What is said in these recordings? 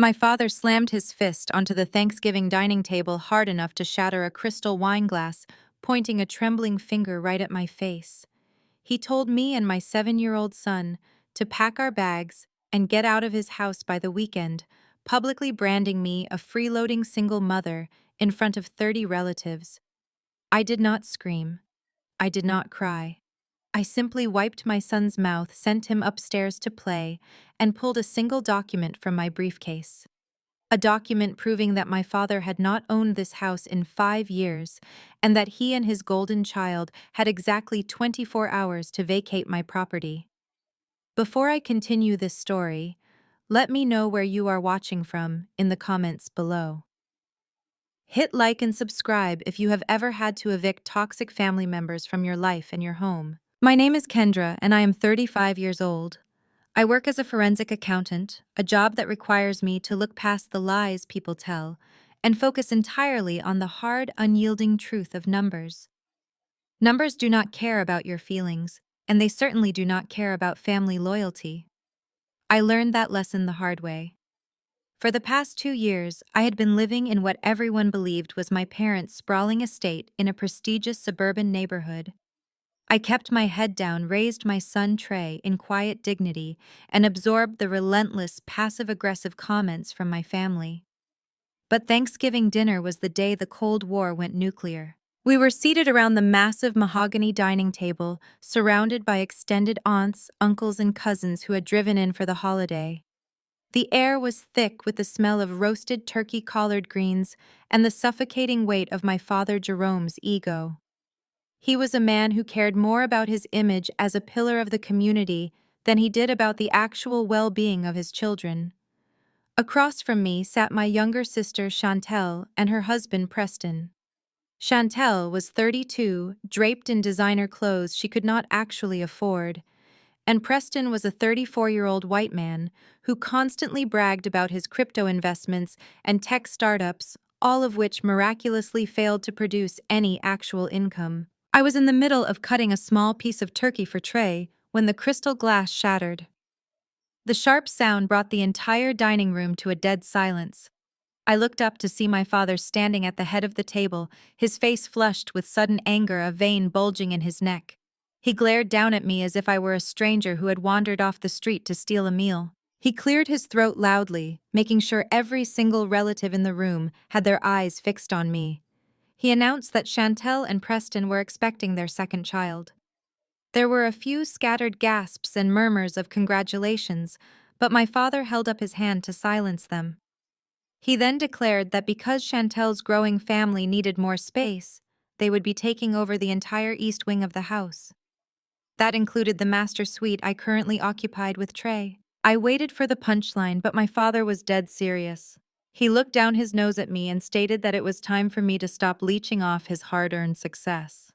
My father slammed his fist onto the Thanksgiving dining table hard enough to shatter a crystal wine glass, pointing a trembling finger right at my face. He told me and my 7-year-old son to pack our bags and get out of his house by the weekend, publicly branding me a freeloading single mother in front of 30 relatives. I did not scream. I did not cry. I simply wiped my son's mouth, sent him upstairs to play, and pulled a single document from my briefcase. A document proving that my father had not owned this house in 5 years, and that he and his golden child had exactly 24 hours to vacate my property. Before I continue this story, let me know where you are watching from in the comments below. Hit like and subscribe if you have ever had to evict toxic family members from your life and your home. My name is Kendra, and I am 35 years old. I work as a forensic accountant, a job that requires me to look past the lies people tell and focus entirely on the hard, unyielding truth of numbers. Numbers do not care about your feelings, and they certainly do not care about family loyalty. I learned that lesson the hard way. For the past 2 years, I had been living in what everyone believed was my parents' sprawling estate in a prestigious suburban neighborhood. I kept my head down, raised my son Trey in quiet dignity, and absorbed the relentless, passive-aggressive comments from my family. But Thanksgiving dinner was the day the Cold War went nuclear. We were seated around the massive mahogany dining table, surrounded by extended aunts, uncles, and cousins who had driven in for the holiday. The air was thick with the smell of roasted turkey collard greens and the suffocating weight of my father Jerome's ego. He was a man who cared more about his image as a pillar of the community than he did about the actual well-being of his children. Across from me sat my younger sister Chantel and her husband Preston. Chantel was 32, draped in designer clothes she could not actually afford, and Preston was a 34-year-old white man who constantly bragged about his crypto investments and tech startups, all of which miraculously failed to produce any actual income. I was in the middle of cutting a small piece of turkey for Trey when the crystal glass shattered. The sharp sound brought the entire dining room to a dead silence. I looked up to see my father standing at the head of the table, his face flushed with sudden anger, a vein bulging in his neck. He glared down at me as if I were a stranger who had wandered off the street to steal a meal. He cleared his throat loudly, making sure every single relative in the room had their eyes fixed on me. He announced that Chantel and Preston were expecting their second child. There were a few scattered gasps and murmurs of congratulations, but my father held up his hand to silence them. He then declared that because Chantel's growing family needed more space, they would be taking over the entire east wing of the house. That included the master suite I currently occupied with Trey. I waited for the punchline, but my father was dead serious. He looked down his nose at me and stated that it was time for me to stop leeching off his hard-earned success.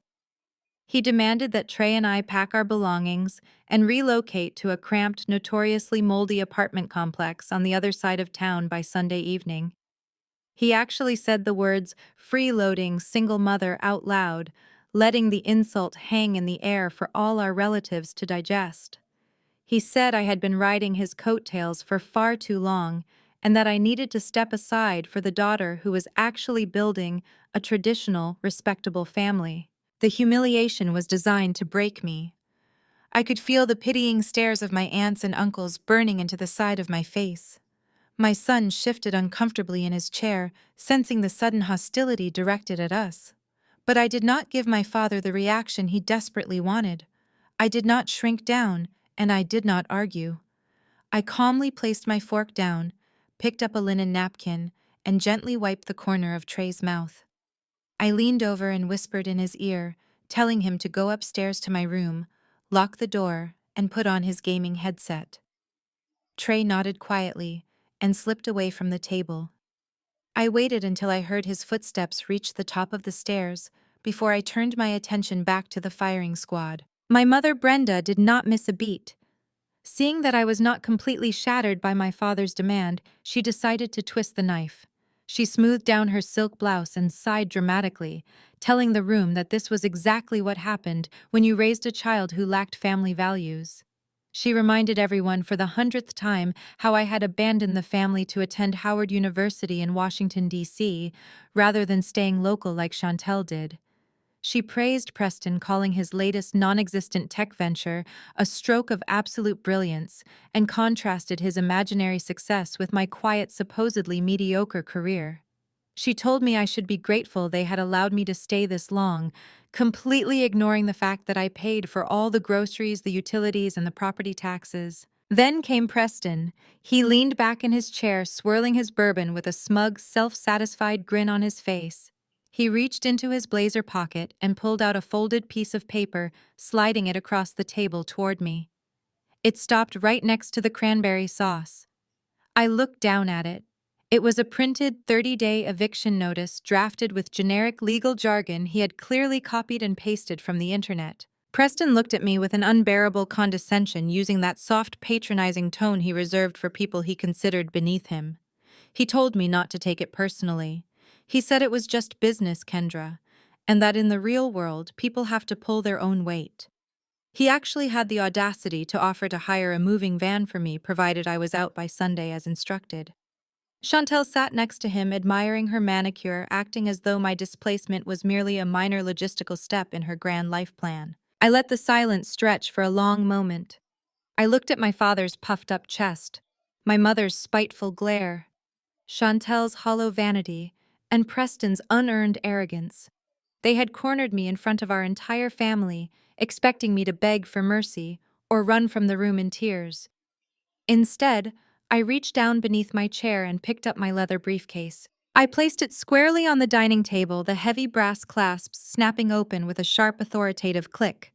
He demanded that Trey and I pack our belongings and relocate to a cramped, notoriously moldy apartment complex on the other side of town by Sunday evening. He actually said the words freeloading single mother out loud, letting the insult hang in the air for all our relatives to digest. He said I had been riding his coattails for far too long and that I needed to step aside for the daughter who was actually building a traditional, respectable family. The humiliation was designed to break me. I could feel the pitying stares of my aunts and uncles burning into the side of my face. My son shifted uncomfortably in his chair, sensing the sudden hostility directed at us. But I did not give my father the reaction he desperately wanted. I did not shrink down, and I did not argue. I calmly placed my fork down, picked up a linen napkin, and gently wiped the corner of Trey's mouth. I leaned over and whispered in his ear, telling him to go upstairs to my room, lock the door, and put on his gaming headset. Trey nodded quietly and slipped away from the table. I waited until I heard his footsteps reach the top of the stairs before I turned my attention back to the firing squad. My mother Brenda did not miss a beat. Seeing that I was not completely shattered by my father's demand, she decided to twist the knife. She smoothed down her silk blouse and sighed dramatically, telling the room that this was exactly what happened when you raised a child who lacked family values. She reminded everyone for the 100th time how I had abandoned the family to attend Howard University in Washington, D.C., rather than staying local like Chantel did. She praised Preston, calling his latest non-existent tech venture a stroke of absolute brilliance, and contrasted his imaginary success with my quiet, supposedly mediocre career. She told me I should be grateful they had allowed me to stay this long, completely ignoring the fact that I paid for all the groceries, the utilities, and the property taxes. Then came Preston. He leaned back in his chair, swirling his bourbon with a smug, self-satisfied grin on his face. He reached into his blazer pocket and pulled out a folded piece of paper, sliding it across the table toward me. It stopped right next to the cranberry sauce. I looked down at it. It was a printed 30-day eviction notice drafted with generic legal jargon he had clearly copied and pasted from the internet. Preston looked at me with an unbearable condescension, using that soft, patronizing tone he reserved for people he considered beneath him. He told me not to take it personally. He said it was just business, Kendra, and that in the real world, people have to pull their own weight. He actually had the audacity to offer to hire a moving van for me provided I was out by Sunday as instructed. Chantel sat next to him, admiring her manicure, acting as though my displacement was merely a minor logistical step in her grand life plan. I let the silence stretch for a long moment. I looked at my father's puffed-up chest, my mother's spiteful glare, Chantel's hollow vanity, and Preston's unearned arrogance. They had cornered me in front of our entire family, expecting me to beg for mercy or run from the room in tears. Instead, I reached down beneath my chair and picked up my leather briefcase. I placed it squarely on the dining table, the heavy brass clasps snapping open with a sharp, authoritative click.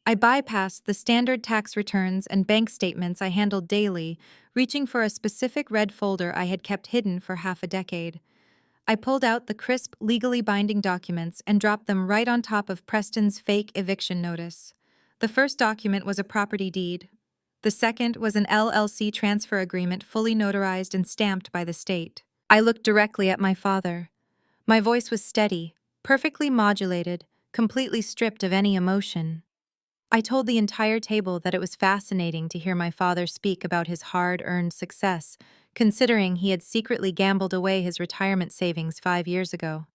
I bypassed the standard tax returns and bank statements I handled daily, reaching for a specific red folder I had kept hidden for half a decade. I pulled out the crisp, legally binding documents and dropped them right on top of Preston's fake eviction notice. The first document was a property deed. The second was an LLC transfer agreement fully notarized and stamped by the state. I looked directly at my father. My voice was steady, perfectly modulated, completely stripped of any emotion. I told the entire table that it was fascinating to hear my father speak about his hard-earned success, considering he had secretly gambled away his retirement savings 5 years ago.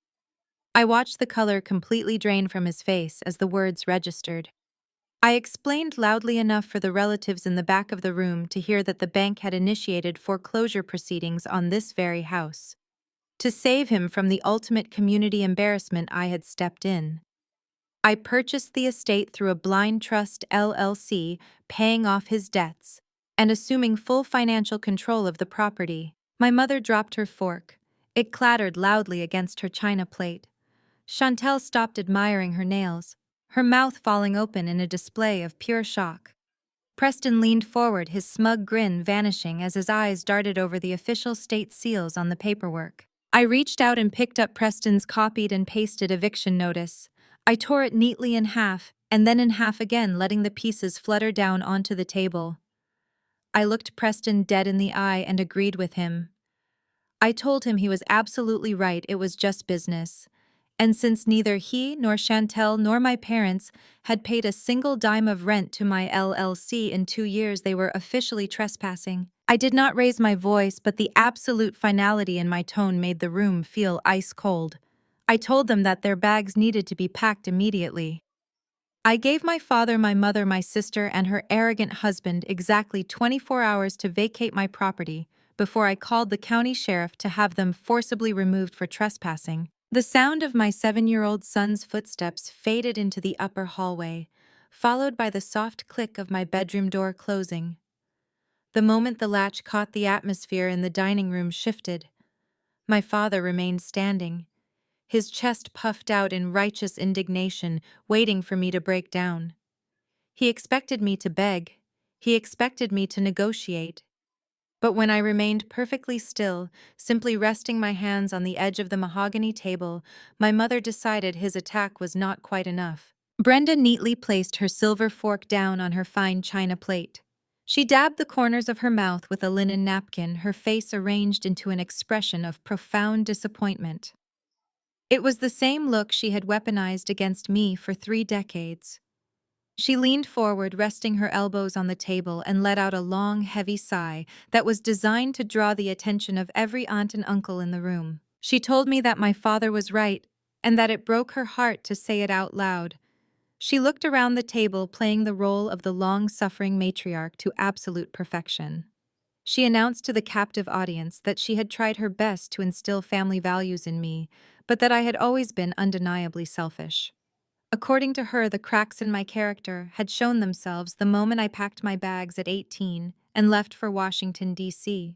I watched the color completely drain from his face as the words registered. I explained loudly enough for the relatives in the back of the room to hear that the bank had initiated foreclosure proceedings on this very house. To save him from the ultimate community embarrassment, I had stepped in. I purchased the estate through a blind trust LLC, paying off his debts and assuming full financial control of the property. My mother dropped her fork. It clattered loudly against her china plate. Chantel stopped admiring her nails, her mouth falling open in a display of pure shock. Preston leaned forward, his smug grin vanishing as his eyes darted over the official state seals on the paperwork. I reached out and picked up Preston's copied and pasted eviction notice. I tore it neatly in half, and then in half again, letting the pieces flutter down onto the table. I looked Preston dead in the eye and agreed with him. I told him he was absolutely right, it was just business. And since neither he nor Chantel nor my parents had paid a single dime of rent to my LLC in 2 years, they were officially trespassing. I did not raise my voice, but the absolute finality in my tone made the room feel ice cold. I told them that their bags needed to be packed immediately. I gave my father, my mother, my sister, and her arrogant husband exactly 24 hours to vacate my property before I called the county sheriff to have them forcibly removed for trespassing. The sound of my 7-year-old son's footsteps faded into the upper hallway, followed by the soft click of my bedroom door closing. The moment the latch caught, the atmosphere in the dining room shifted. My father remained standing, his chest puffed out in righteous indignation, waiting for me to break down. He expected me to beg. He expected me to negotiate. But when I remained perfectly still, simply resting my hands on the edge of the mahogany table, my mother decided his attack was not quite enough. Brenda neatly placed her silver fork down on her fine china plate. She dabbed the corners of her mouth with a linen napkin, her face arranged into an expression of profound disappointment. It was the same look she had weaponized against me for 3 decades. She leaned forward, resting her elbows on the table, and let out a long, heavy sigh that was designed to draw the attention of every aunt and uncle in the room. She told me that my father was right, and that it broke her heart to say it out loud. She looked around the table, playing the role of the long-suffering matriarch to absolute perfection. She announced to the captive audience that she had tried her best to instill family values in me, but that I had always been undeniably selfish. According to her, the cracks in my character had shown themselves the moment I packed my bags at 18 and left for Washington, D.C.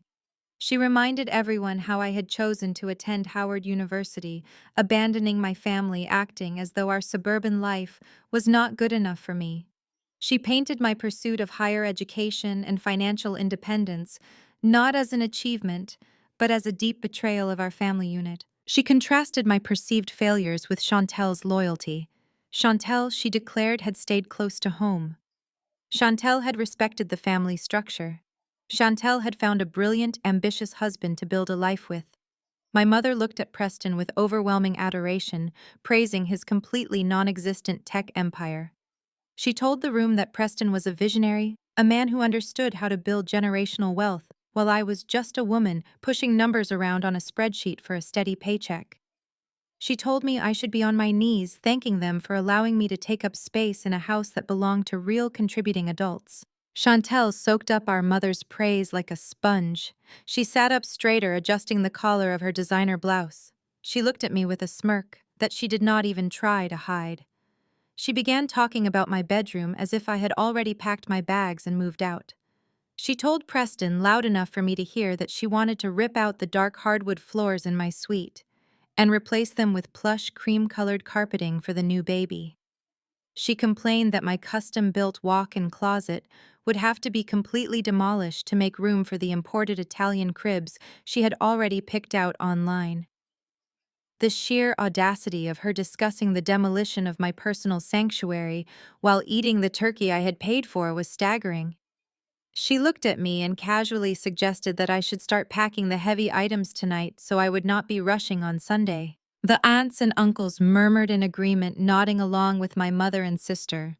She reminded everyone how I had chosen to attend Howard University, abandoning my family, acting as though our suburban life was not good enough for me. She painted my pursuit of higher education and financial independence not as an achievement, but as a deep betrayal of our family unit. She contrasted my perceived failures with Chantel's loyalty. Chantel, she declared, had stayed close to home. Chantel had respected the family structure. Chantel had found a brilliant, ambitious husband to build a life with. My mother looked at Preston with overwhelming adoration, praising his completely non-existent tech empire. She told the room that Preston was a visionary, a man who understood how to build generational wealth, while I was just a woman pushing numbers around on a spreadsheet for a steady paycheck. She told me I should be on my knees thanking them for allowing me to take up space in a house that belonged to real contributing adults. Chantel soaked up our mother's praise like a sponge. She sat up straighter, adjusting the collar of her designer blouse. She looked at me with a smirk that she did not even try to hide. She began talking about my bedroom as if I had already packed my bags and moved out. She told Preston loud enough for me to hear that she wanted to rip out the dark hardwood floors in my suite and replace them with plush cream-colored carpeting for the new baby. She complained that my custom-built walk-in closet would have to be completely demolished to make room for the imported Italian cribs she had already picked out online. The sheer audacity of her discussing the demolition of my personal sanctuary while eating the turkey I had paid for was staggering. She looked at me and casually suggested that I should start packing the heavy items tonight so I would not be rushing on Sunday. The aunts and uncles murmured in agreement, nodding along with my mother and sister.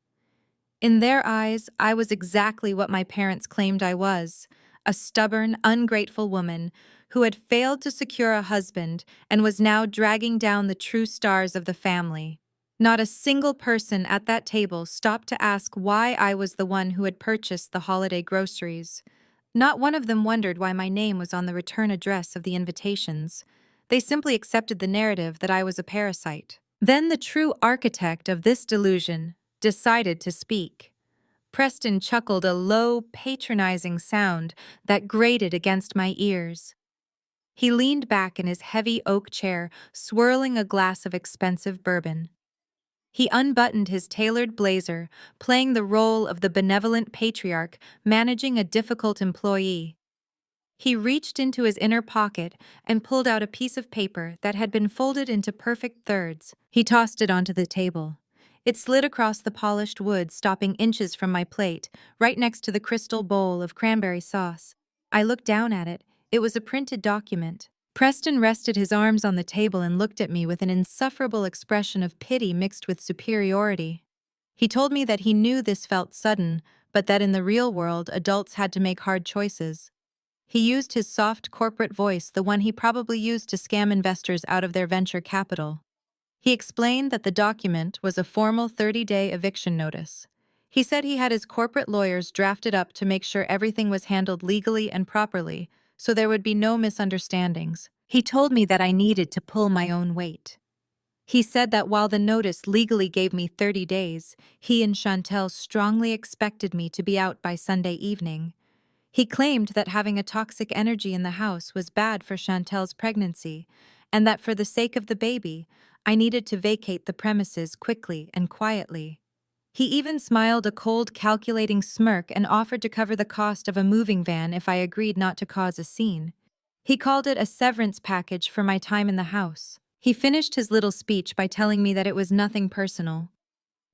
In their eyes, I was exactly what my parents claimed I was, a stubborn, ungrateful woman who had failed to secure a husband and was now dragging down the true stars of the family. Not a single person at that table stopped to ask why I was the one who had purchased the holiday groceries. Not one of them wondered why my name was on the return address of the invitations. They simply accepted the narrative that I was a parasite. Then the true architect of this delusion decided to speak. Preston chuckled a low, patronizing sound that grated against my ears. He leaned back in his heavy oak chair, swirling a glass of expensive bourbon. He unbuttoned his tailored blazer, playing the role of the benevolent patriarch managing a difficult employee. He reached into his inner pocket and pulled out a piece of paper that had been folded into perfect thirds. He tossed it onto the table. It slid across the polished wood, stopping inches from my plate, right next to the crystal bowl of cranberry sauce. I looked down at it. It was a printed document. Preston rested his arms on the table and looked at me with an insufferable expression of pity mixed with superiority. He told me that he knew this felt sudden, but that in the real world, adults had to make hard choices. He used his soft corporate voice, the one he probably used to scam investors out of their venture capital. He explained that the document was a formal 30-day eviction notice. He said he had his corporate lawyers drafted up to make sure everything was handled legally and properly, so there would be no misunderstandings. He told me that I needed to pull my own weight. He said that while the notice legally gave me 30 days, he and Chantel strongly expected me to be out by Sunday evening. He claimed that having a toxic energy in the house was bad for Chantel's pregnancy, and that for the sake of the baby, I needed to vacate the premises quickly and quietly. He even smiled a cold, calculating smirk and offered to cover the cost of a moving van if I agreed not to cause a scene. He called it a severance package for my time in the house. He finished his little speech by telling me that it was nothing personal.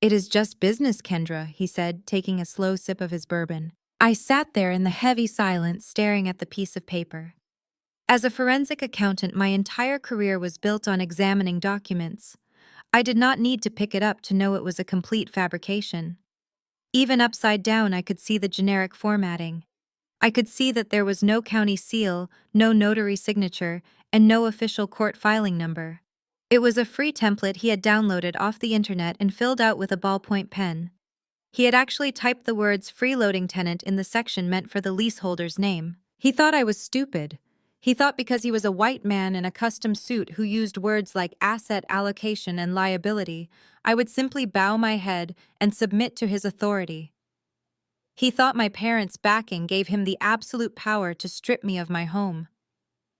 "It is just business, Kendra," he said, taking a slow sip of his bourbon. I sat there in the heavy silence, staring at the piece of paper. As a forensic accountant, my entire career was built on examining documents. I did not need to pick it up to know it was a complete fabrication. Even upside down, I could see the generic formatting. I could see that there was no county seal, no notary signature, and no official court filing number. It was a free template he had downloaded off the internet and filled out with a ballpoint pen. He had actually typed the words freeloading tenant in the section meant for the leaseholder's name. He thought I was stupid. He thought because he was a white man in a custom suit who used words like asset allocation and liability, I would simply bow my head and submit to his authority. He thought my parents' backing gave him the absolute power to strip me of my home.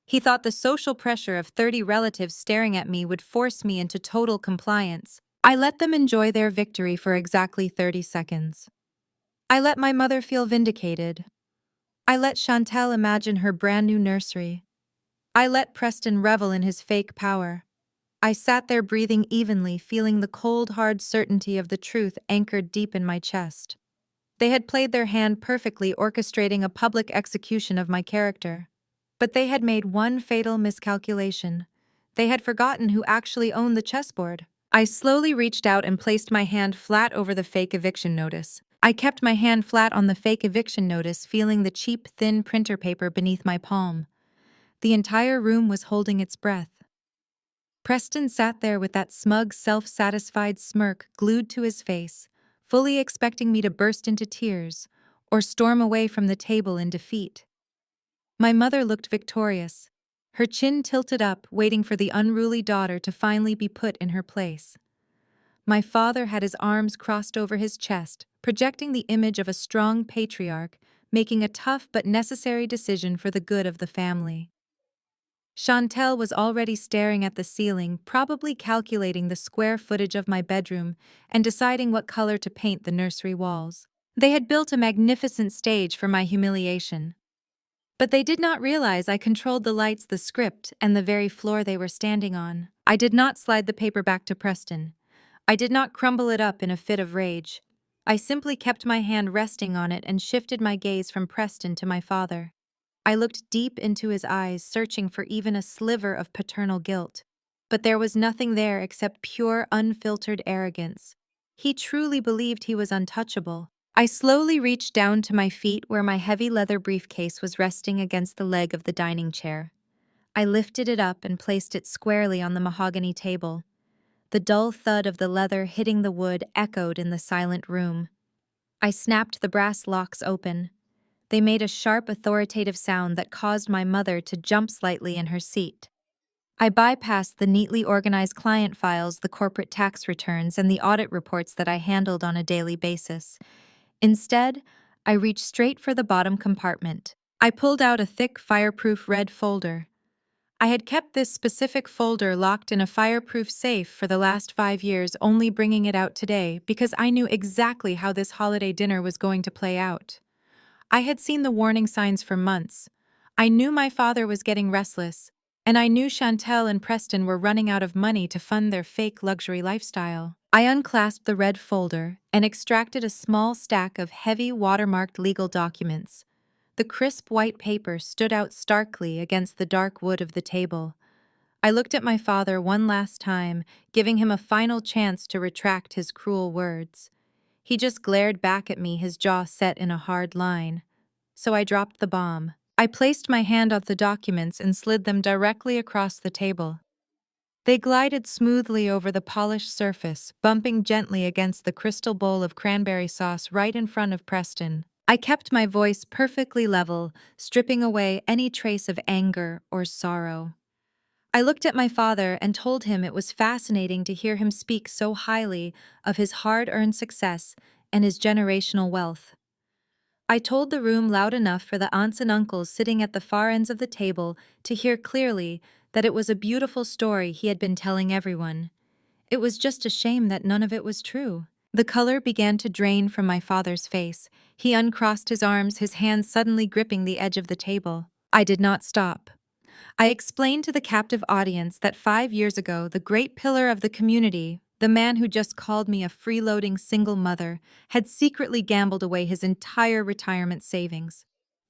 He thought the social pressure of 30 relatives staring at me would force me into total compliance. I let them enjoy their victory for exactly 30 seconds. I let my mother feel vindicated. I let Chantel imagine her brand new nursery. I let Preston revel in his fake power. I sat there breathing evenly, feeling the cold, hard certainty of the truth anchored deep in my chest. They had played their hand perfectly, orchestrating a public execution of my character. But they had made one fatal miscalculation. They had forgotten who actually owned the chessboard. I slowly reached out and placed my hand flat over the fake eviction notice. I kept my hand flat on the fake eviction notice, feeling the cheap, thin printer paper beneath my palm. The entire room was holding its breath. Preston sat there with that smug, self-satisfied smirk glued to his face, fully expecting me to burst into tears or storm away from the table in defeat. My mother looked victorious, her chin tilted up, waiting for the unruly daughter to finally be put in her place. My father had his arms crossed over his chest, projecting the image of a strong patriarch, making a tough but necessary decision for the good of the family. Chantel was already staring at the ceiling, probably calculating the square footage of my bedroom and deciding what color to paint the nursery walls. They had built a magnificent stage for my humiliation. But they did not realize I controlled the lights, the script, and the very floor they were standing on. I did not slide the paper back to Preston. I did not crumble it up in a fit of rage. I simply kept my hand resting on it and shifted my gaze from Preston to my father. I looked deep into his eyes, searching for even a sliver of paternal guilt. But there was nothing there except pure, unfiltered arrogance. He truly believed he was untouchable. I slowly reached down to my feet where my heavy leather briefcase was resting against the leg of the dining chair. I lifted it up and placed it squarely on the mahogany table. The dull thud of the leather hitting the wood echoed in the silent room. I snapped the brass locks open. They made a sharp, authoritative sound that caused my mother to jump slightly in her seat. I bypassed the neatly organized client files, the corporate tax returns, and the audit reports that I handled on a daily basis. Instead, I reached straight for the bottom compartment. I pulled out a thick, fireproof red folder. I had kept this specific folder locked in a fireproof safe for the last 5 years, only bringing it out today because I knew exactly how this holiday dinner was going to play out. I had seen the warning signs for months. I knew my father was getting restless, and I knew Chantel and Preston were running out of money to fund their fake luxury lifestyle. I unclasped the red folder and extracted a small stack of heavy watermarked legal documents. The crisp white paper stood out starkly against the dark wood of the table. I looked at my father one last time, giving him a final chance to retract his cruel words. He just glared back at me, his jaw set in a hard line. So I dropped the bomb. I placed my hand on the documents and slid them directly across the table. They glided smoothly over the polished surface, bumping gently against the crystal bowl of cranberry sauce right in front of Preston. I kept my voice perfectly level, stripping away any trace of anger or sorrow. I looked at my father and told him it was fascinating to hear him speak so highly of his hard-earned success and his generational wealth. I told the room loud enough for the aunts and uncles sitting at the far ends of the table to hear clearly that it was a beautiful story he had been telling everyone. It was just a shame that none of it was true. The color began to drain from my father's face. He uncrossed his arms, his hands suddenly gripping the edge of the table. I did not stop. I explained to the captive audience that 5 years ago, the great pillar of the community, the man who just called me a freeloading single mother, had secretly gambled away his entire retirement savings.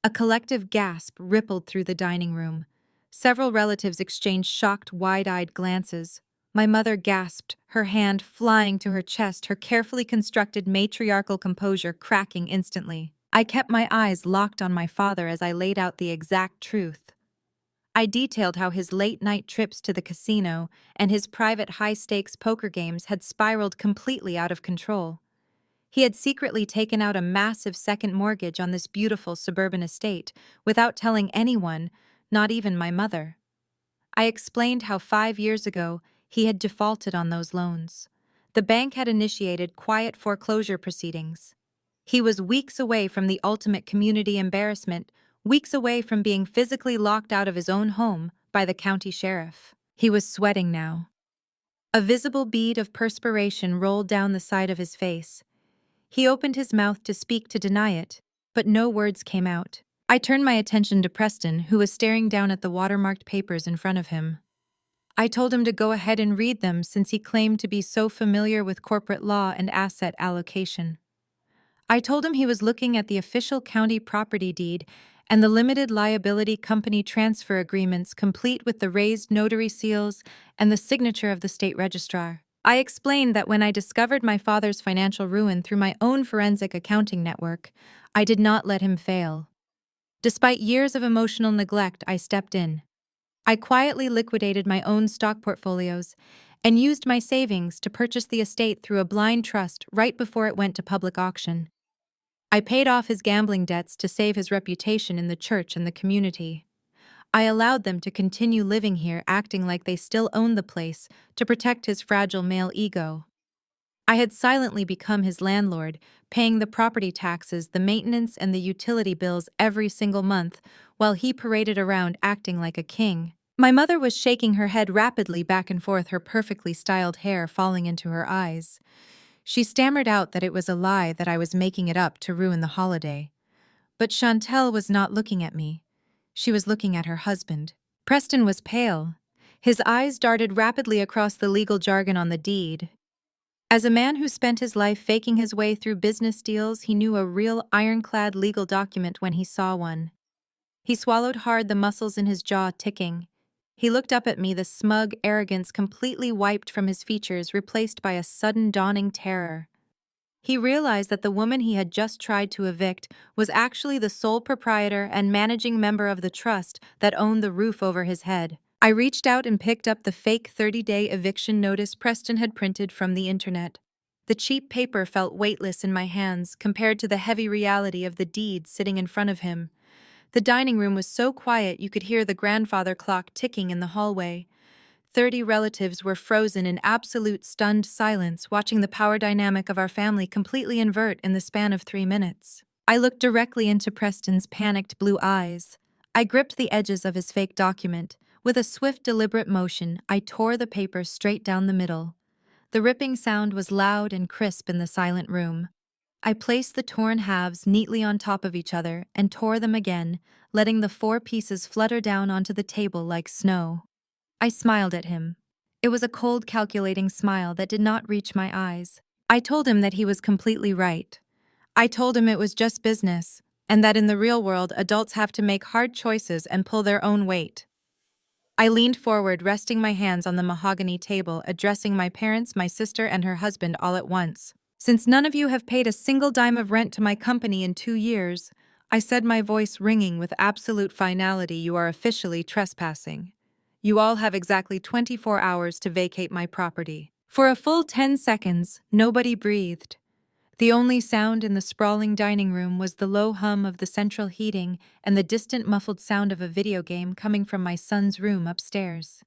A collective gasp rippled through the dining room. Several relatives exchanged shocked, wide-eyed glances. My mother gasped, her hand flying to her chest, her carefully constructed matriarchal composure cracking instantly. I kept my eyes locked on my father as I laid out the exact truth. I detailed how his late-night trips to the casino and his private high-stakes poker games had spiraled completely out of control. He had secretly taken out a massive second mortgage on this beautiful suburban estate without telling anyone, not even my mother. I explained how 5 years ago he had defaulted on those loans. The bank had initiated quiet foreclosure proceedings. He was weeks away from the ultimate community embarrassment, weeks away from being physically locked out of his own home by the county sheriff. He was sweating now. A visible bead of perspiration rolled down the side of his face. He opened his mouth to speak to deny it, but no words came out. I turned my attention to Preston, who was staring down at the watermarked papers in front of him. I told him to go ahead and read them since he claimed to be so familiar with corporate law and asset allocation. I told him he was looking at the official county property deed and the limited liability company transfer agreements complete with the raised notary seals and the signature of the state registrar. I explained that when I discovered my father's financial ruin through my own forensic accounting network, I did not let him fail. Despite years of emotional neglect, I stepped in. I quietly liquidated my own stock portfolios and used my savings to purchase the estate through a blind trust right before it went to public auction. I paid off his gambling debts to save his reputation in the church and the community. I allowed them to continue living here acting like they still owned the place to protect his fragile male ego. I had silently become his landlord, paying the property taxes, the maintenance, and the utility bills every single month, while he paraded around acting like a king. My mother was shaking her head rapidly back and forth, her perfectly styled hair falling into her eyes. She stammered out that it was a lie, that I was making it up to ruin the holiday. But Chantel was not looking at me. She was looking at her husband. Preston was pale. His eyes darted rapidly across the legal jargon on the deed. As a man who spent his life faking his way through business deals, he knew a real ironclad legal document when he saw one. He swallowed hard, the muscles in his jaw ticking. He looked up at me, the smug arrogance completely wiped from his features, replaced by a sudden dawning terror. He realized that the woman he had just tried to evict was actually the sole proprietor and managing member of the trust that owned the roof over his head. I reached out and picked up the fake 30-day eviction notice Preston had printed from the internet. The cheap paper felt weightless in my hands compared to the heavy reality of the deed sitting in front of him. The dining room was so quiet you could hear the grandfather clock ticking in the hallway. 30 relatives were frozen in absolute stunned silence, watching the power dynamic of our family completely invert in the span of 3 minutes. I looked directly into Preston's panicked blue eyes. I gripped the edges of his fake document. With a swift, deliberate motion, I tore the paper straight down the middle. The ripping sound was loud and crisp in the silent room. I placed the torn halves neatly on top of each other and tore them again, letting the 4 pieces flutter down onto the table like snow. I smiled at him. It was a cold, calculating smile that did not reach my eyes. I told him that he was completely right. I told him it was just business, and that in the real world, adults have to make hard choices and pull their own weight. I leaned forward, resting my hands on the mahogany table, addressing my parents, my sister, and her husband all at once. "Since none of you have paid a single dime of rent to my company in 2 years," I said, my voice ringing with absolute finality, "you are officially trespassing. You all have exactly 24 hours to vacate my property." For a full 10 seconds, nobody breathed. The only sound in the sprawling dining room was the low hum of the central heating and the distant muffled sound of a video game coming from my son's room upstairs.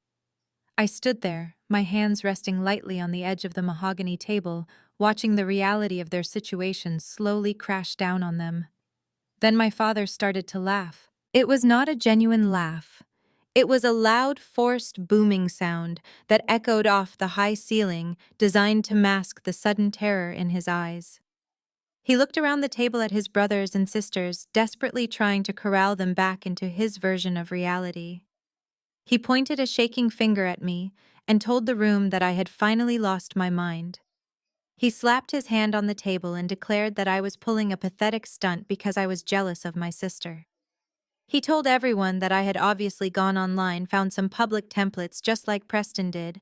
I stood there, my hands resting lightly on the edge of the mahogany table, watching the reality of their situation slowly crash down on them. Then my father started to laugh. It was not a genuine laugh. It was a loud, forced, booming sound that echoed off the high ceiling, designed to mask the sudden terror in his eyes. He looked around the table at his brothers and sisters, desperately trying to corral them back into his version of reality. He pointed a shaking finger at me and told the room that I had finally lost my mind. He slapped his hand on the table and declared that I was pulling a pathetic stunt because I was jealous of my sister. He told everyone that I had obviously gone online, found some public templates just like Preston did,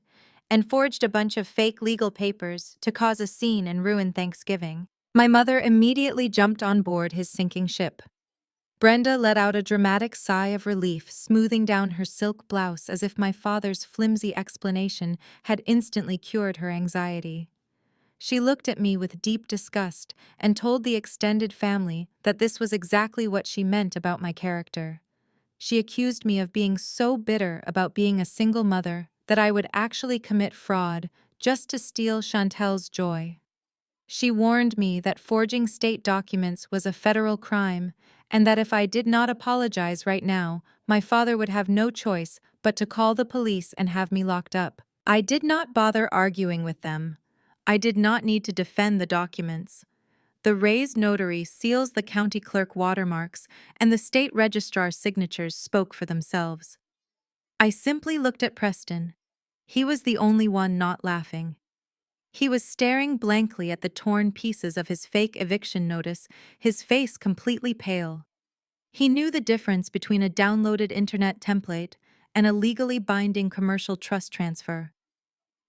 and forged a bunch of fake legal papers to cause a scene and ruin Thanksgiving. My mother immediately jumped on board his sinking ship. Brenda let out a dramatic sigh of relief, smoothing down her silk blouse as if my father's flimsy explanation had instantly cured her anxiety. She looked at me with deep disgust and told the extended family that this was exactly what she meant about my character. She accused me of being so bitter about being a single mother that I would actually commit fraud just to steal Chantel's joy. She warned me that forging state documents was a federal crime and that if I did not apologize right now, my father would have no choice but to call the police and have me locked up. I did not bother arguing with them. I did not need to defend the documents. The raised notary seals the county clerk watermarks, and the state registrar's signatures spoke for themselves. I simply looked at Preston. He was the only one not laughing. He was staring blankly at the torn pieces of his fake eviction notice, his face completely pale. He knew the difference between a downloaded internet template and a legally binding commercial trust transfer.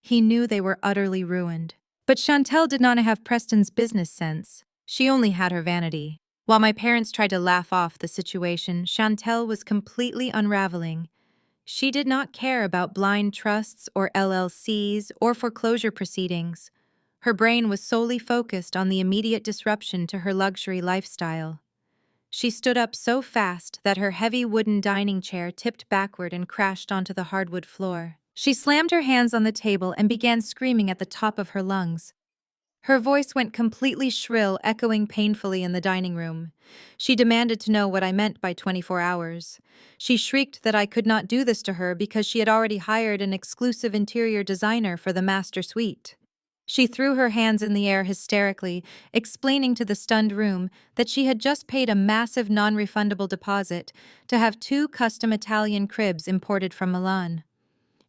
He knew they were utterly ruined. But Chantel did not have Preston's business sense. She only had her vanity. While my parents tried to laugh off the situation, Chantel was completely unraveling. She did not care about blind trusts or LLCs or foreclosure proceedings. Her brain was solely focused on the immediate disruption to her luxury lifestyle. She stood up so fast that her heavy wooden dining chair tipped backward and crashed onto the hardwood floor. She slammed her hands on the table and began screaming at the top of her lungs. Her voice went completely shrill, echoing painfully in the dining room. She demanded to know what I meant by 24 hours. She shrieked that I could not do this to her because she had already hired an exclusive interior designer for the master suite. She threw her hands in the air hysterically, explaining to the stunned room that she had just paid a massive non-refundable deposit to have 2 custom Italian cribs imported from Milan.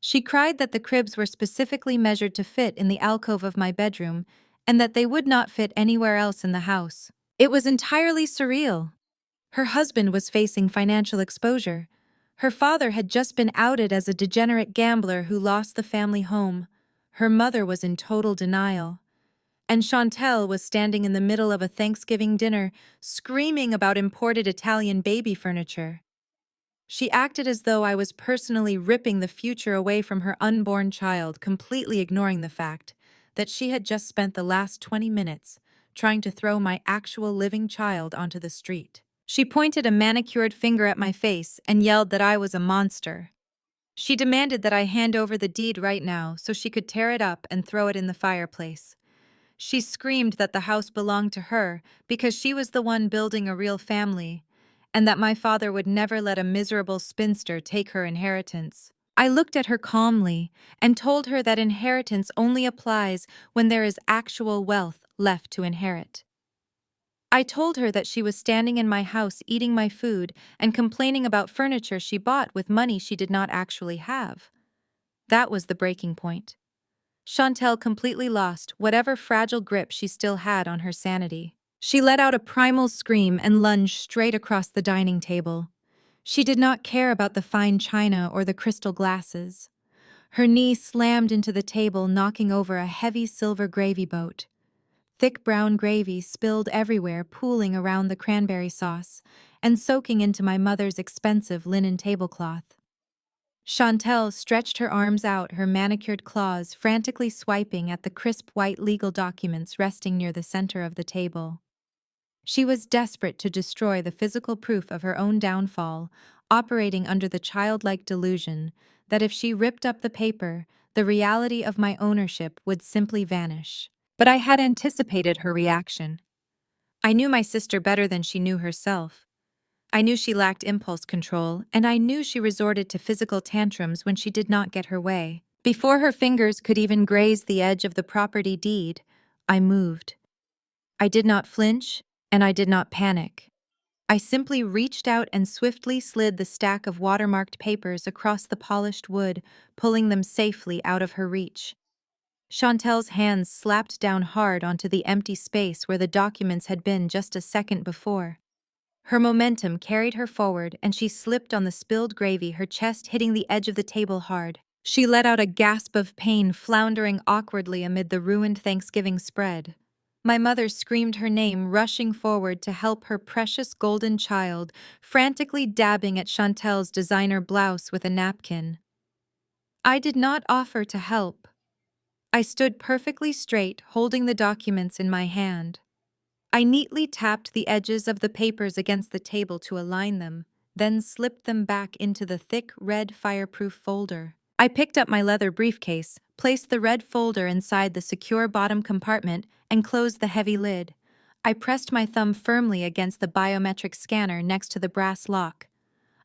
She cried that the cribs were specifically measured to fit in the alcove of my bedroom and that they would not fit anywhere else in the house. It was entirely surreal. Her husband was facing financial exposure. Her father had just been outed as a degenerate gambler who lost the family home. Her mother was in total denial. And Chantel was standing in the middle of a Thanksgiving dinner, screaming about imported Italian baby furniture. She acted as though I was personally ripping the future away from her unborn child, completely ignoring the fact that she had just spent the last 20 minutes trying to throw my actual living child onto the street. She pointed a manicured finger at my face and yelled that I was a monster. She demanded that I hand over the deed right now so she could tear it up and throw it in the fireplace. She screamed that the house belonged to her because she was the one building a real family, and that my father would never let a miserable spinster take her inheritance. I looked at her calmly and told her that inheritance only applies when there is actual wealth left to inherit. I told her that she was standing in my house eating my food and complaining about furniture she bought with money she did not actually have. That was the breaking point. Chantel completely lost whatever fragile grip she still had on her sanity. She let out a primal scream and lunged straight across the dining table. She did not care about the fine china or the crystal glasses. Her knee slammed into the table, knocking over a heavy silver gravy boat. Thick brown gravy spilled everywhere, pooling around the cranberry sauce and soaking into my mother's expensive linen tablecloth. Chantel stretched her arms out, her manicured claws frantically swiping at the crisp white legal documents resting near the center of the table. She was desperate to destroy the physical proof of her own downfall, operating under the childlike delusion that if she ripped up the paper, the reality of my ownership would simply vanish. But I had anticipated her reaction. I knew my sister better than she knew herself. I knew she lacked impulse control, and I knew she resorted to physical tantrums when she did not get her way. Before her fingers could even graze the edge of the property deed, I moved. I did not flinch, and I did not panic. I simply reached out and swiftly slid the stack of watermarked papers across the polished wood, pulling them safely out of her reach. Chantel's hands slapped down hard onto the empty space where the documents had been just a second before. Her momentum carried her forward, and she slipped on the spilled gravy, her chest hitting the edge of the table hard. She let out a gasp of pain, floundering awkwardly amid the ruined Thanksgiving spread. My mother screamed her name, rushing forward to help her precious golden child, frantically dabbing at Chantel's designer blouse with a napkin. I did not offer to help. I stood perfectly straight, holding the documents in my hand. I neatly tapped the edges of the papers against the table to align them, then slipped them back into the thick red fireproof folder. I picked up my leather briefcase, placed the red folder inside the secure bottom compartment, and closed the heavy lid. I pressed my thumb firmly against the biometric scanner next to the brass lock.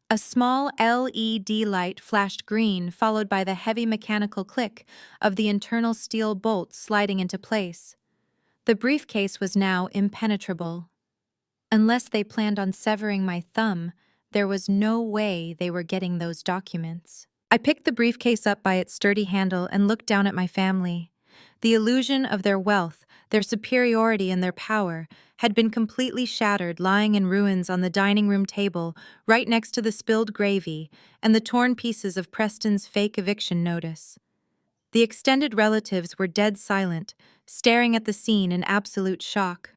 A small LED light flashed green, followed by the heavy mechanical click of the internal steel bolts sliding into place. The briefcase was now impenetrable. Unless they planned on severing my thumb, there was no way they were getting those documents. I picked the briefcase up by its sturdy handle and looked down at my family. The illusion of their wealth, their superiority and their power, had been completely shattered, lying in ruins on the dining room table, right next to the spilled gravy and the torn pieces of Preston's fake eviction notice. The extended relatives were dead silent, staring at the scene in absolute shock.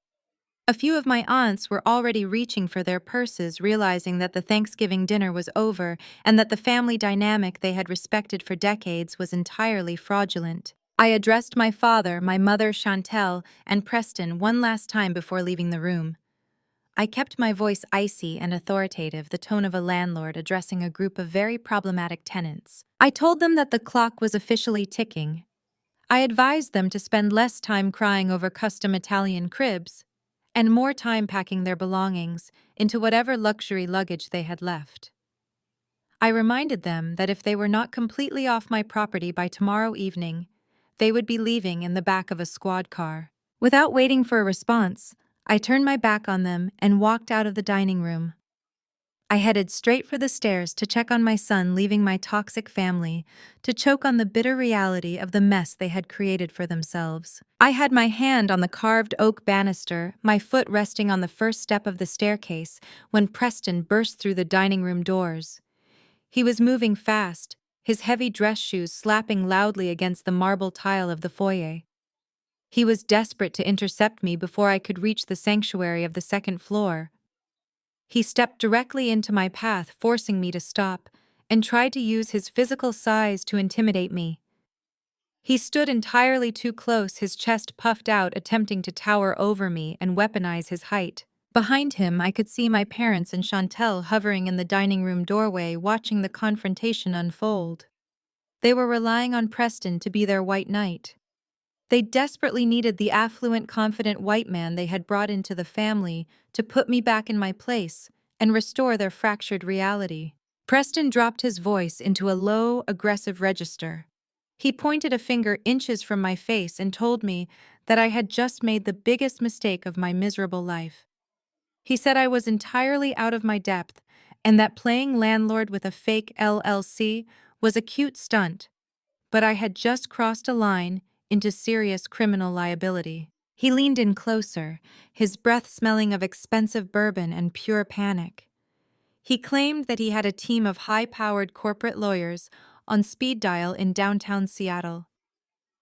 A few of my aunts were already reaching for their purses, realizing that the Thanksgiving dinner was over and that the family dynamic they had respected for decades was entirely fraudulent. I addressed my father, my mother Chantel, and Preston one last time before leaving the room. I kept my voice icy and authoritative, the tone of a landlord addressing a group of very problematic tenants. I told them that the clock was officially ticking. I advised them to spend less time crying over custom Italian cribs and more time packing their belongings into whatever luxury luggage they had left. I reminded them that if they were not completely off my property by tomorrow evening, they would be leaving in the back of a squad car. Without waiting for a response, I turned my back on them and walked out of the dining room. I headed straight for the stairs to check on my son, leaving my toxic family to choke on the bitter reality of the mess they had created for themselves. I had my hand on the carved oak banister, my foot resting on the first step of the staircase, when Preston burst through the dining room doors. He was moving fast, his heavy dress shoes slapping loudly against the marble tile of the foyer. He was desperate to intercept me before I could reach the sanctuary of the second floor. He stepped directly into my path, forcing me to stop, and tried to use his physical size to intimidate me. He stood entirely too close, his chest puffed out, attempting to tower over me and weaponize his height. Behind him, I could see my parents and Chantel hovering in the dining room doorway, watching the confrontation unfold. They were relying on Preston to be their white knight. They desperately needed the affluent, confident white man they had brought into the family to put me back in my place and restore their fractured reality. Preston dropped his voice into a low, aggressive register. He pointed a finger inches from my face and told me that I had just made the biggest mistake of my miserable life. He said I was entirely out of my depth and that playing landlord with a fake LLC was a cute stunt, but I had just crossed a line into serious criminal liability. He leaned in closer, his breath smelling of expensive bourbon and pure panic. He claimed that he had a team of high-powered corporate lawyers on speed dial in downtown Seattle.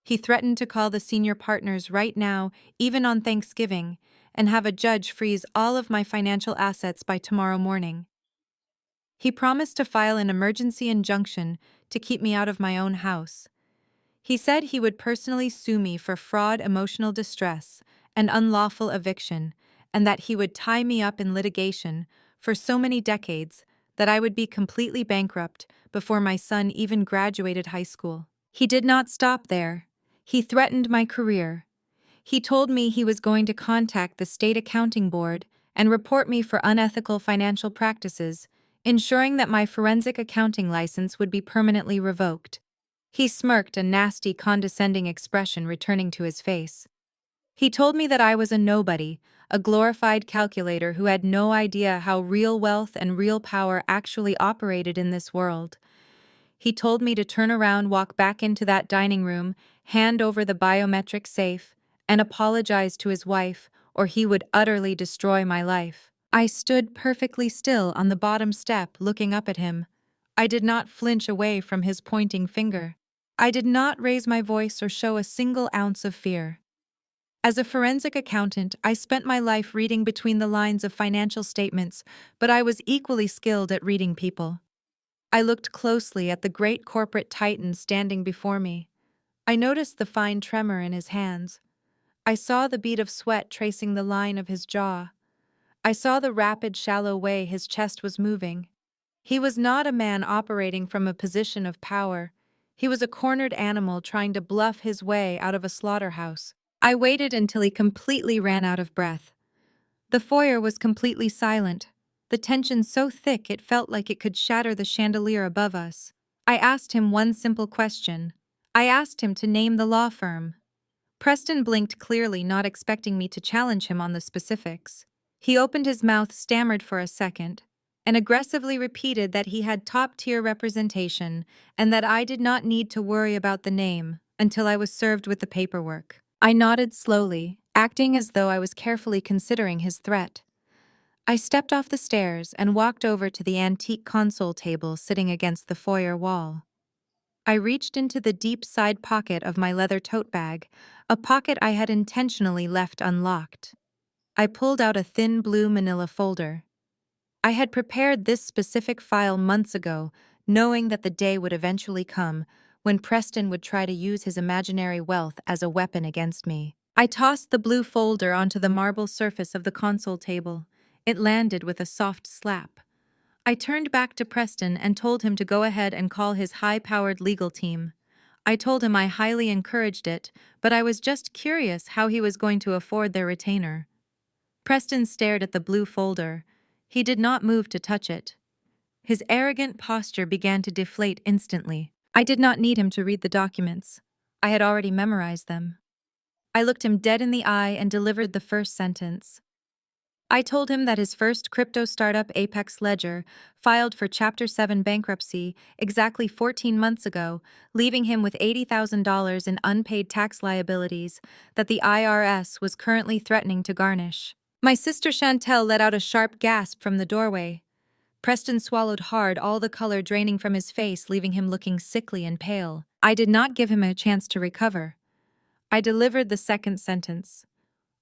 He threatened to call the senior partners right now, even on Thanksgiving, and have a judge freeze all of my financial assets by tomorrow morning. He promised to file an emergency injunction to keep me out of my own house. He said he would personally sue me for fraud, emotional distress, and unlawful eviction, and that he would tie me up in litigation for so many decades that I would be completely bankrupt before my son even graduated high school. He did not stop there. He threatened my career. He told me he was going to contact the state accounting board and report me for unethical financial practices, ensuring that my forensic accounting license would be permanently revoked. He smirked, a nasty, condescending expression returning to his face. He told me that I was a nobody, a glorified calculator who had no idea how real wealth and real power actually operated in this world. He told me to turn around, walk back into that dining room, hand over the biometric safe, and apologize to his wife, or he would utterly destroy my life. I stood perfectly still on the bottom step, looking up at him. I did not flinch away from his pointing finger. I did not raise my voice or show a single ounce of fear. As a forensic accountant, I spent my life reading between the lines of financial statements, but I was equally skilled at reading people. I looked closely at the great corporate titan standing before me. I noticed the fine tremor in his hands. I saw the bead of sweat tracing the line of his jaw. I saw the rapid, shallow way his chest was moving. He was not a man operating from a position of power. He was a cornered animal trying to bluff his way out of a slaughterhouse. I waited until he completely ran out of breath. The foyer was completely silent, the tension so thick it felt like it could shatter the chandelier above us. I asked him one simple question. I asked him to name the law firm. Preston blinked clearly, not expecting me to challenge him on the specifics. He opened his mouth, stammered for a second, and aggressively repeated that he had top-tier representation and that I did not need to worry about the name until I was served with the paperwork. I nodded slowly, acting as though I was carefully considering his threat. I stepped off the stairs and walked over to the antique console table sitting against the foyer wall. I reached into the deep side pocket of my leather tote bag, a pocket I had intentionally left unlocked. I pulled out a thin blue manila folder. I had prepared this specific file months ago, knowing that the day would eventually come when Preston would try to use his imaginary wealth as a weapon against me. I tossed the blue folder onto the marble surface of the console table. It landed with a soft slap. I turned back to Preston and told him to go ahead and call his high-powered legal team. I told him I highly encouraged it, but I was just curious how he was going to afford their retainer. Preston stared at the blue folder. He did not move to touch it. His arrogant posture began to deflate instantly. I did not need him to read the documents. I had already memorized them. I looked him dead in the eye and delivered the first sentence. I told him that his first crypto startup, Apex Ledger, filed for Chapter 7 bankruptcy exactly 14 months ago, leaving him with $80,000 in unpaid tax liabilities that the IRS was currently threatening to garnish. My sister Chantel let out a sharp gasp from the doorway. Preston swallowed hard, all the color draining from his face, leaving him looking sickly and pale. I did not give him a chance to recover. I delivered the second sentence.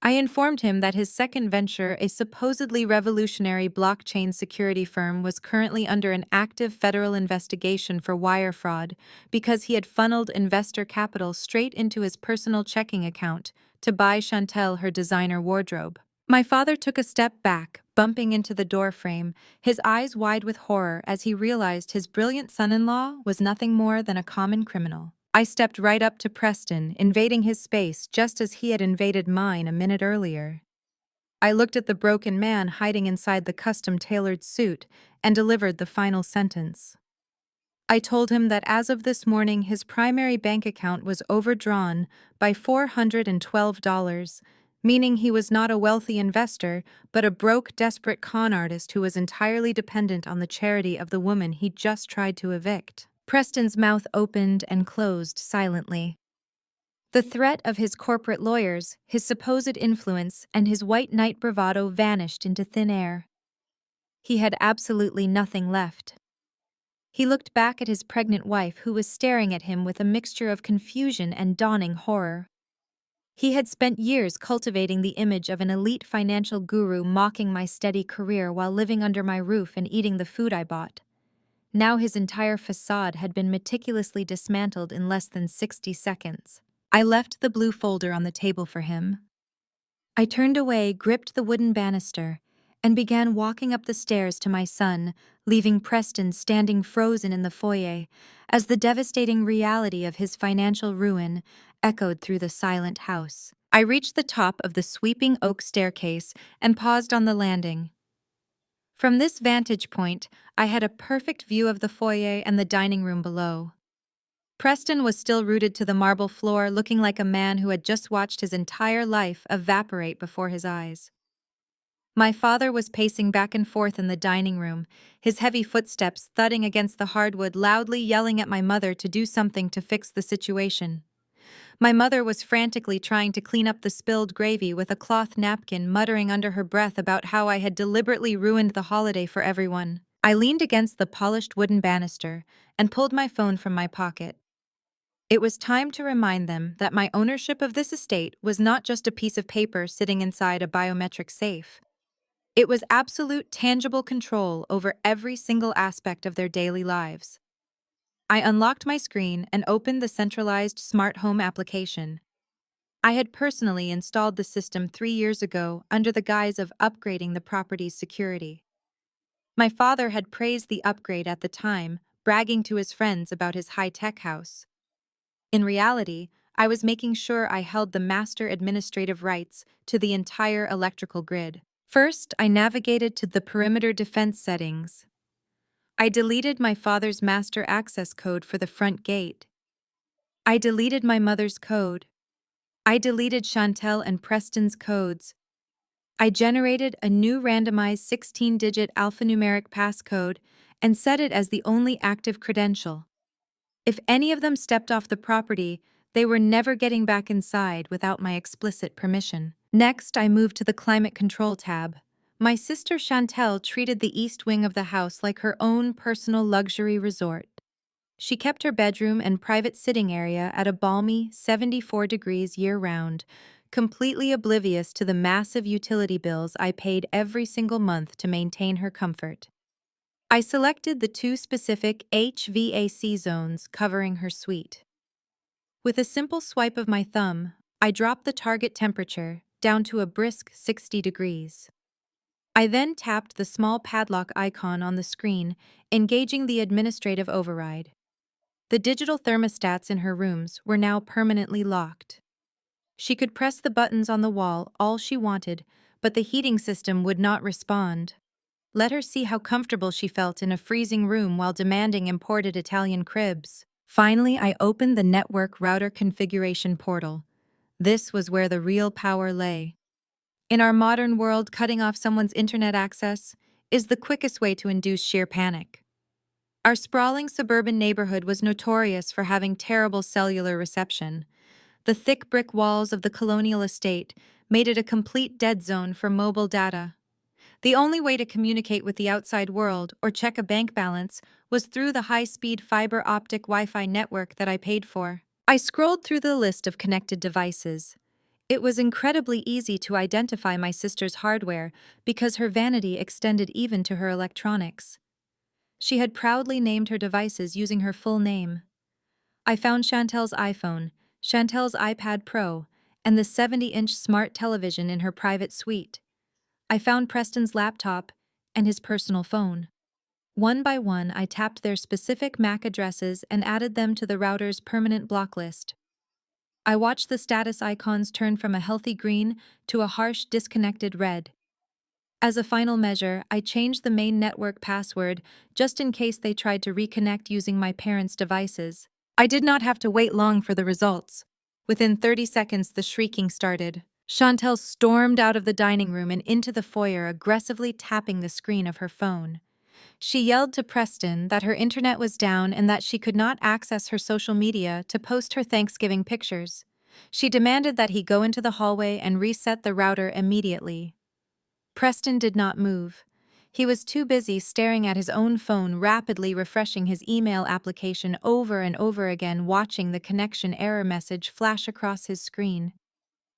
I informed him that his second venture, a supposedly revolutionary blockchain security firm, was currently under an active federal investigation for wire fraud because he had funneled investor capital straight into his personal checking account to buy Chantel her designer wardrobe. My father took a step back, bumping into the doorframe, his eyes wide with horror as he realized his brilliant son-in-law was nothing more than a common criminal. I stepped right up to Preston, invading his space just as he had invaded mine a minute earlier. I looked at the broken man hiding inside the custom-tailored suit and delivered the final sentence. I told him that as of this morning his primary bank account was overdrawn by $412, meaning he was not a wealthy investor, but a broke, desperate con artist who was entirely dependent on the charity of the woman he just tried to evict. Preston's mouth opened and closed silently. The threat of his corporate lawyers, his supposed influence, and his white knight bravado vanished into thin air. He had absolutely nothing left. He looked back at his pregnant wife, who was staring at him with a mixture of confusion and dawning horror. He had spent years cultivating the image of an elite financial guru, mocking my steady career while living under my roof and eating the food I bought. Now his entire facade had been meticulously dismantled in less than 60 seconds. I left the blue folder on the table for him. I turned away, gripped the wooden banister, and began walking up the stairs to my son, leaving Preston standing frozen in the foyer as the devastating reality of his financial ruin echoed through the silent house. I reached the top of the sweeping oak staircase and paused on the landing. From this vantage point, I had a perfect view of the foyer and the dining room below. Preston was still rooted to the marble floor, looking like a man who had just watched his entire life evaporate before his eyes. My father was pacing back and forth in the dining room, his heavy footsteps thudding against the hardwood, loudly yelling at my mother to do something to fix the situation. My mother was frantically trying to clean up the spilled gravy with a cloth napkin, muttering under her breath about how I had deliberately ruined the holiday for everyone. I leaned against the polished wooden banister and pulled my phone from my pocket. It was time to remind them that my ownership of this estate was not just a piece of paper sitting inside a biometric safe. It was absolute tangible control over every single aspect of their daily lives. I unlocked my screen and opened the centralized smart home application. I had personally installed the system 3 years ago under the guise of upgrading the property's security. My father had praised the upgrade at the time, bragging to his friends about his high-tech house. In reality, I was making sure I held the master administrative rights to the entire electrical grid. First, I navigated to the perimeter defense settings. I deleted my father's master access code for the front gate. I deleted my mother's code. I deleted Chantel and Preston's codes. I generated a new randomized 16-digit alphanumeric passcode and set it as the only active credential. If any of them stepped off the property, they were never getting back inside without my explicit permission. Next, I moved to the climate control tab. My sister Chantel treated the east wing of the house like her own personal luxury resort. She kept her bedroom and private sitting area at a balmy 74 degrees year-round, completely oblivious to the massive utility bills I paid every single month to maintain her comfort. I selected the two specific HVAC zones covering her suite. With a simple swipe of my thumb, I dropped the target temperature down to a brisk 60 degrees. I then tapped the small padlock icon on the screen, engaging the administrative override. The digital thermostats in her rooms were now permanently locked. She could press the buttons on the wall all she wanted, but the heating system would not respond. Let her see how comfortable she felt in a freezing room while demanding imported Italian cribs. Finally, I opened the network router configuration portal. This was where the real power lay. In our modern world, cutting off someone's internet access is the quickest way to induce sheer panic. Our sprawling suburban neighborhood was notorious for having terrible cellular reception. The thick brick walls of the colonial estate made it a complete dead zone for mobile data. The only way to communicate with the outside world or check a bank balance was through the high-speed fiber optic Wi-Fi network that I paid for. I scrolled through the list of connected devices. It was incredibly easy to identify my sister's hardware because her vanity extended even to her electronics. She had proudly named her devices using her full name. I found Chantel's iPhone, Chantel's iPad Pro, and the 70-inch smart television in her private suite. I found Preston's laptop and his personal phone. One by one, I tapped their specific MAC addresses and added them to the router's permanent block list. I watched the status icons turn from a healthy green to a harsh, disconnected red. As a final measure, I changed the main network password just in case they tried to reconnect using my parents' devices. I did not have to wait long for the results. Within 30 seconds, the shrieking started. Chantel stormed out of the dining room and into the foyer, aggressively tapping the screen of her phone. She yelled to Preston that her internet was down and that she could not access her social media to post her Thanksgiving pictures. She demanded that he go into the hallway and reset the router immediately. Preston did not move. He was too busy staring at his own phone, rapidly refreshing his email application over and over again, watching the connection error message flash across his screen.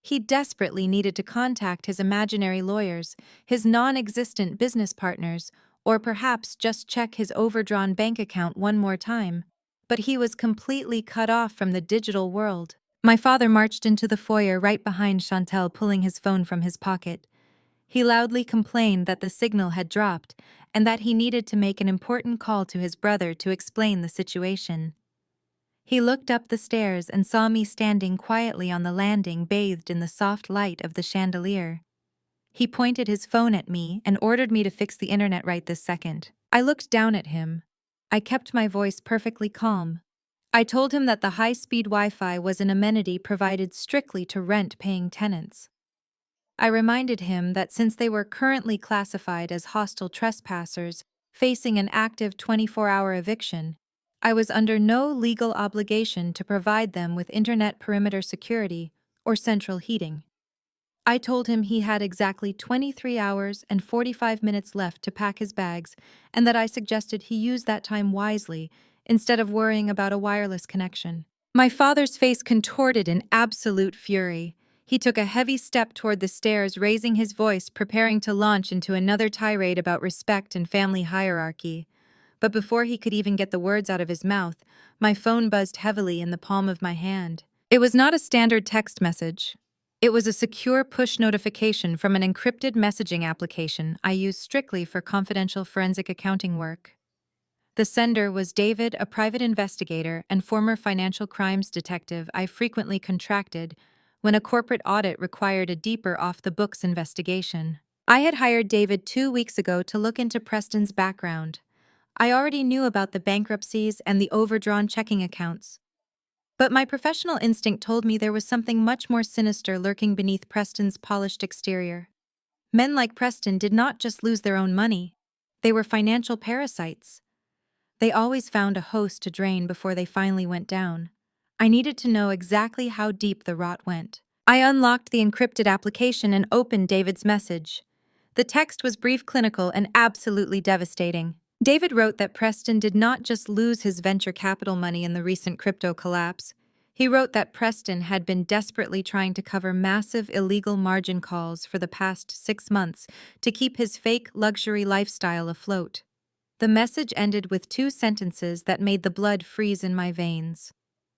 He desperately needed to contact his imaginary lawyers, his non-existent business partners, or perhaps just check his overdrawn bank account one more time. But he was completely cut off from the digital world. My father marched into the foyer right behind Chantel, pulling his phone from his pocket. He loudly complained that the signal had dropped and that he needed to make an important call to his brother to explain the situation. He looked up the stairs and saw me standing quietly on the landing, bathed in the soft light of the chandelier. He pointed his phone at me and ordered me to fix the internet right this second. I looked down at him. I kept my voice perfectly calm. I told him that the high-speed Wi-Fi was an amenity provided strictly to rent-paying tenants. I reminded him that since they were currently classified as hostile trespassers facing an active 24-hour eviction, I was under no legal obligation to provide them with internet perimeter security or central heating. I told him he had exactly 23 hours and 45 minutes left to pack his bags, and that I suggested he use that time wisely instead of worrying about a wireless connection. My father's face contorted in absolute fury. He took a heavy step toward the stairs, raising his voice, preparing to launch into another tirade about respect and family hierarchy. But before he could even get the words out of his mouth, my phone buzzed heavily in the palm of my hand. It was not a standard text message. It was a secure push notification from an encrypted messaging application I use strictly for confidential forensic accounting work. The sender was David, a private investigator and former financial crimes detective I frequently contracted when a corporate audit required a deeper off-the-books investigation. I had hired David 2 weeks ago to look into Preston's background. I already knew about the bankruptcies and the overdrawn checking accounts. But my professional instinct told me there was something much more sinister lurking beneath Preston's polished exterior. Men like Preston did not just lose their own money. They were financial parasites. They always found a hose to drain before they finally went down. I needed to know exactly how deep the rot went. I unlocked the encrypted application and opened David's message. The text was brief, clinical, and absolutely devastating. David wrote that Preston did not just lose his venture capital money in the recent crypto collapse. He wrote that Preston had been desperately trying to cover massive illegal margin calls for the past 6 months to keep his fake luxury lifestyle afloat. The message ended with 2 sentences that made the blood freeze in my veins.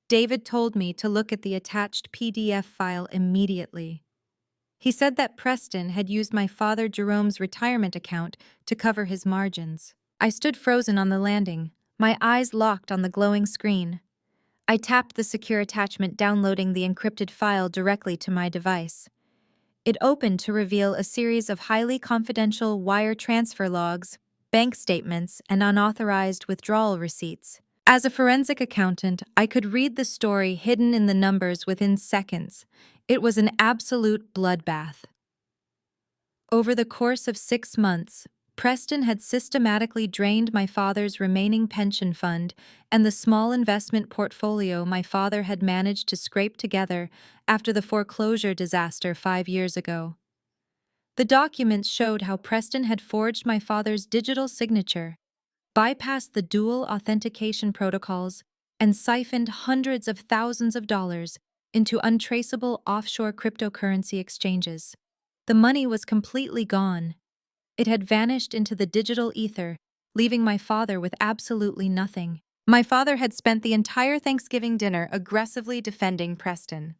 David told me to look at the attached PDF file immediately. He said that Preston had used my father Jerome's retirement account to cover his margins. I stood frozen on the landing, my eyes locked on the glowing screen. I tapped the secure attachment, downloading the encrypted file directly to my device. It opened to reveal a series of highly confidential wire transfer logs, bank statements, and unauthorized withdrawal receipts. As a forensic accountant, I could read the story hidden in the numbers within seconds. It was an absolute bloodbath. Over the course of 6 months, Preston had systematically drained my father's remaining pension fund and the small investment portfolio my father had managed to scrape together after the foreclosure disaster 5 years ago. The documents showed how Preston had forged my father's digital signature, bypassed the dual authentication protocols, and siphoned hundreds of thousands of dollars into untraceable offshore cryptocurrency exchanges. The money was completely gone. It had vanished into the digital ether, leaving my father with absolutely nothing. My father had spent the entire Thanksgiving dinner aggressively defending Preston.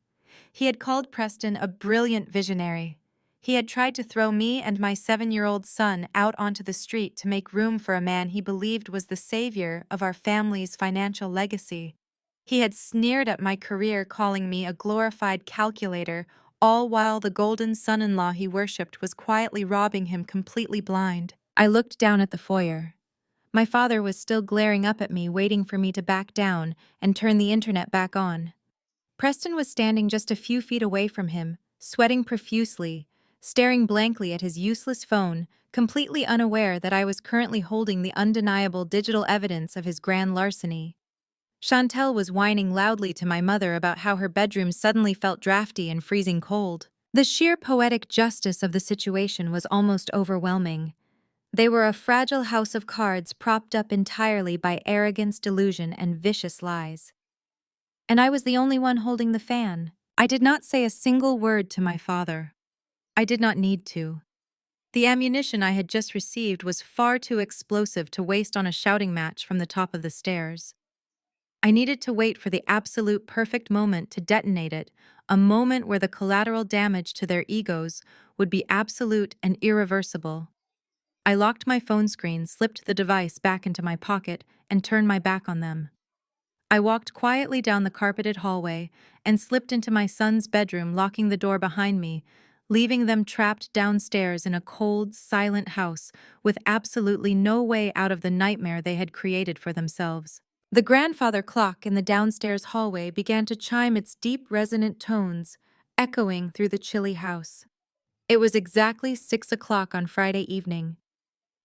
He had called Preston a brilliant visionary. He had tried to throw me and my 7-year-old son out onto the street to make room for a man he believed was the savior of our family's financial legacy. He had sneered at my career, calling me a glorified calculator, all while the golden son-in-law he worshipped was quietly robbing him completely blind. I looked down at the foyer. My father was still glaring up at me, waiting for me to back down and turn the internet back on. Preston was standing just a few feet away from him, sweating profusely, staring blankly at his useless phone, completely unaware that I was currently holding the undeniable digital evidence of his grand larceny. Chantel was whining loudly to my mother about how her bedroom suddenly felt drafty and freezing cold. The sheer poetic justice of the situation was almost overwhelming. They were a fragile house of cards propped up entirely by arrogance, delusion, and vicious lies. And I was the only one holding the fan. I did not say a single word to my father. I did not need to. The ammunition I had just received was far too explosive to waste on a shouting match from the top of the stairs. I needed to wait for the absolute perfect moment to detonate it, a moment where the collateral damage to their egos would be absolute and irreversible. I locked my phone screen, slipped the device back into my pocket, and turned my back on them. I walked quietly down the carpeted hallway and slipped into my son's bedroom, locking the door behind me, leaving them trapped downstairs in a cold, silent house with absolutely no way out of the nightmare they had created for themselves. The grandfather clock in the downstairs hallway began to chime its deep, resonant tones, echoing through the chilly house. It was exactly 6 o'clock on Friday evening.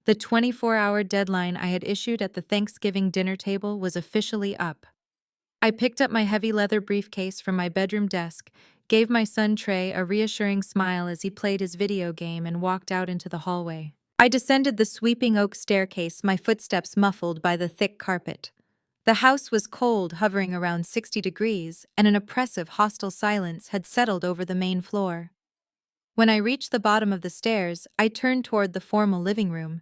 The 24-hour deadline I had issued at the Thanksgiving dinner table was officially up. I picked up my heavy leather briefcase from my bedroom desk, gave my son Trey a reassuring smile as he played his video game and walked out into the hallway. I descended the sweeping oak staircase, my footsteps muffled by the thick carpet. The house was cold, hovering around 60 degrees, and an oppressive, hostile silence had settled over the main floor. When I reached the bottom of the stairs, I turned toward the formal living room.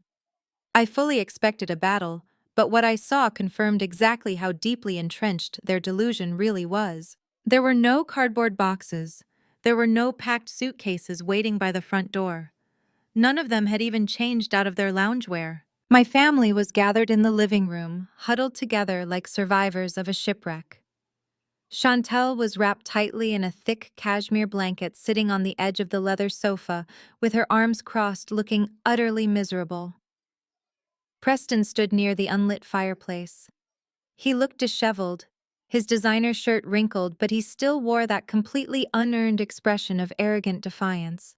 I fully expected a battle, but what I saw confirmed exactly how deeply entrenched their delusion really was. There were no cardboard boxes. There were no packed suitcases waiting by the front door. None of them had even changed out of their loungewear. My family was gathered in the living room, huddled together like survivors of a shipwreck. Chantel was wrapped tightly in a thick cashmere blanket sitting on the edge of the leather sofa, with her arms crossed, looking utterly miserable. Preston stood near the unlit fireplace. He looked disheveled, his designer shirt wrinkled, but he still wore that completely unearned expression of arrogant defiance.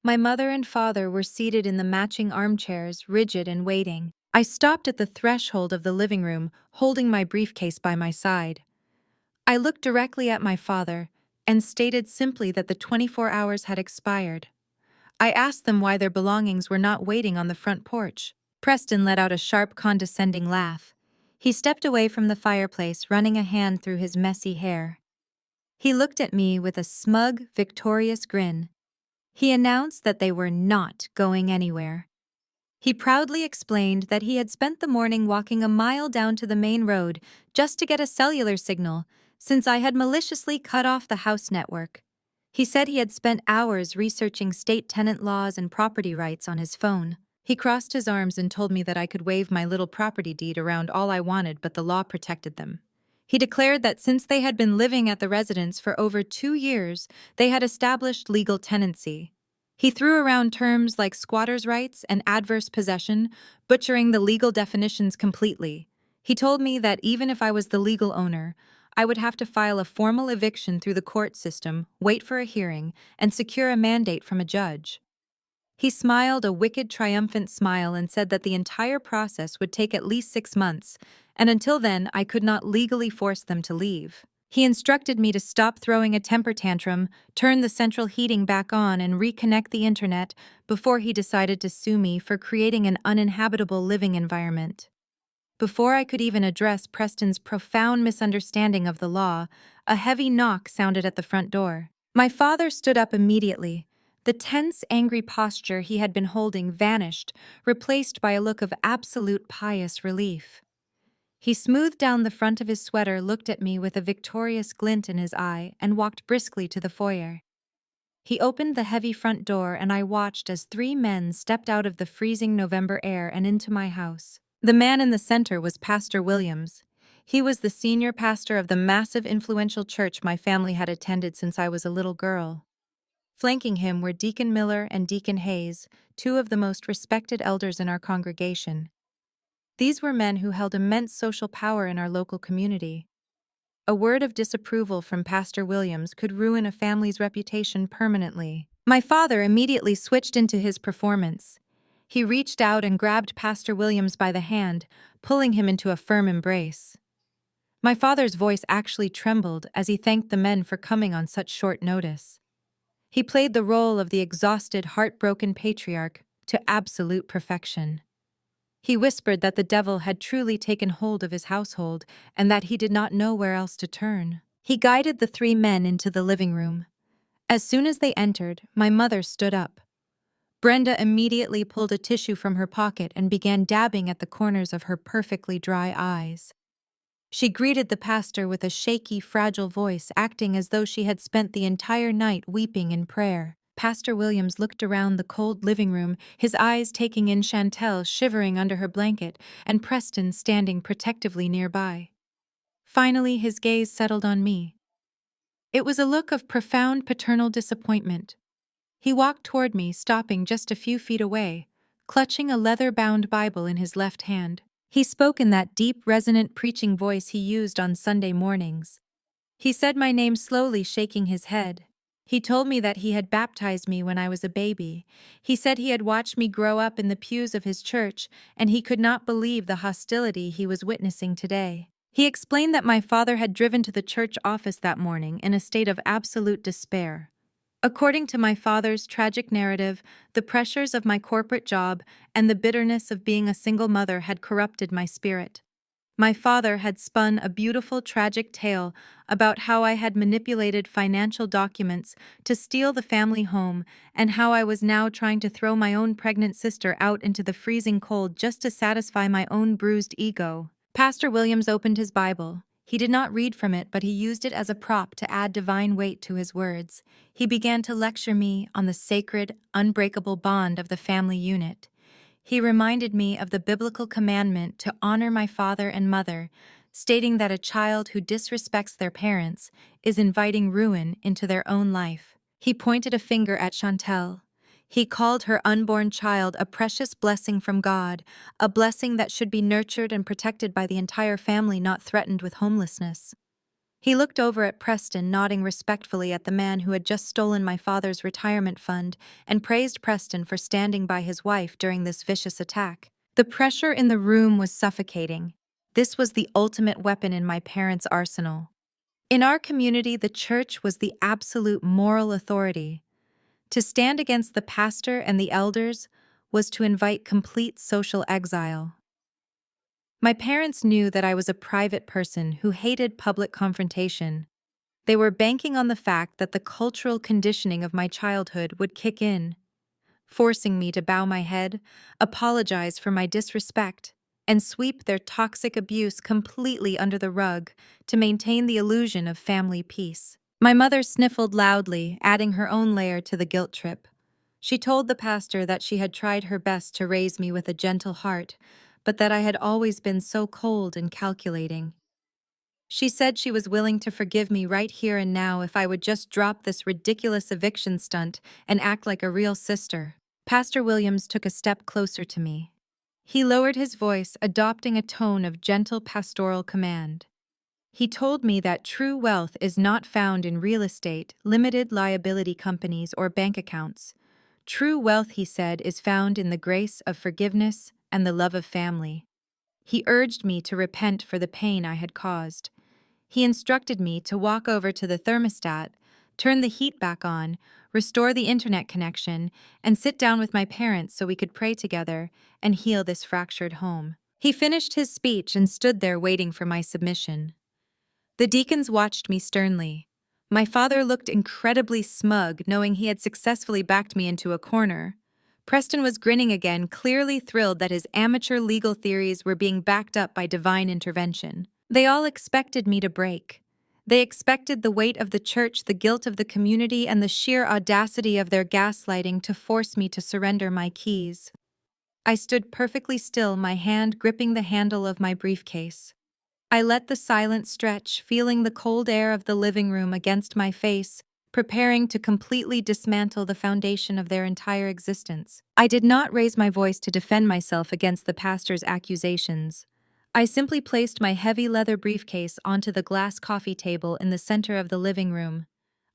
My mother and father were seated in the matching armchairs, rigid and waiting. I stopped at the threshold of the living room, holding my briefcase by my side. I looked directly at my father and stated simply that the 24 hours had expired. I asked them why their belongings were not waiting on the front porch. Preston let out a sharp, condescending laugh. He stepped away from the fireplace, running a hand through his messy hair. He looked at me with a smug, victorious grin. He announced that they were not going anywhere. He proudly explained that he had spent the morning walking a mile down to the main road just to get a cellular signal, since I had maliciously cut off the house network. He said he had spent hours researching state tenant laws and property rights on his phone. He crossed his arms and told me that I could wave my little property deed around all I wanted, but the law protected them. He declared that since they had been living at the residence for over 2 years, they had established legal tenancy. He threw around terms like squatters' rights and adverse possession, butchering the legal definitions completely. He told me that even if I was the legal owner, I would have to file a formal eviction through the court system, wait for a hearing, and secure a mandate from a judge. He smiled a wicked, triumphant smile and said that the entire process would take at least 6 months, and until then I could not legally force them to leave. He instructed me to stop throwing a temper tantrum, turn the central heating back on, and reconnect the internet before he decided to sue me for creating an uninhabitable living environment. Before I could even address Preston's profound misunderstanding of the law, a heavy knock sounded at the front door. My father stood up immediately. The tense, angry posture he had been holding vanished, replaced by a look of absolute pious relief. He smoothed down the front of his sweater, looked at me with a victorious glint in his eye, and walked briskly to the foyer. He opened the heavy front door, and I watched as 3 men stepped out of the freezing November air and into my house. The man in the center was Pastor Williams. He was the senior pastor of the massive, influential church my family had attended since I was a little girl. Flanking him were Deacon Miller and Deacon Hayes, 2 of the most respected elders in our congregation. These were men who held immense social power in our local community. A word of disapproval from Pastor Williams could ruin a family's reputation permanently. My father immediately switched into his performance. He reached out and grabbed Pastor Williams by the hand, pulling him into a firm embrace. My father's voice actually trembled as he thanked the men for coming on such short notice. He played the role of the exhausted, heartbroken patriarch to absolute perfection. He whispered that the devil had truly taken hold of his household and that he did not know where else to turn. He guided the 3 men into the living room. As soon as they entered, my mother stood up. Brenda immediately pulled a tissue from her pocket and began dabbing at the corners of her perfectly dry eyes. She greeted the pastor with a shaky, fragile voice, acting as though she had spent the entire night weeping in prayer. Pastor Williams looked around the cold living room, his eyes taking in Chantel shivering under her blanket and Preston standing protectively nearby. Finally, his gaze settled on me. It was a look of profound paternal disappointment. He walked toward me, stopping just a few feet away, clutching a leather-bound Bible in his left hand. He spoke in that deep, resonant preaching voice he used on Sunday mornings. He said my name slowly, shaking his head. He told me that he had baptized me when I was a baby. He said he had watched me grow up in the pews of his church, and he could not believe the hostility he was witnessing today. He explained that my father had driven to the church office that morning in a state of absolute despair. According to my father's tragic narrative, the pressures of my corporate job and the bitterness of being a single mother had corrupted my spirit. My father had spun a beautiful tragic tale about how I had manipulated financial documents to steal the family home and how I was now trying to throw my own pregnant sister out into the freezing cold just to satisfy my own bruised ego. Pastor Williams opened his Bible. He did not read from it, but he used it as a prop to add divine weight to his words. He began to lecture me on the sacred, unbreakable bond of the family unit. He reminded me of the biblical commandment to honor my father and mother, stating that a child who disrespects their parents is inviting ruin into their own life. He pointed a finger at Chantel. He called her unborn child a precious blessing from God, a blessing that should be nurtured and protected by the entire family, not threatened with homelessness. He looked over at Preston, nodding respectfully at the man who had just stolen my father's retirement fund, and praised Preston for standing by his wife during this vicious attack. The pressure in the room was suffocating. This was the ultimate weapon in my parents' arsenal. In our community, the church was the absolute moral authority. To stand against the pastor and the elders was to invite complete social exile. My parents knew that I was a private person who hated public confrontation. They were banking on the fact that the cultural conditioning of my childhood would kick in, forcing me to bow my head, apologize for my disrespect, and sweep their toxic abuse completely under the rug to maintain the illusion of family peace. My mother sniffled loudly, adding her own layer to the guilt trip. She told the pastor that she had tried her best to raise me with a gentle heart, but that I had always been so cold and calculating. She said she was willing to forgive me right here and now if I would just drop this ridiculous eviction stunt and act like a real sister. Pastor Williams took a step closer to me. He lowered his voice, adopting a tone of gentle pastoral command. He told me that true wealth is not found in real estate, limited liability companies, or bank accounts. True wealth, he said, is found in the grace of forgiveness and the love of family. He urged me to repent for the pain I had caused. He instructed me to walk over to the thermostat, turn the heat back on, restore the internet connection, and sit down with my parents so we could pray together and heal this fractured home. He finished his speech and stood there waiting for my submission. The deacons watched me sternly. My father looked incredibly smug, knowing he had successfully backed me into a corner. Preston was grinning again, clearly thrilled that his amateur legal theories were being backed up by divine intervention. They all expected me to break. They expected the weight of the church, the guilt of the community, and the sheer audacity of their gaslighting to force me to surrender my keys. I stood perfectly still, my hand gripping the handle of my briefcase. I let the silence stretch, feeling the cold air of the living room against my face, preparing to completely dismantle the foundation of their entire existence. I did not raise my voice to defend myself against the pastor's accusations. I simply placed my heavy leather briefcase onto the glass coffee table in the center of the living room.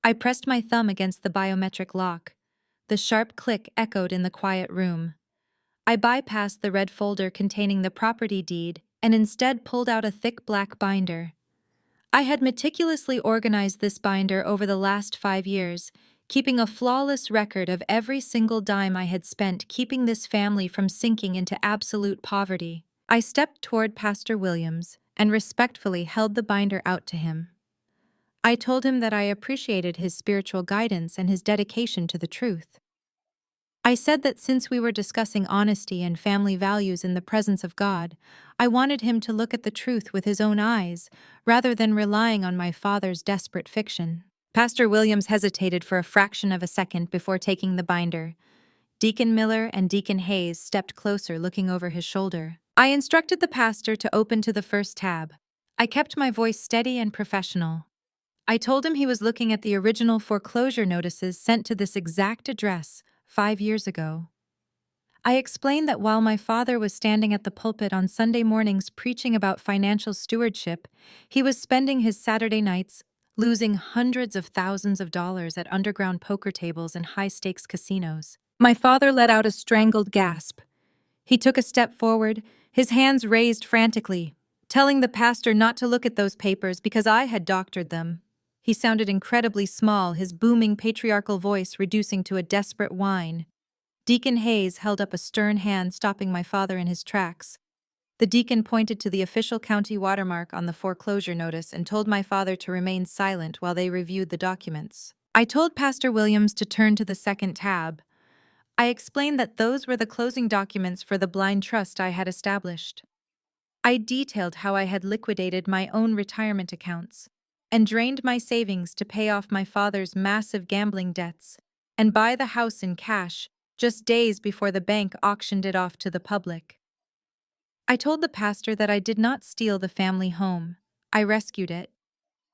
I pressed my thumb against the biometric lock. The sharp click echoed in the quiet room. I bypassed the red folder containing the property deed and instead pulled out a thick black binder. I had meticulously organized this binder over the last 5 years, keeping a flawless record of every single dime I had spent keeping this family from sinking into absolute poverty. I stepped toward Pastor Williams and respectfully held the binder out to him. I told him that I appreciated his spiritual guidance and his dedication to the truth. I said that since we were discussing honesty and family values in the presence of God, I wanted him to look at the truth with his own eyes, rather than relying on my father's desperate fiction. Pastor Williams hesitated for a fraction of a second before taking the binder. Deacon Miller and Deacon Hayes stepped closer, looking over his shoulder. I instructed the pastor to open to the first tab. I kept my voice steady and professional. I told him he was looking at the original foreclosure notices sent to this exact address 5 years ago. I explained that while my father was standing at the pulpit on Sunday mornings preaching about financial stewardship, he was spending his Saturday nights losing hundreds of thousands of dollars at underground poker tables and high-stakes casinos. My father let out a strangled gasp. He took a step forward, his hands raised frantically. telling the pastor not to look at those papers because I had doctored them. He sounded incredibly small, his booming patriarchal voice reducing to a desperate whine. Deacon Hayes held up a stern hand, stopping my father in his tracks. The deacon pointed to the official county watermark on the foreclosure notice and told my father to remain silent while they reviewed the documents. I told Pastor Williams to turn to the second tab. I explained that those were the closing documents for the blind trust I had established. I detailed how I had liquidated my own retirement accounts and drained my savings to pay off my father's massive gambling debts and buy the house in cash just days before the bank auctioned it off to the public. I told the pastor that I did not steal the family home. I rescued it.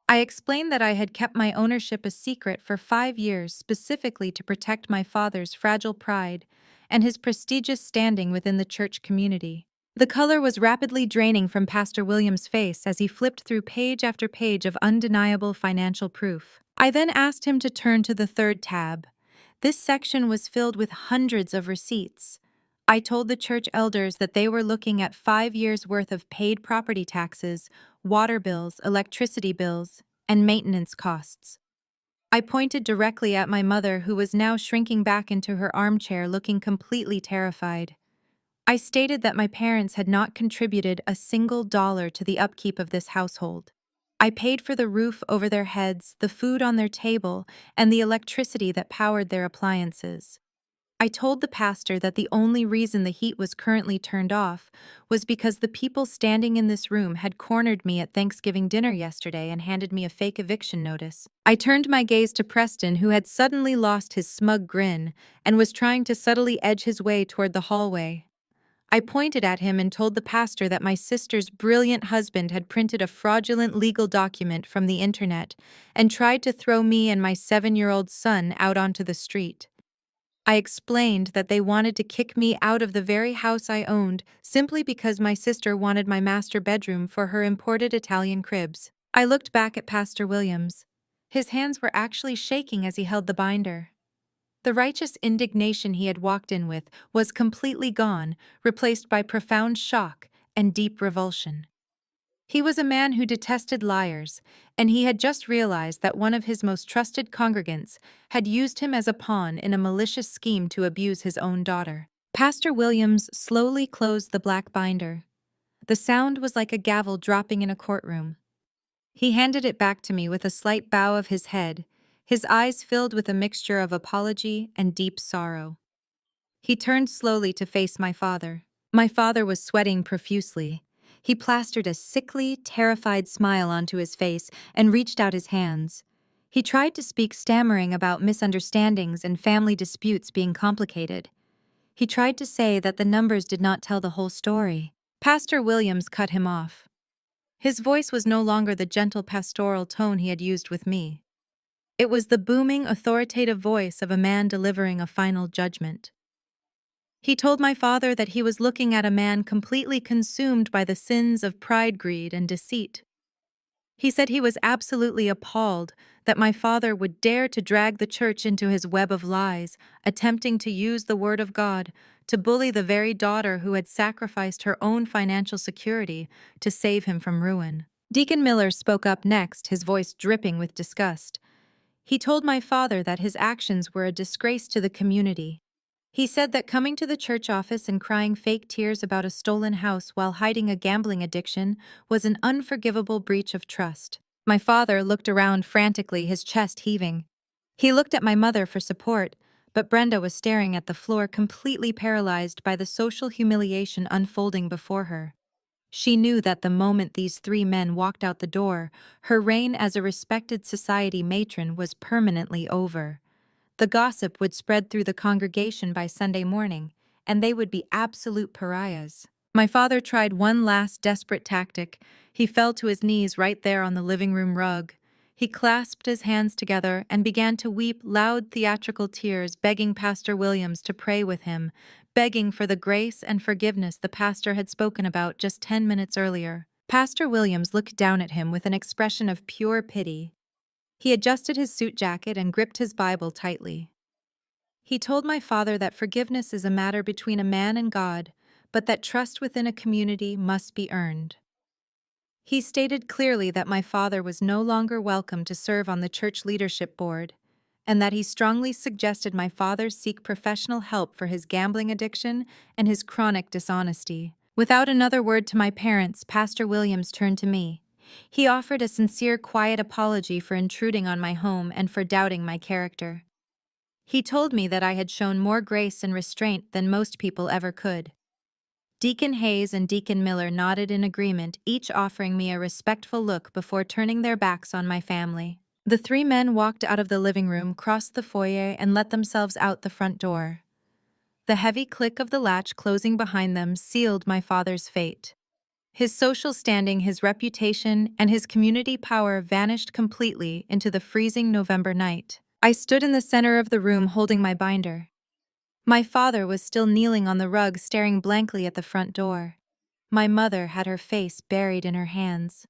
I explained that I had kept my ownership a secret for 5 years specifically to protect my father's fragile pride and his prestigious standing within the church community. The color was rapidly draining from Pastor Williams' face as he flipped through page after page of undeniable financial proof. I then asked him to turn to the third tab. This section was filled with hundreds of receipts. I told the church elders that they were looking at 5 years' worth of paid property taxes, water bills, electricity bills, and maintenance costs. I pointed directly at my mother, who was now shrinking back into her armchair, looking completely terrified. I stated that my parents had not contributed a single dollar to the upkeep of this household. I paid for the roof over their heads, the food on their table, and the electricity that powered their appliances. I told the pastor that the only reason the heat was currently turned off was because the people standing in this room had cornered me at Thanksgiving dinner yesterday and handed me a fake eviction notice. I turned my gaze to Preston, who had suddenly lost his smug grin and was trying to subtly edge his way toward the hallway. I pointed at him and told the pastor that my sister's brilliant husband had printed a fraudulent legal document from the internet and tried to throw me and my 7-year-old son out onto the street. I explained that they wanted to kick me out of the very house I owned simply because my sister wanted my master bedroom for her imported Italian cribs. I looked back at Pastor Williams. His hands were actually shaking as he held the binder. The righteous indignation he had walked in with was completely gone, replaced by profound shock and deep revulsion. He was a man who detested liars, and he had just realized that one of his most trusted congregants had used him as a pawn in a malicious scheme to abuse his own daughter. Pastor Williams slowly closed the black binder. The sound was like a gavel dropping in a courtroom. He handed it back to me with a slight bow of his head, his eyes filled with a mixture of apology and deep sorrow. He turned slowly to face my father. My father was sweating profusely. He plastered a sickly, terrified smile onto his face and reached out his hands. He tried to speak, stammering about misunderstandings and family disputes being complicated. He tried to say that the numbers did not tell the whole story. Pastor Williams cut him off. His voice was no longer the gentle pastoral tone he had used with me. It was the booming, authoritative voice of a man delivering a final judgment. He told my father that he was looking at a man completely consumed by the sins of pride, greed, and deceit. He said he was absolutely appalled that my father would dare to drag the church into his web of lies, attempting to use the word of God to bully the very daughter who had sacrificed her own financial security to save him from ruin. Deacon Miller spoke up next, his voice dripping with disgust. He told my father that his actions were a disgrace to the community. He said that coming to the church office and crying fake tears about a stolen house while hiding a gambling addiction was an unforgivable breach of trust. My father looked around frantically, his chest heaving. He looked at my mother for support, but Brenda was staring at the floor, completely paralyzed by the social humiliation unfolding before her. She knew that the moment these 3 men walked out the door, her reign as a respected society matron was permanently over. The gossip would spread through the congregation by Sunday morning, and they would be absolute pariahs. My father tried one last desperate tactic. He fell to his knees right there on the living room rug. He clasped his hands together and began to weep loud theatrical tears, begging Pastor Williams to pray with him, begging for the grace and forgiveness the pastor had spoken about just 10 minutes earlier. Pastor Williams looked down at him with an expression of pure pity. He adjusted his suit jacket and gripped his Bible tightly. He told my father that forgiveness is a matter between a man and God, but that trust within a community must be earned. He stated clearly that my father was no longer welcome to serve on the church leadership board, and that he strongly suggested my father seek professional help for his gambling addiction and his chronic dishonesty. Without another word to my parents, Pastor Williams turned to me. He offered a sincere, quiet apology for intruding on my home and for doubting my character. He told me that I had shown more grace and restraint than most people ever could. Deacon Hayes and Deacon Miller nodded in agreement, each offering me a respectful look before turning their backs on my family. The three men walked out of the living room, crossed the foyer, and let themselves out the front door. The heavy click of the latch closing behind them sealed my father's fate. His social standing, his reputation, and his community power vanished completely into the freezing November night. I stood in the center of the room holding my binder. My father was still kneeling on the rug, staring blankly at the front door. My mother had her face buried in her hands.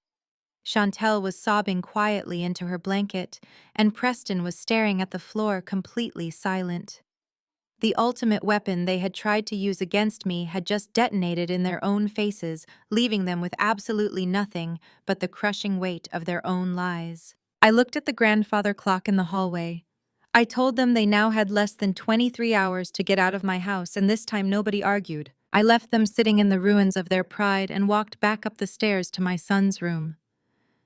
Chantel was sobbing quietly into her blanket, and Preston was staring at the floor, completely silent. The ultimate weapon they had tried to use against me had just detonated in their own faces, leaving them with absolutely nothing but the crushing weight of their own lies. I looked at the grandfather clock in the hallway. I told them they now had less than 23 hours to get out of my house, and this time nobody argued. I left them sitting in the ruins of their pride and walked back up the stairs to my son's room.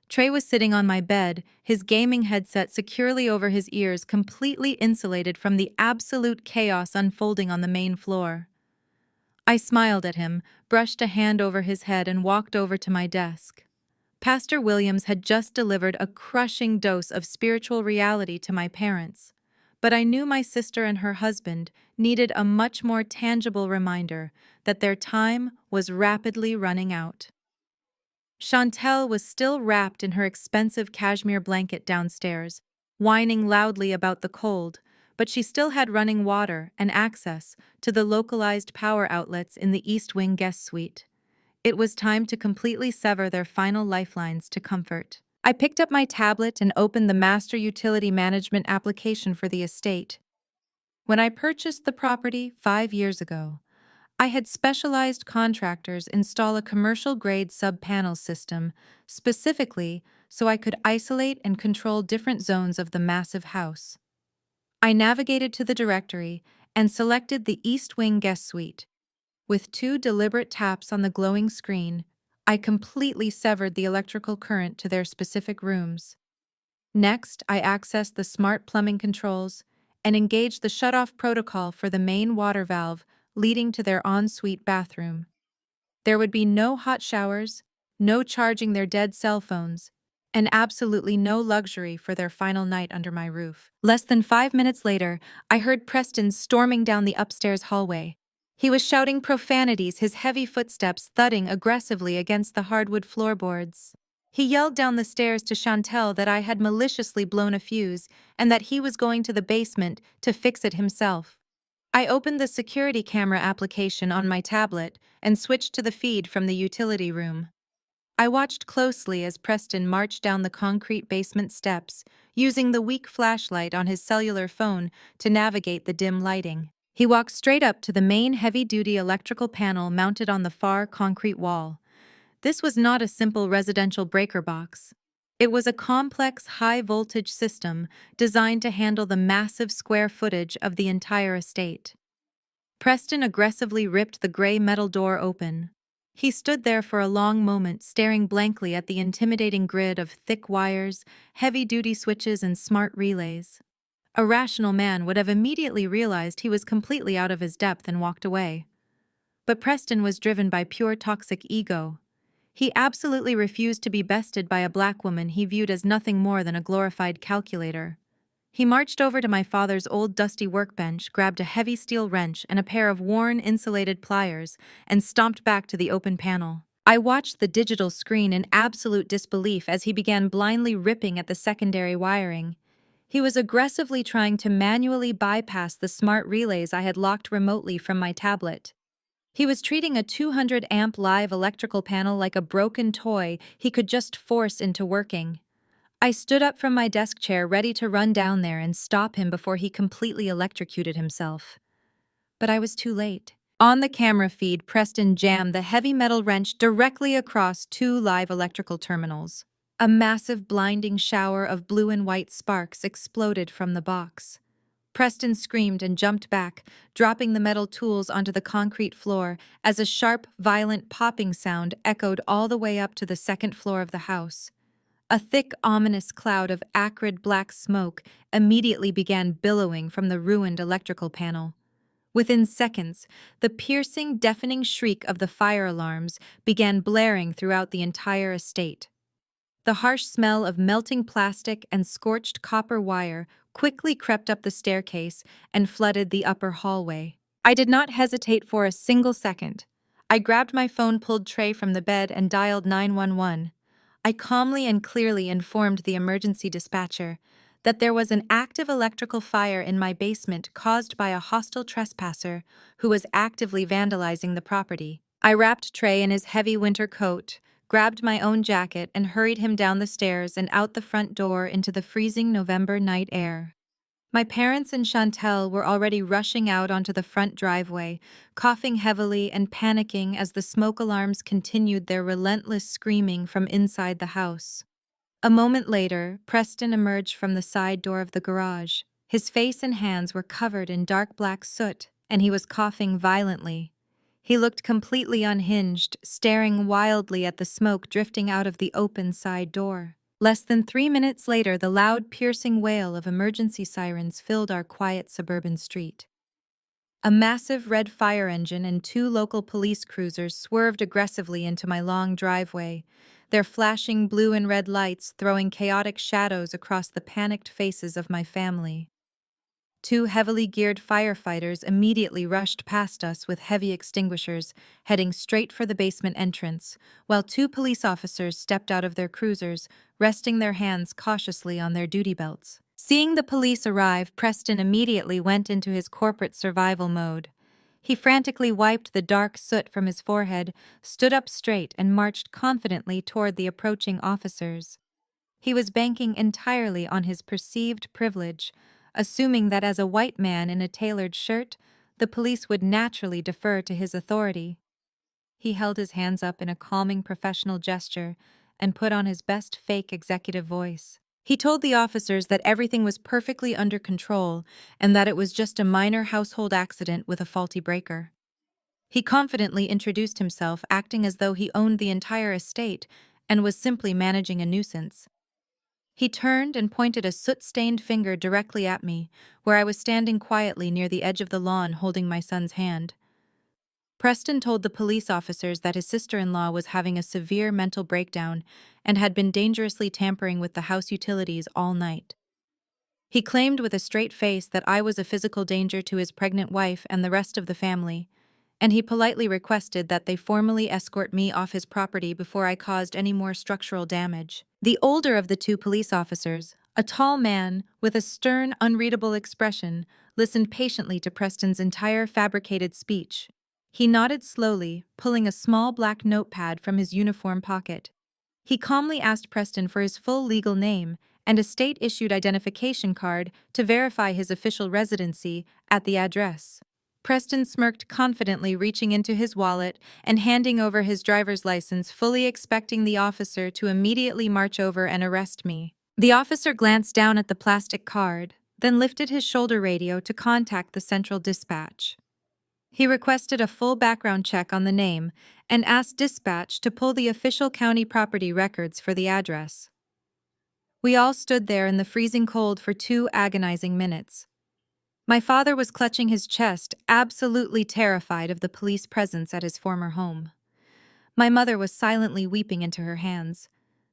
Trey was sitting on my bed, his gaming headset securely over his ears, completely insulated from the absolute chaos unfolding on the main floor. I smiled at him, brushed a hand over his head, and walked over to my desk. Pastor Williams had just delivered a crushing dose of spiritual reality to my parents, but I knew my sister and her husband needed a much more tangible reminder that their time was rapidly running out. Chantel was still wrapped in her expensive cashmere blanket downstairs, whining loudly about the cold, but she still had running water and access to the localized power outlets in the East Wing guest suite. It was time to completely sever their final lifelines to comfort. I picked up my tablet and opened the master utility management application for the estate. When I purchased the property 5 years ago, I had specialized contractors install a commercial-grade sub-panel system, specifically so I could isolate and control different zones of the massive house. I navigated to the directory and selected the East Wing guest suite. With 2 deliberate taps on the glowing screen, I completely severed the electrical current to their specific rooms. Next, I accessed the smart plumbing controls and engaged the shut-off protocol for the main water valve leading to their ensuite bathroom. There would be no hot showers, no charging their dead cell phones, and absolutely no luxury for their final night under my roof. Less than 5 minutes later, I heard Preston storming down the upstairs hallway. He was shouting profanities, his heavy footsteps thudding aggressively against the hardwood floorboards. He yelled down the stairs to Chantel that I had maliciously blown a fuse and that he was going to the basement to fix it himself. I opened the security camera application on my tablet and switched to the feed from the utility room. I watched closely as Preston marched down the concrete basement steps, using the weak flashlight on his cellular phone to navigate the dim lighting. He walked straight up to the main heavy-duty electrical panel mounted on the far concrete wall. This was not a simple residential breaker box. It was a complex, high-voltage system designed to handle the massive square footage of the entire estate. Preston aggressively ripped the gray metal door open. He stood there for a long moment, staring blankly at the intimidating grid of thick wires, heavy-duty switches, and smart relays. A rational man would have immediately realized he was completely out of his depth and walked away. But Preston was driven by pure toxic ego. He absolutely refused to be bested by a black woman he viewed as nothing more than a glorified calculator. He marched over to my father's old dusty workbench, grabbed a heavy steel wrench and a pair of worn insulated pliers, and stomped back to the open panel. I watched the digital screen in absolute disbelief as he began blindly ripping at the secondary wiring. He was aggressively trying to manually bypass the smart relays I had locked remotely from my tablet. He was treating a 200-amp live electrical panel like a broken toy he could just force into working. I stood up from my desk chair, ready to run down there and stop him before he completely electrocuted himself. But I was too late. On the camera feed, Preston jammed the heavy metal wrench directly across two live electrical terminals. A massive blinding shower of blue and white sparks exploded from the box. Preston screamed and jumped back, dropping the metal tools onto the concrete floor as a sharp, violent popping sound echoed all the way up to the second floor of the house. A thick, ominous cloud of acrid black smoke immediately began billowing from the ruined electrical panel. Within seconds, the piercing, deafening shriek of the fire alarms began blaring throughout the entire estate. The harsh smell of melting plastic and scorched copper wire quickly crept up the staircase and flooded the upper hallway. I did not hesitate for a single second. I grabbed my phone-pulled tray from the bed and dialed 911. I calmly and clearly informed the emergency dispatcher that there was an active electrical fire in my basement caused by a hostile trespasser who was actively vandalizing the property. I wrapped Trey in his heavy winter coat, grabbed my own jacket, and hurried him down the stairs and out the front door into the freezing November night air. My parents and Chantel were already rushing out onto the front driveway, coughing heavily and panicking as the smoke alarms continued their relentless screaming from inside the house. A moment later, Preston emerged from the side door of the garage. His face and hands were covered in dark black soot, and he was coughing violently. He looked completely unhinged, staring wildly at the smoke drifting out of the open side door. Less than 3 minutes later, the loud, piercing wail of emergency sirens filled our quiet suburban street. A massive red fire engine and 2 local police cruisers swerved aggressively into my long driveway, their flashing blue and red lights throwing chaotic shadows across the panicked faces of my family. 2 heavily geared firefighters immediately rushed past us with heavy extinguishers, heading straight for the basement entrance, while 2 police officers stepped out of their cruisers, resting their hands cautiously on their duty belts. Seeing the police arrive, Preston immediately went into his corporate survival mode. He frantically wiped the dark soot from his forehead, stood up straight, and marched confidently toward the approaching officers. He was banking entirely on his perceived privilege, assuming that as a white man in a tailored shirt, the police would naturally defer to his authority. He held his hands up in a calming professional gesture and put on his best fake executive voice. He told the officers that everything was perfectly under control and that it was just a minor household accident with a faulty breaker. He confidently introduced himself, acting as though he owned the entire estate and was simply managing a nuisance. He turned and pointed a soot-stained finger directly at me, where I was standing quietly near the edge of the lawn holding my son's hand. Preston told the police officers that his sister-in-law was having a severe mental breakdown and had been dangerously tampering with the house utilities all night. He claimed with a straight face that I was a physical danger to his pregnant wife and the rest of the family, and he politely requested that they formally escort me off his property before I caused any more structural damage. The older of the 2 police officers, a tall man with a stern, unreadable expression, listened patiently to Preston's entire fabricated speech. He nodded slowly, pulling a small black notepad from his uniform pocket. He calmly asked Preston for his full legal name and a state-issued identification card to verify his official residency at the address. Preston smirked confidently, reaching into his wallet and handing over his driver's license, fully expecting the officer to immediately march over and arrest me. The officer glanced down at the plastic card, then lifted his shoulder radio to contact the central dispatch. He requested a full background check on the name and asked dispatch to pull the official county property records for the address. We all stood there in the freezing cold for 2 agonizing minutes. My father was clutching his chest, absolutely terrified of the police presence at his former home. My mother was silently weeping into her hands.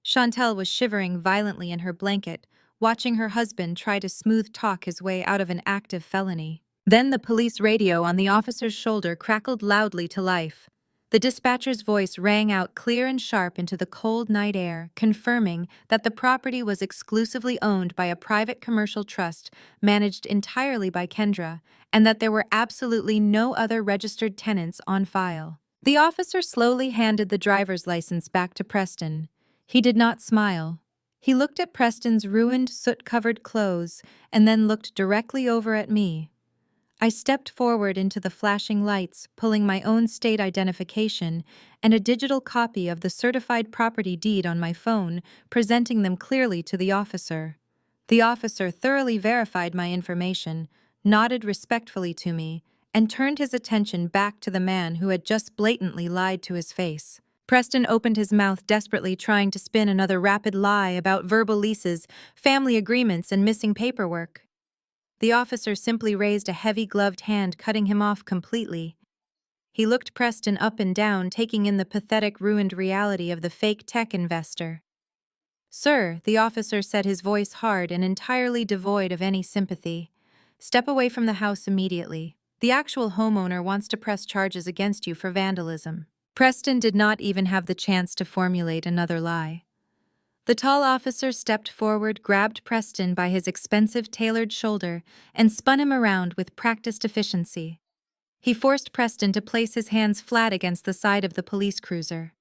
Chantel was shivering violently in her blanket, watching her husband try to smooth talk his way out of an active felony. Then the police radio on the officer's shoulder crackled loudly to life. The dispatcher's voice rang out clear and sharp into the cold night air, confirming that the property was exclusively owned by a private commercial trust managed entirely by Kendra, and that there were absolutely no other registered tenants on file. The officer slowly handed the driver's license back to Preston. He did not smile. He looked at Preston's ruined, soot-covered clothes and then looked directly over at me. I stepped forward into the flashing lights, pulling my own state identification and a digital copy of the certified property deed on my phone, presenting them clearly to the officer. The officer thoroughly verified my information, nodded respectfully to me, and turned his attention back to the man who had just blatantly lied to his face. Preston opened his mouth desperately, trying to spin another rapid lie about verbal leases, family agreements, and missing paperwork. The officer simply raised a heavy gloved hand, cutting him off completely. He looked Preston up and down, taking in the pathetic, ruined reality of the fake tech investor. "Sir," the officer said, his voice hard and entirely devoid of any sympathy, "step away from the house immediately. The actual homeowner wants to press charges against you for vandalism." Preston did not even have the chance to formulate another lie. The tall officer stepped forward, grabbed Preston by his expensive tailored shoulder, and spun him around with practiced efficiency. He forced Preston to place his hands flat against the side of the police cruiser.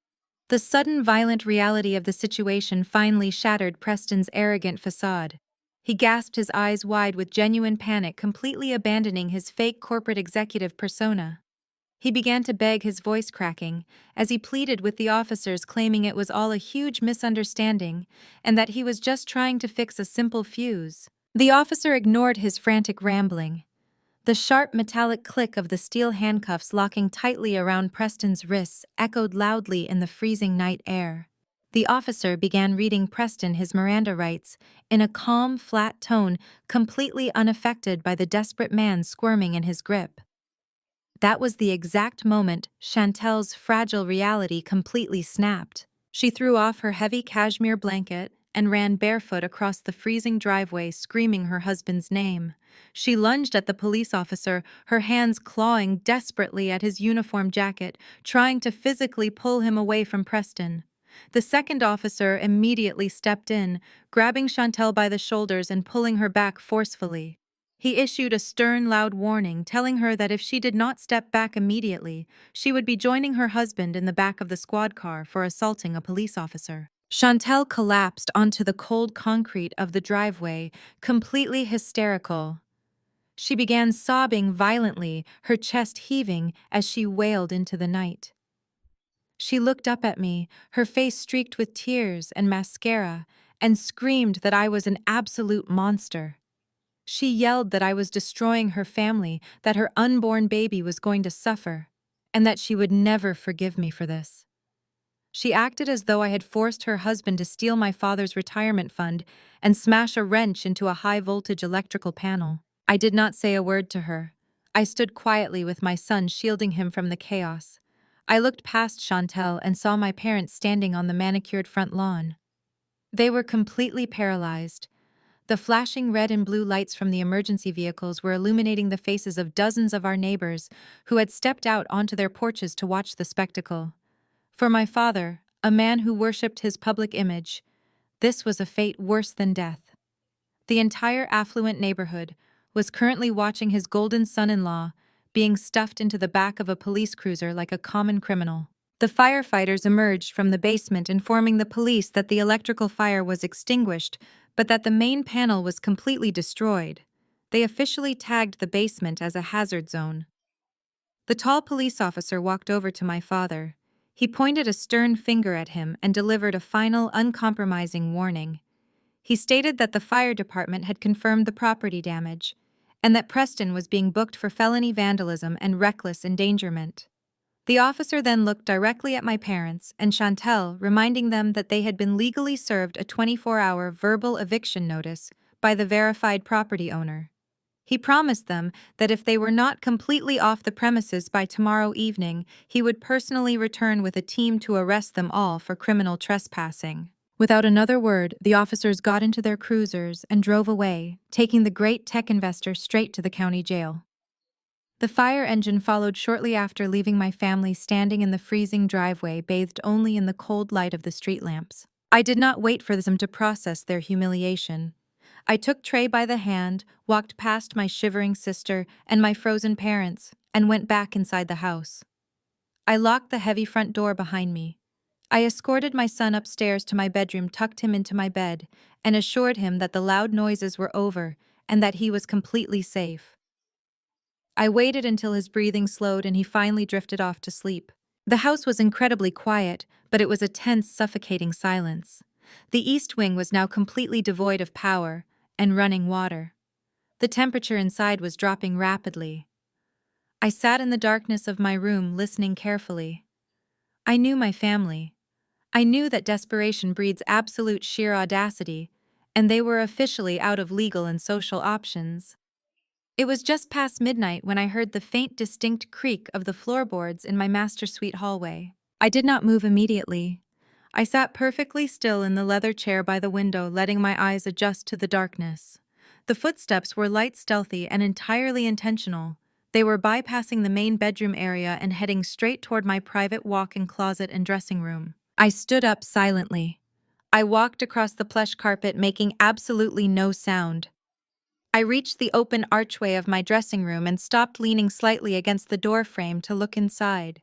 The sudden violent reality of the situation finally shattered Preston's arrogant facade. He gasped, his eyes wide with genuine panic, completely abandoning his fake corporate executive persona. He began to beg, his voice cracking, as he pleaded with the officers, claiming it was all a huge misunderstanding and that he was just trying to fix a simple fuse. The officer ignored his frantic rambling. The sharp metallic click of the steel handcuffs locking tightly around Preston's wrists echoed loudly in the freezing night air. The officer began reading Preston his Miranda rights in a calm, flat tone, completely unaffected by the desperate man squirming in his grip. That was the exact moment Chantel's fragile reality completely snapped. She threw off her heavy cashmere blanket and ran barefoot across the freezing driveway, screaming her husband's name. She lunged at the police officer, her hands clawing desperately at his uniform jacket, trying to physically pull him away from Preston. The second officer immediately stepped in, grabbing Chantel by the shoulders and pulling her back forcefully. He issued a stern, loud warning, telling her that if she did not step back immediately, she would be joining her husband in the back of the squad car for assaulting a police officer. Chantel collapsed onto the cold concrete of the driveway, completely hysterical. She began sobbing violently, her chest heaving as she wailed into the night. She looked up at me, her face streaked with tears and mascara, and screamed that I was an absolute monster. She yelled that I was destroying her family, that her unborn baby was going to suffer, and that she would never forgive me for this. She acted as though I had forced her husband to steal my father's retirement fund and smash a wrench into a high-voltage electrical panel. I did not say a word to her. I stood quietly with my son, shielding him from the chaos. I looked past Chantel and saw my parents standing on the manicured front lawn. They were completely paralyzed. The flashing red and blue lights from the emergency vehicles were illuminating the faces of dozens of our neighbors who had stepped out onto their porches to watch the spectacle. For my father, a man who worshipped his public image, this was a fate worse than death. The entire affluent neighborhood was currently watching his golden son-in-law being stuffed into the back of a police cruiser like a common criminal. The firefighters emerged from the basement, informing the police that the electrical fire was extinguished, but that the main panel was completely destroyed. They officially tagged the basement as a hazard zone. The tall police officer walked over to my father. He pointed a stern finger at him and delivered a final, uncompromising warning. He stated that the fire department had confirmed the property damage, and that Preston was being booked for felony vandalism and reckless endangerment. The officer then looked directly at my parents and Chantel, reminding them that they had been legally served a 24-hour verbal eviction notice by the verified property owner. He promised them that if they were not completely off the premises by tomorrow evening, he would personally return with a team to arrest them all for criminal trespassing. Without another word, the officers got into their cruisers and drove away, taking the great tech investor straight to the county jail. The fire engine followed shortly after, leaving my family standing in the freezing driveway, bathed only in the cold light of the street lamps. I did not wait for them to process their humiliation. I took Trey by the hand, walked past my shivering sister and my frozen parents, and went back inside the house. I locked the heavy front door behind me. I escorted my son upstairs to my bedroom, tucked him into my bed, and assured him that the loud noises were over and that he was completely safe. I waited until his breathing slowed and he finally drifted off to sleep. The house was incredibly quiet, but it was a tense, suffocating silence. The east wing was now completely devoid of power and running water. The temperature inside was dropping rapidly. I sat in the darkness of my room, listening carefully. I knew my family. I knew that desperation breeds absolute sheer audacity, and they were officially out of legal and social options. It was just past midnight when I heard the faint, distinct creak of the floorboards in my master suite hallway. I did not move immediately. I sat perfectly still in the leather chair by the window, letting my eyes adjust to the darkness. The footsteps were light, stealthy, and entirely intentional. They were bypassing the main bedroom area and heading straight toward my private walk-in closet and dressing room. I stood up silently. I walked across the plush carpet, making absolutely no sound. I reached the open archway of my dressing room and stopped, leaning slightly against the door frame to look inside.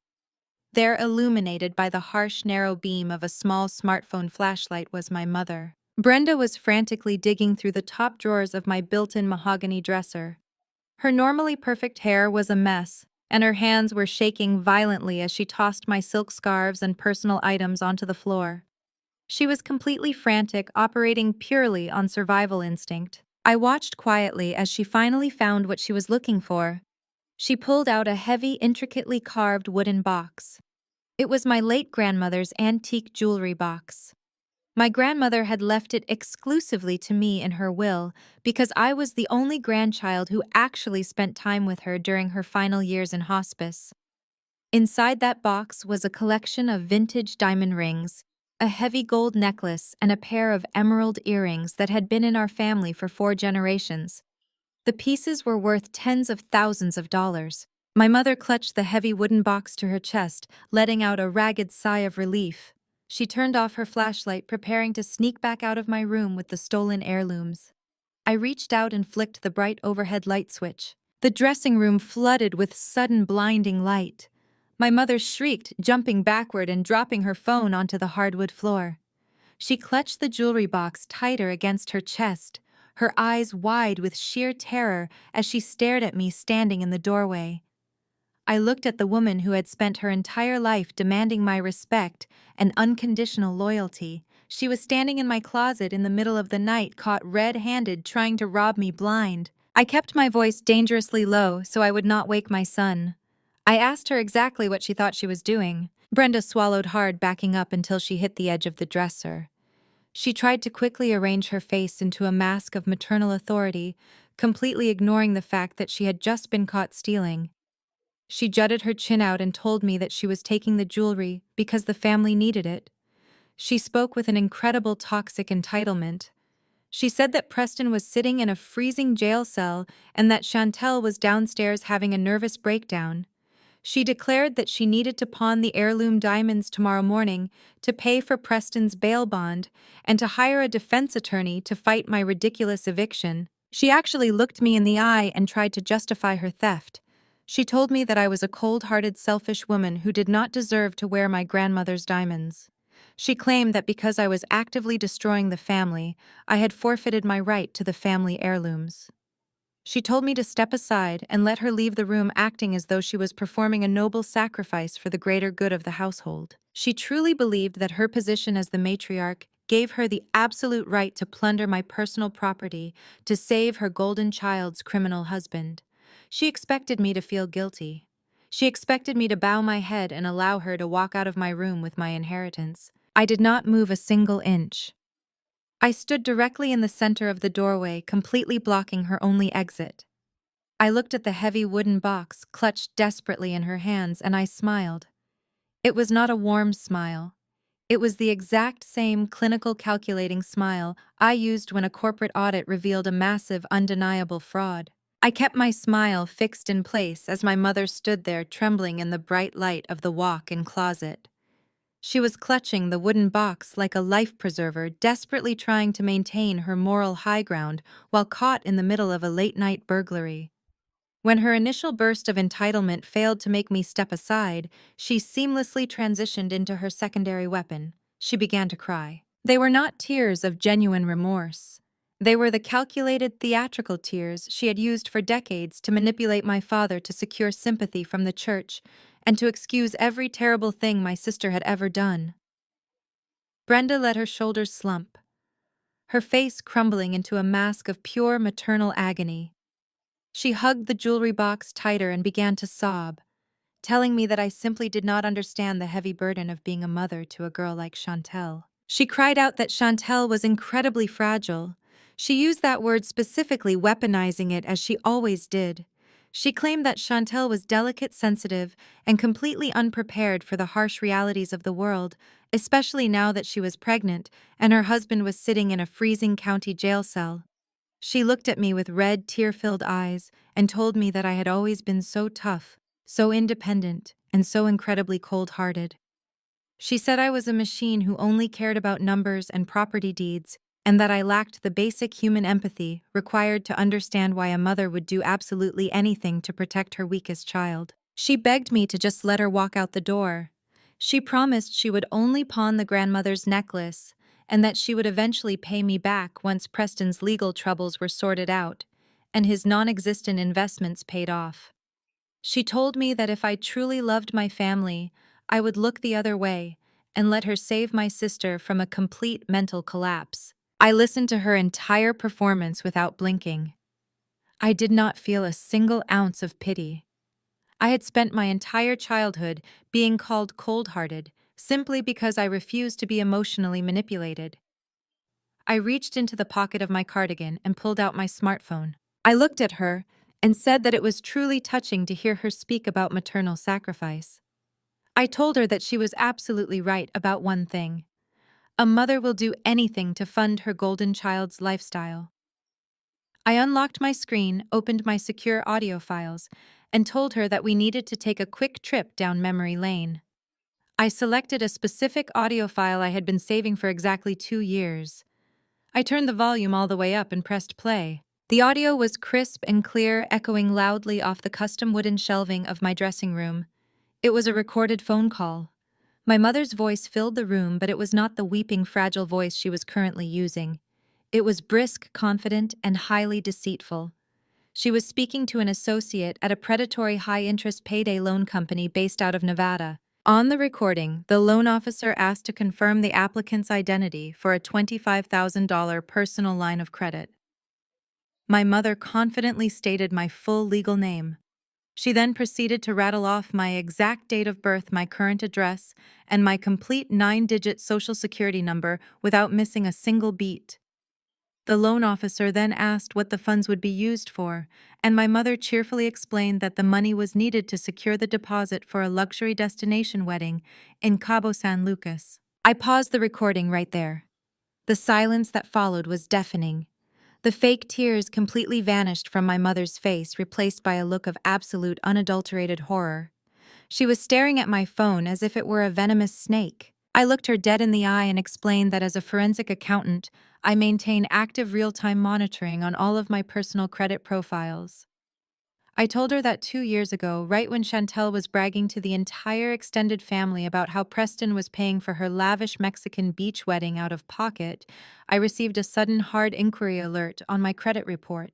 There, illuminated by the harsh, narrow beam of a small smartphone flashlight, was my mother. Brenda was frantically digging through the top drawers of my built-in mahogany dresser. Her normally perfect hair was a mess, and her hands were shaking violently as she tossed my silk scarves and personal items onto the floor. She was completely frantic, operating purely on survival instinct. I watched quietly as she finally found what she was looking for. She pulled out a heavy, intricately carved wooden box. It was my late grandmother's antique jewelry box. My grandmother had left it exclusively to me in her will because I was the only grandchild who actually spent time with her during her final years in hospice. Inside that box was a collection of vintage diamond rings, a heavy gold necklace, and a pair of emerald earrings that had been in our family for 4 generations. The pieces were worth tens of thousands of dollars. My mother clutched the heavy wooden box to her chest, letting out a ragged sigh of relief. She turned off her flashlight, preparing to sneak back out of my room with the stolen heirlooms. I reached out and flicked the bright overhead light switch. The dressing room flooded with sudden blinding light. My mother shrieked, jumping backward and dropping her phone onto the hardwood floor. She clutched the jewelry box tighter against her chest, her eyes wide with sheer terror as she stared at me standing in the doorway. I looked at the woman who had spent her entire life demanding my respect and unconditional loyalty. She was standing in my closet in the middle of the night, caught red-handed trying to rob me blind. I kept my voice dangerously low so I would not wake my son. I asked her exactly what she thought she was doing. Brenda swallowed hard, backing up until she hit the edge of the dresser. She tried to quickly arrange her face into a mask of maternal authority, completely ignoring the fact that she had just been caught stealing. She jutted her chin out and told me that she was taking the jewelry because the family needed it. She spoke with an incredible toxic entitlement. She said that Preston was sitting in a freezing jail cell and that Chantel was downstairs having a nervous breakdown. She declared that she needed to pawn the heirloom diamonds tomorrow morning to pay for Preston's bail bond and to hire a defense attorney to fight my ridiculous eviction. She actually looked me in the eye and tried to justify her theft. She told me that I was a cold-hearted, selfish woman who did not deserve to wear my grandmother's diamonds. She claimed that because I was actively destroying the family, I had forfeited my right to the family heirlooms. She told me to step aside and let her leave the room, acting as though she was performing a noble sacrifice for the greater good of the household. She truly believed that her position as the matriarch gave her the absolute right to plunder my personal property to save her golden child's criminal husband. She expected me to feel guilty. She expected me to bow my head and allow her to walk out of my room with my inheritance. I did not move a single inch. I stood directly in the center of the doorway, completely blocking her only exit. I looked at the heavy wooden box clutched desperately in her hands, and I smiled. It was not a warm smile. It was the exact same clinical calculating smile I used when a corporate audit revealed a massive, undeniable fraud. I kept my smile fixed in place as my mother stood there trembling in the bright light of the walk-in closet. She was clutching the wooden box like a life preserver, desperately trying to maintain her moral high ground while caught in the middle of a late-night burglary. When her initial burst of entitlement failed to make me step aside, she seamlessly transitioned into her secondary weapon. She began to cry. They were not tears of genuine remorse. They were the calculated theatrical tears she had used for decades to manipulate my father to secure sympathy from the church and to excuse every terrible thing my sister had ever done. Brenda let her shoulders slump, her face crumbling into a mask of pure maternal agony. She hugged the jewelry box tighter and began to sob, telling me that I simply did not understand the heavy burden of being a mother to a girl like Chantel. She cried out that Chantel was incredibly fragile. She used that word specifically, weaponizing it as she always did. She claimed that Chantel was delicate, sensitive, and completely unprepared for the harsh realities of the world, especially now that she was pregnant and her husband was sitting in a freezing county jail cell. She looked at me with red, tear-filled eyes and told me that I had always been so tough, so independent, and so incredibly cold-hearted. She said I was a machine who only cared about numbers and property deeds, and that I lacked the basic human empathy required to understand why a mother would do absolutely anything to protect her weakest child. She begged me to just let her walk out the door. She promised she would only pawn the grandmother's necklace, and that she would eventually pay me back once Preston's legal troubles were sorted out, and his non-existent investments paid off. She told me that if I truly loved my family, I would look the other way and let her save my sister from a complete mental collapse. I listened to her entire performance without blinking. I did not feel a single ounce of pity. I had spent my entire childhood being called cold-hearted simply because I refused to be emotionally manipulated. I reached into the pocket of my cardigan and pulled out my smartphone. I looked at her and said that it was truly touching to hear her speak about maternal sacrifice. I told her that she was absolutely right about one thing. A mother will do anything to fund her golden child's lifestyle. I unlocked my screen, opened my secure audio files, and told her that we needed to take a quick trip down memory lane. I selected a specific audio file I had been saving for exactly 2 years. I turned the volume all the way up and pressed play. The audio was crisp and clear, echoing loudly off the custom wooden shelving of my dressing room. It was a recorded phone call. My mother's voice filled the room, but it was not the weeping, fragile voice she was currently using. It was brisk, confident, and highly deceitful. She was speaking to an associate at a predatory high-interest payday loan company based out of Nevada. On the recording, the loan officer asked to confirm the applicant's identity for a $25,000 personal line of credit. My mother confidently stated my full legal name. She then proceeded to rattle off my exact date of birth, my current address, and my complete 9-digit social security number without missing a single beat. The loan officer then asked what the funds would be used for, and my mother cheerfully explained that the money was needed to secure the deposit for a luxury destination wedding in Cabo San Lucas. I paused the recording right there. The silence that followed was deafening. The fake tears completely vanished from my mother's face, replaced by a look of absolute unadulterated horror. She was staring at my phone as if it were a venomous snake. I looked her dead in the eye and explained that as a forensic accountant, I maintain active real-time monitoring on all of my personal credit profiles. I told her that 2 years ago, right when Chantel was bragging to the entire extended family about how Preston was paying for her lavish Mexican beach wedding out of pocket, I received a sudden hard inquiry alert on my credit report.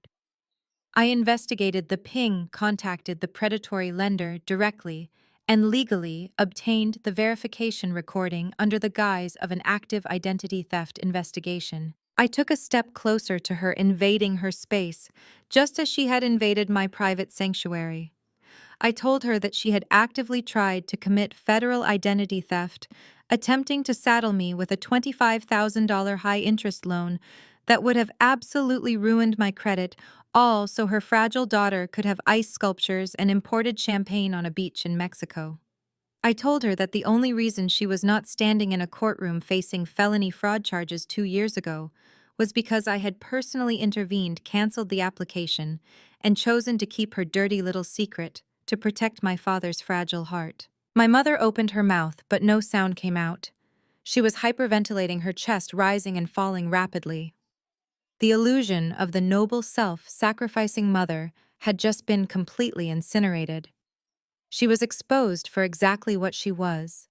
I investigated the ping, contacted the predatory lender directly, and legally obtained the verification recording under the guise of an active identity theft investigation. I took a step closer to her, invading her space, just as she had invaded my private sanctuary. I told her that she had actively tried to commit federal identity theft, attempting to saddle me with a $25,000 high-interest loan that would have absolutely ruined my credit, all so her fragile daughter could have ice sculptures and imported champagne on a beach in Mexico. I told her that the only reason she was not standing in a courtroom facing felony fraud charges 2 years ago was because I had personally intervened, canceled the application, and chosen to keep her dirty little secret to protect my father's fragile heart. My mother opened her mouth, but no sound came out. She was hyperventilating, her chest rising and falling rapidly. The illusion of the noble self-sacrificing mother had just been completely incinerated. She was exposed for exactly what she was.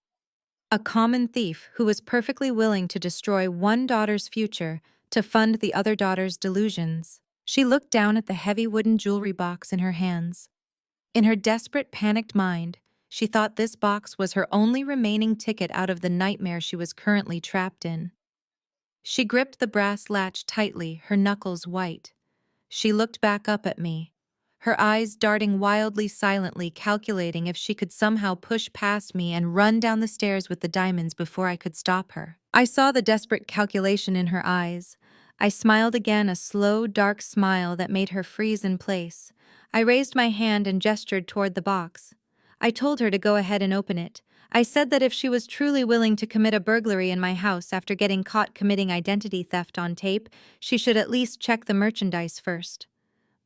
A common thief who was perfectly willing to destroy one daughter's future to fund the other daughter's delusions. She looked down at the heavy wooden jewelry box in her hands. In her desperate, panicked mind, she thought this box was her only remaining ticket out of the nightmare she was currently trapped in. She gripped the brass latch tightly, her knuckles white. She looked back up at me, her eyes darting wildly, silently calculating if she could somehow push past me and run down the stairs with the diamonds before I could stop her. I saw the desperate calculation in her eyes. I smiled again, a slow, dark smile that made her freeze in place. I raised my hand and gestured toward the box. I told her to go ahead and open it. I said that if she was truly willing to commit a burglary in my house after getting caught committing identity theft on tape, she should at least check the merchandise first.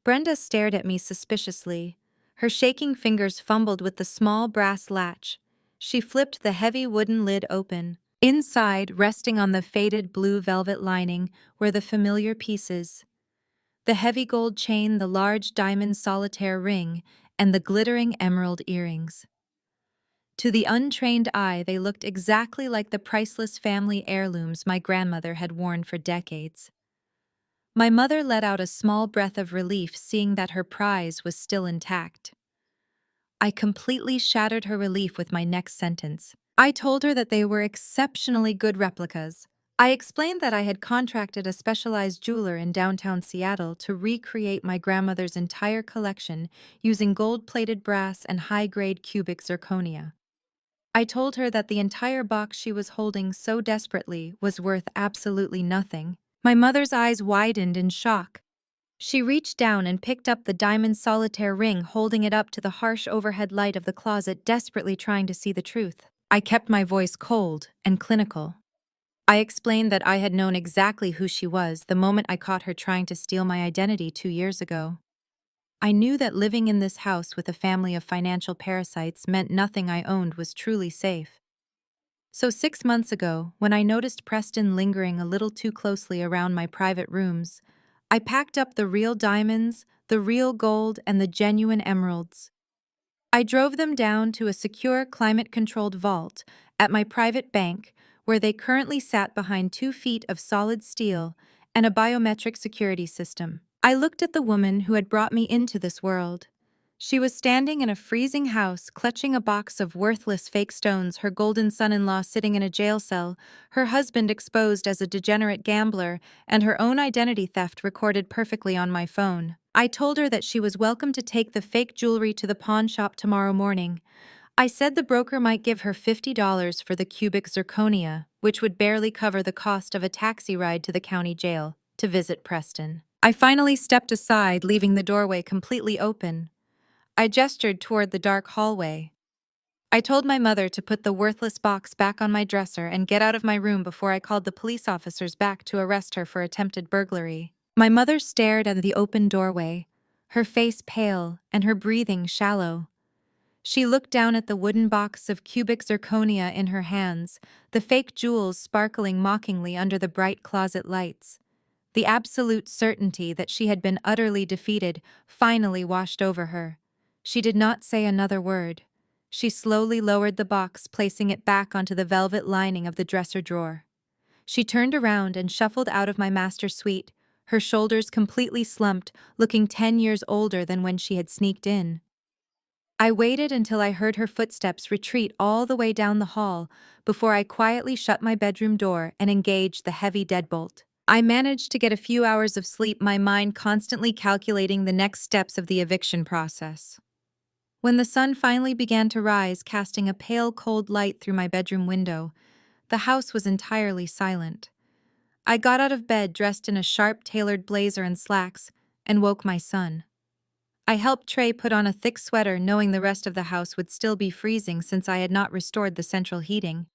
Brenda stared at me suspiciously. Her shaking fingers fumbled with the small brass latch. She flipped the heavy wooden lid open. Inside, resting on the faded blue velvet lining, were the familiar pieces: the heavy gold chain, the large diamond solitaire ring, and the glittering emerald earrings. To the untrained eye, they looked exactly like the priceless family heirlooms my grandmother had worn for decades. My mother let out a small breath of relief seeing that her prize was still intact. I completely shattered her relief with my next sentence. I told her that they were exceptionally good replicas. I explained that I had contracted a specialized jeweler in downtown Seattle to recreate my grandmother's entire collection using gold-plated brass and high-grade cubic zirconia. I told her that the entire box she was holding so desperately was worth absolutely nothing. My mother's eyes widened in shock. She reached down and picked up the diamond solitaire ring, holding it up to the harsh overhead light of the closet, desperately trying to see the truth. I kept my voice cold and clinical. I explained that I had known exactly who she was the moment I caught her trying to steal my identity 2 years ago. I knew that living in this house with a family of financial parasites meant nothing I owned was truly safe. So 6 months ago, when I noticed Preston lingering a little too closely around my private rooms, I packed up the real diamonds, the real gold, and the genuine emeralds. I drove them down to a secure, climate-controlled vault at my private bank, where they currently sat behind 2 feet of solid steel and a biometric security system. I looked at the woman who had brought me into this world. She was standing in a freezing house, clutching a box of worthless fake stones, her golden son-in-law sitting in a jail cell, her husband exposed as a degenerate gambler, and her own identity theft recorded perfectly on my phone. I told her that she was welcome to take the fake jewelry to the pawn shop tomorrow morning. I said the broker might give her $50 for the cubic zirconia, which would barely cover the cost of a taxi ride to the county jail to visit Preston. I finally stepped aside, leaving the doorway completely open. I gestured toward the dark hallway. I told my mother to put the worthless box back on my dresser and get out of my room before I called the police officers back to arrest her for attempted burglary. My mother stared at the open doorway, her face pale and her breathing shallow. She looked down at the wooden box of cubic zirconia in her hands, the fake jewels sparkling mockingly under the bright closet lights. The absolute certainty that she had been utterly defeated finally washed over her. She did not say another word. She slowly lowered the box, placing it back onto the velvet lining of the dresser drawer. She turned around and shuffled out of my master suite, her shoulders completely slumped, looking 10 years older than when she had sneaked in. I waited until I heard her footsteps retreat all the way down the hall before I quietly shut my bedroom door and engaged the heavy deadbolt. I managed to get a few hours of sleep, my mind constantly calculating the next steps of the eviction process. When the sun finally began to rise, casting a pale, cold light through my bedroom window, the house was entirely silent. I got out of bed dressed in a sharp, tailored blazer and slacks and woke my son. I helped Trey put on a thick sweater, knowing the rest of the house would still be freezing since I had not restored the central heating.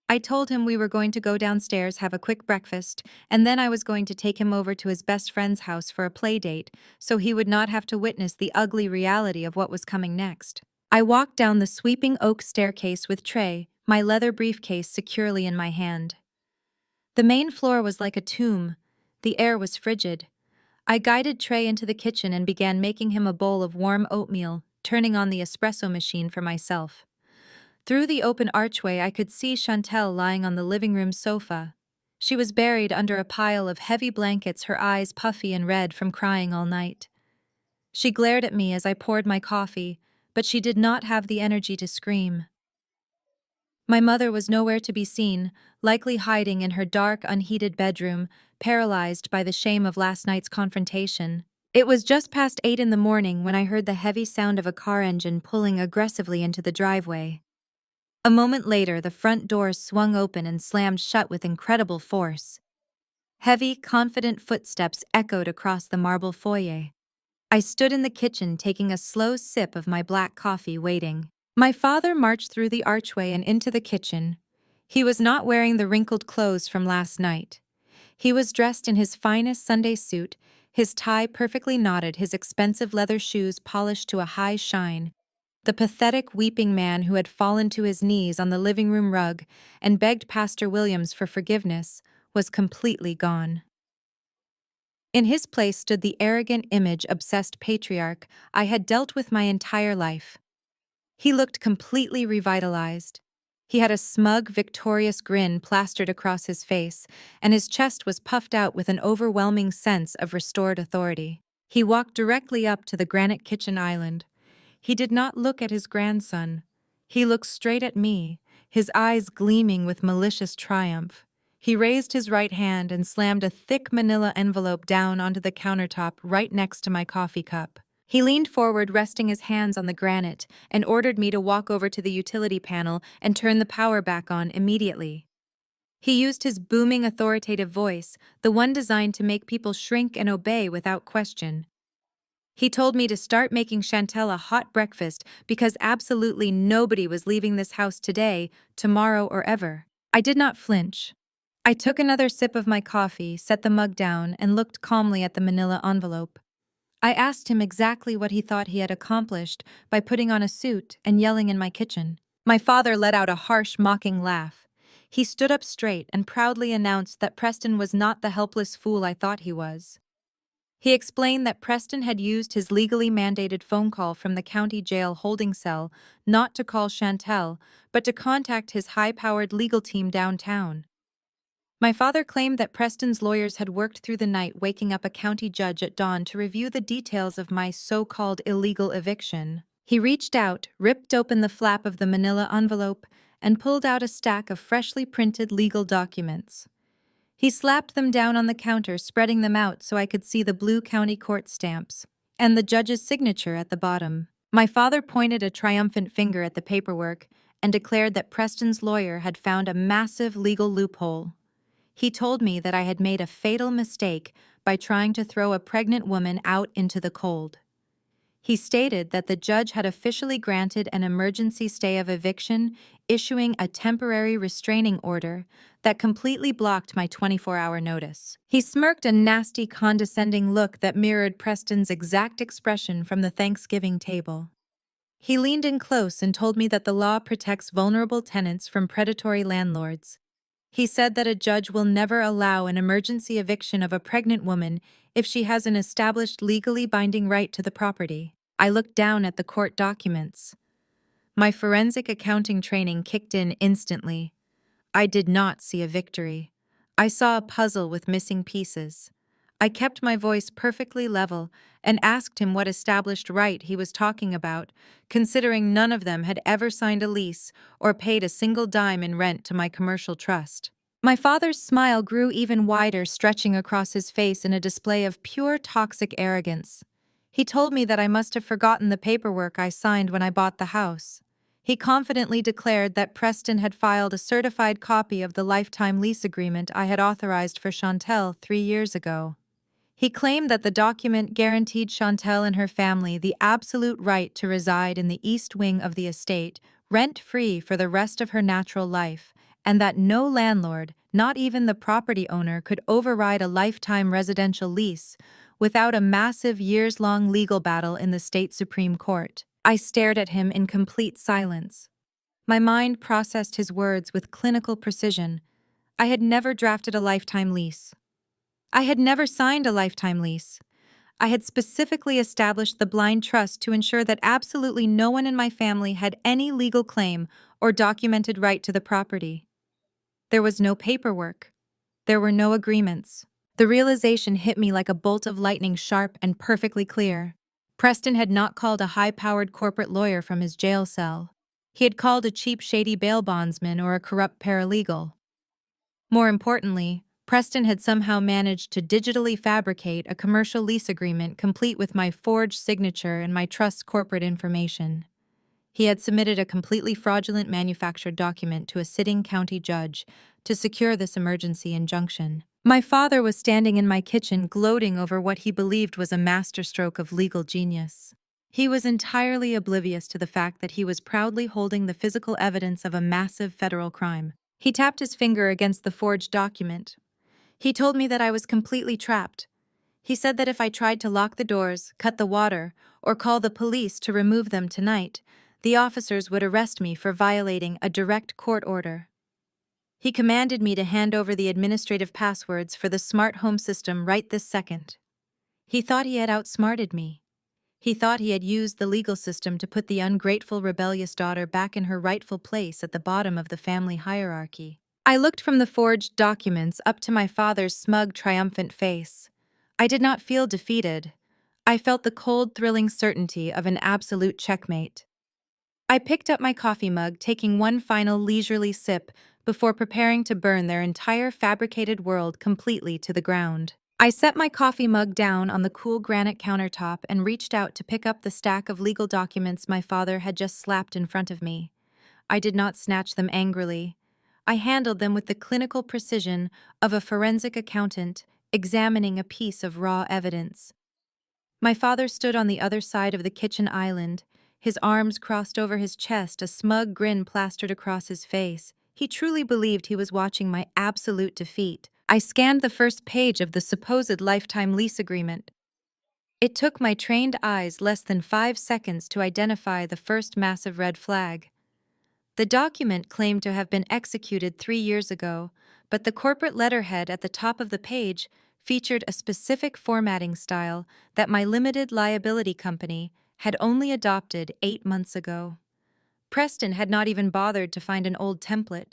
I told him we were going to go downstairs, have a quick breakfast, and then I was going to take him over to his best friend's house for a play date, so he would not have to witness the ugly reality of what was coming next. I walked down the sweeping oak staircase with Trey, my leather briefcase securely in my hand. The main floor was like a tomb. The air was frigid. I guided Trey into the kitchen and began making him a bowl of warm oatmeal, turning on the espresso machine for myself. Through the open archway, I could see Chantel lying on the living room sofa. She was buried under a pile of heavy blankets, her eyes puffy and red from crying all night. She glared at me as I poured my coffee, but she did not have the energy to scream. My mother was nowhere to be seen, likely hiding in her dark, unheated bedroom, paralyzed by the shame of last night's confrontation. It was just past 8 in the morning when I heard the heavy sound of a car engine pulling aggressively into the driveway. A moment later, the front door swung open and slammed shut with incredible force. Heavy, confident footsteps echoed across the marble foyer. I stood in the kitchen taking a slow sip of my black coffee, waiting. My father marched through the archway and into the kitchen. He was not wearing the wrinkled clothes from last night. He was dressed in his finest Sunday suit, his tie perfectly knotted, his expensive leather shoes polished to a high shine. The pathetic, weeping man who had fallen to his knees on the living room rug and begged Pastor Williams for forgiveness was completely gone. In his place stood the arrogant, image-obsessed patriarch I had dealt with my entire life. He looked completely revitalized. He had a smug, victorious grin plastered across his face, and his chest was puffed out with an overwhelming sense of restored authority. He walked directly up to the granite kitchen island. He did not look at his grandson. He looked straight at me, his eyes gleaming with malicious triumph. He raised his right hand and slammed a thick manila envelope down onto the countertop right next to my coffee cup. He leaned forward, resting his hands on the granite, and ordered me to walk over to the utility panel and turn the power back on immediately. He used his booming, authoritative voice, the one designed to make people shrink and obey without question. He told me to start making Chantel a hot breakfast because absolutely nobody was leaving this house today, tomorrow, or ever. I did not flinch. I took another sip of my coffee, set the mug down, and looked calmly at the manila envelope. I asked him exactly what he thought he had accomplished by putting on a suit and yelling in my kitchen. My father let out a harsh, mocking laugh. He stood up straight and proudly announced that Preston was not the helpless fool I thought he was. He explained that Preston had used his legally mandated phone call from the county jail holding cell not to call Chantel, but to contact his high-powered legal team downtown. My father claimed that Preston's lawyers had worked through the night, waking up a county judge at dawn to review the details of my so-called illegal eviction. He reached out, ripped open the flap of the manila envelope, and pulled out a stack of freshly printed legal documents. He slapped them down on the counter, spreading them out so I could see the blue county court stamps and the judge's signature at the bottom. My father pointed a triumphant finger at the paperwork and declared that Preston's lawyer had found a massive legal loophole. He told me that I had made a fatal mistake by trying to throw a pregnant woman out into the cold. He stated that the judge had officially granted an emergency stay of eviction, issuing a temporary restraining order that completely blocked my 24-hour notice. He smirked a nasty, condescending look that mirrored Preston's exact expression from the Thanksgiving table. He leaned in close and told me that the law protects vulnerable tenants from predatory landlords. He said that a judge will never allow an emergency eviction of a pregnant woman if she has an established legally binding right to the property. I looked down at the court documents. My forensic accounting training kicked in instantly. I did not see a victory. I saw a puzzle with missing pieces. I kept my voice perfectly level and asked him what established right he was talking about, considering none of them had ever signed a lease or paid a single dime in rent to my commercial trust. My father's smile grew even wider, stretching across his face in a display of pure toxic arrogance. He told me that I must have forgotten the paperwork I signed when I bought the house. He confidently declared that Preston had filed a certified copy of the lifetime lease agreement I had authorized for Chantel 3 years ago. He claimed that the document guaranteed Chantel and her family the absolute right to reside in the east wing of the estate, rent-free for the rest of her natural life, and that no landlord, not even the property owner, could override a lifetime residential lease without a massive years-long legal battle in the state Supreme Court. I stared at him in complete silence. My mind processed his words with clinical precision. I had never drafted a lifetime lease. I had never signed a lifetime lease. I had specifically established the blind trust to ensure that absolutely no one in my family had any legal claim or documented right to the property. There was no paperwork. There were no agreements. The realization hit me like a bolt of lightning, sharp and perfectly clear. Preston had not called a high-powered corporate lawyer from his jail cell. He had called a cheap, shady bail bondsman or a corrupt paralegal. More importantly, Preston had somehow managed to digitally fabricate a commercial lease agreement complete with my forged signature and my trust's corporate information. He had submitted a completely fraudulent manufactured document to a sitting county judge to secure this emergency injunction. My father was standing in my kitchen gloating over what he believed was a masterstroke of legal genius. He was entirely oblivious to the fact that he was proudly holding the physical evidence of a massive federal crime. He tapped his finger against the forged document. He told me that I was completely trapped. He said that if I tried to lock the doors, cut the water, or call the police to remove them tonight, the officers would arrest me for violating a direct court order. He commanded me to hand over the administrative passwords for the smart home system right this second. He thought he had outsmarted me. He thought he had used the legal system to put the ungrateful, rebellious daughter back in her rightful place at the bottom of the family hierarchy. I looked from the forged documents up to my father's smug, triumphant face. I did not feel defeated. I felt the cold, thrilling certainty of an absolute checkmate. I picked up my coffee mug, taking one final leisurely sip before preparing to burn their entire fabricated world completely to the ground. I set my coffee mug down on the cool granite countertop and reached out to pick up the stack of legal documents my father had just slapped in front of me. I did not snatch them angrily. I handled them with the clinical precision of a forensic accountant examining a piece of raw evidence. My father stood on the other side of the kitchen island, his arms crossed over his chest, a smug grin plastered across his face. He truly believed he was watching my absolute defeat. I scanned the first page of the supposed lifetime lease agreement. It took my trained eyes less than 5 seconds to identify the first massive red flag. The document claimed to have been executed 3 years ago, but the corporate letterhead at the top of the page featured a specific formatting style that my limited liability company had only adopted 8 months ago. Preston had not even bothered to find an old template.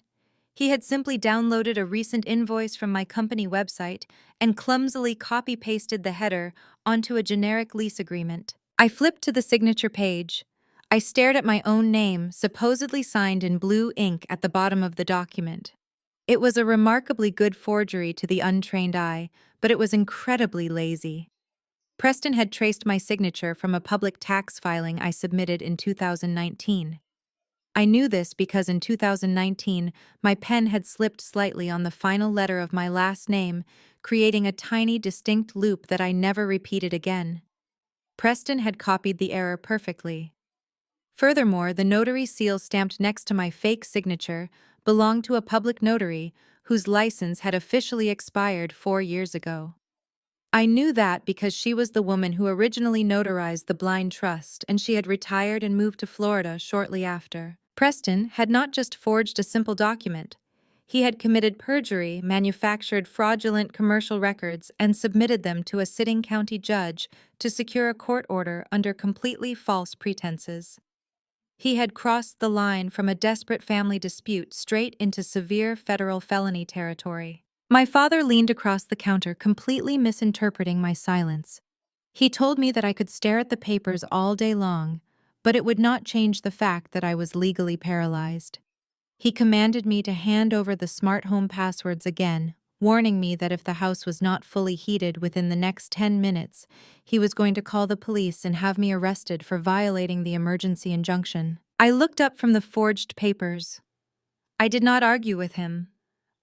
He had simply downloaded a recent invoice from my company website and clumsily copy-pasted the header onto a generic lease agreement. I flipped to the signature page. I stared at my own name, supposedly signed in blue ink at the bottom of the document. It was a remarkably good forgery to the untrained eye, but it was incredibly lazy. Preston had traced my signature from a public tax filing I submitted in 2019. I knew this because in 2019, my pen had slipped slightly on the final letter of my last name, creating a tiny, distinct loop that I never repeated again. Preston had copied the error perfectly. Furthermore, the notary seal stamped next to my fake signature belonged to a public notary whose license had officially expired 4 years ago. I knew that because she was the woman who originally notarized the blind trust, and she had retired and moved to Florida shortly after. Preston had not just forged a simple document. He had committed perjury, manufactured fraudulent commercial records, and submitted them to a sitting county judge to secure a court order under completely false pretenses. He had crossed the line from a desperate family dispute straight into severe federal felony territory. My father leaned across the counter, completely misinterpreting my silence. He told me that I could stare at the papers all day long, but it would not change the fact that I was legally paralyzed. He commanded me to hand over the smart home passwords again, warning me that if the house was not fully heated within the next 10 minutes, he was going to call the police and have me arrested for violating the emergency injunction. I looked up from the forged papers. I did not argue with him.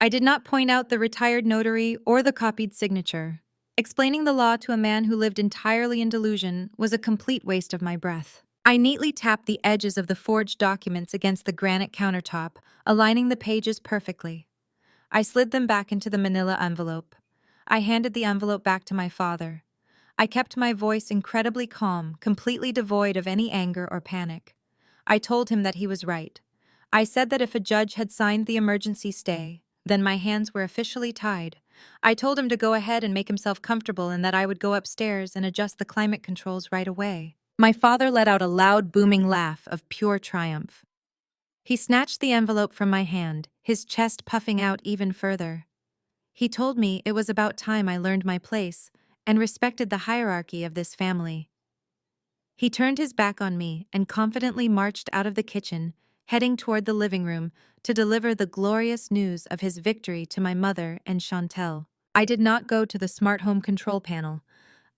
I did not point out the retired notary or the copied signature. Explaining the law to a man who lived entirely in delusion was a complete waste of my breath. I neatly tapped the edges of the forged documents against the granite countertop, aligning the pages perfectly. I slid them back into the manila envelope. I handed the envelope back to my father. I kept my voice incredibly calm, completely devoid of any anger or panic. I told him that he was right. I said that if a judge had signed the emergency stay, then my hands were officially tied. I told him to go ahead and make himself comfortable and that I would go upstairs and adjust the climate controls right away. My father let out a loud, booming laugh of pure triumph. He snatched the envelope from my hand, his chest puffing out even further. He told me it was about time I learned my place and respected the hierarchy of this family. He turned his back on me and confidently marched out of the kitchen, heading toward the living room to deliver the glorious news of his victory to my mother and Chantel. I did not go to the smart home control panel.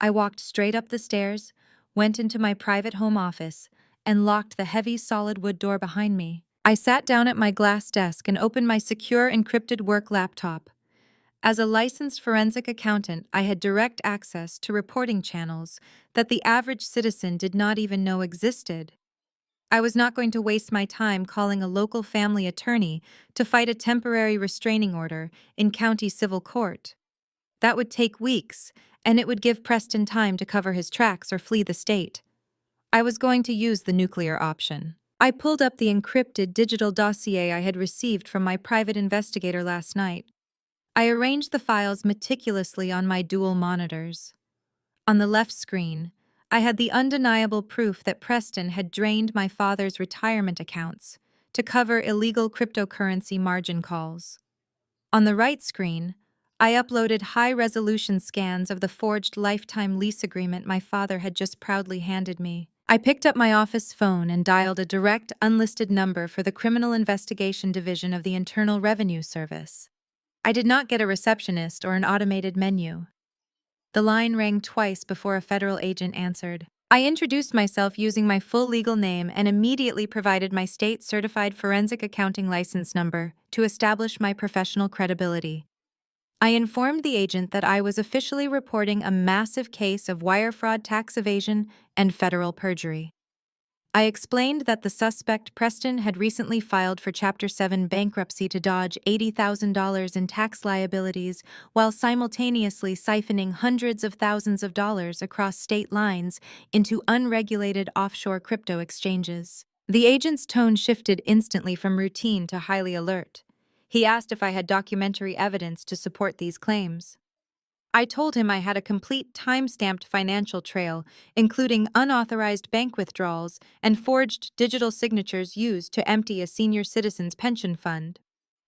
I walked straight up the stairs, went into my private home office, and locked the heavy solid wood door behind me. I sat down at my glass desk and opened my secure encrypted work laptop. As a licensed forensic accountant, I had direct access to reporting channels that the average citizen did not even know existed. I was not going to waste my time calling a local family attorney to fight a temporary restraining order in county civil court. That would take weeks, and it would give Preston time to cover his tracks or flee the state. I was going to use the nuclear option. I pulled up the encrypted digital dossier I had received from my private investigator last night. I arranged the files meticulously on my dual monitors. On the left screen, I had the undeniable proof that Preston had drained my father's retirement accounts to cover illegal cryptocurrency margin calls. On the right screen, I uploaded high-resolution scans of the forged lifetime lease agreement my father had just proudly handed me. I picked up my office phone and dialed a direct, unlisted number for the Criminal Investigation Division of the Internal Revenue Service. I did not get a receptionist or an automated menu. The line rang twice before a federal agent answered. I introduced myself using my full legal name and immediately provided my state-certified forensic accounting license number to establish my professional credibility. I informed the agent that I was officially reporting a massive case of wire fraud, tax evasion, and federal perjury. I explained that the suspect, Preston, had recently filed for Chapter 7 bankruptcy to dodge $80,000 in tax liabilities while simultaneously siphoning hundreds of thousands of dollars across state lines into unregulated offshore crypto exchanges. The agent's tone shifted instantly from routine to highly alert. He asked if I had documentary evidence to support these claims. I told him I had a complete time-stamped financial trail, including unauthorized bank withdrawals and forged digital signatures used to empty a senior citizen's pension fund.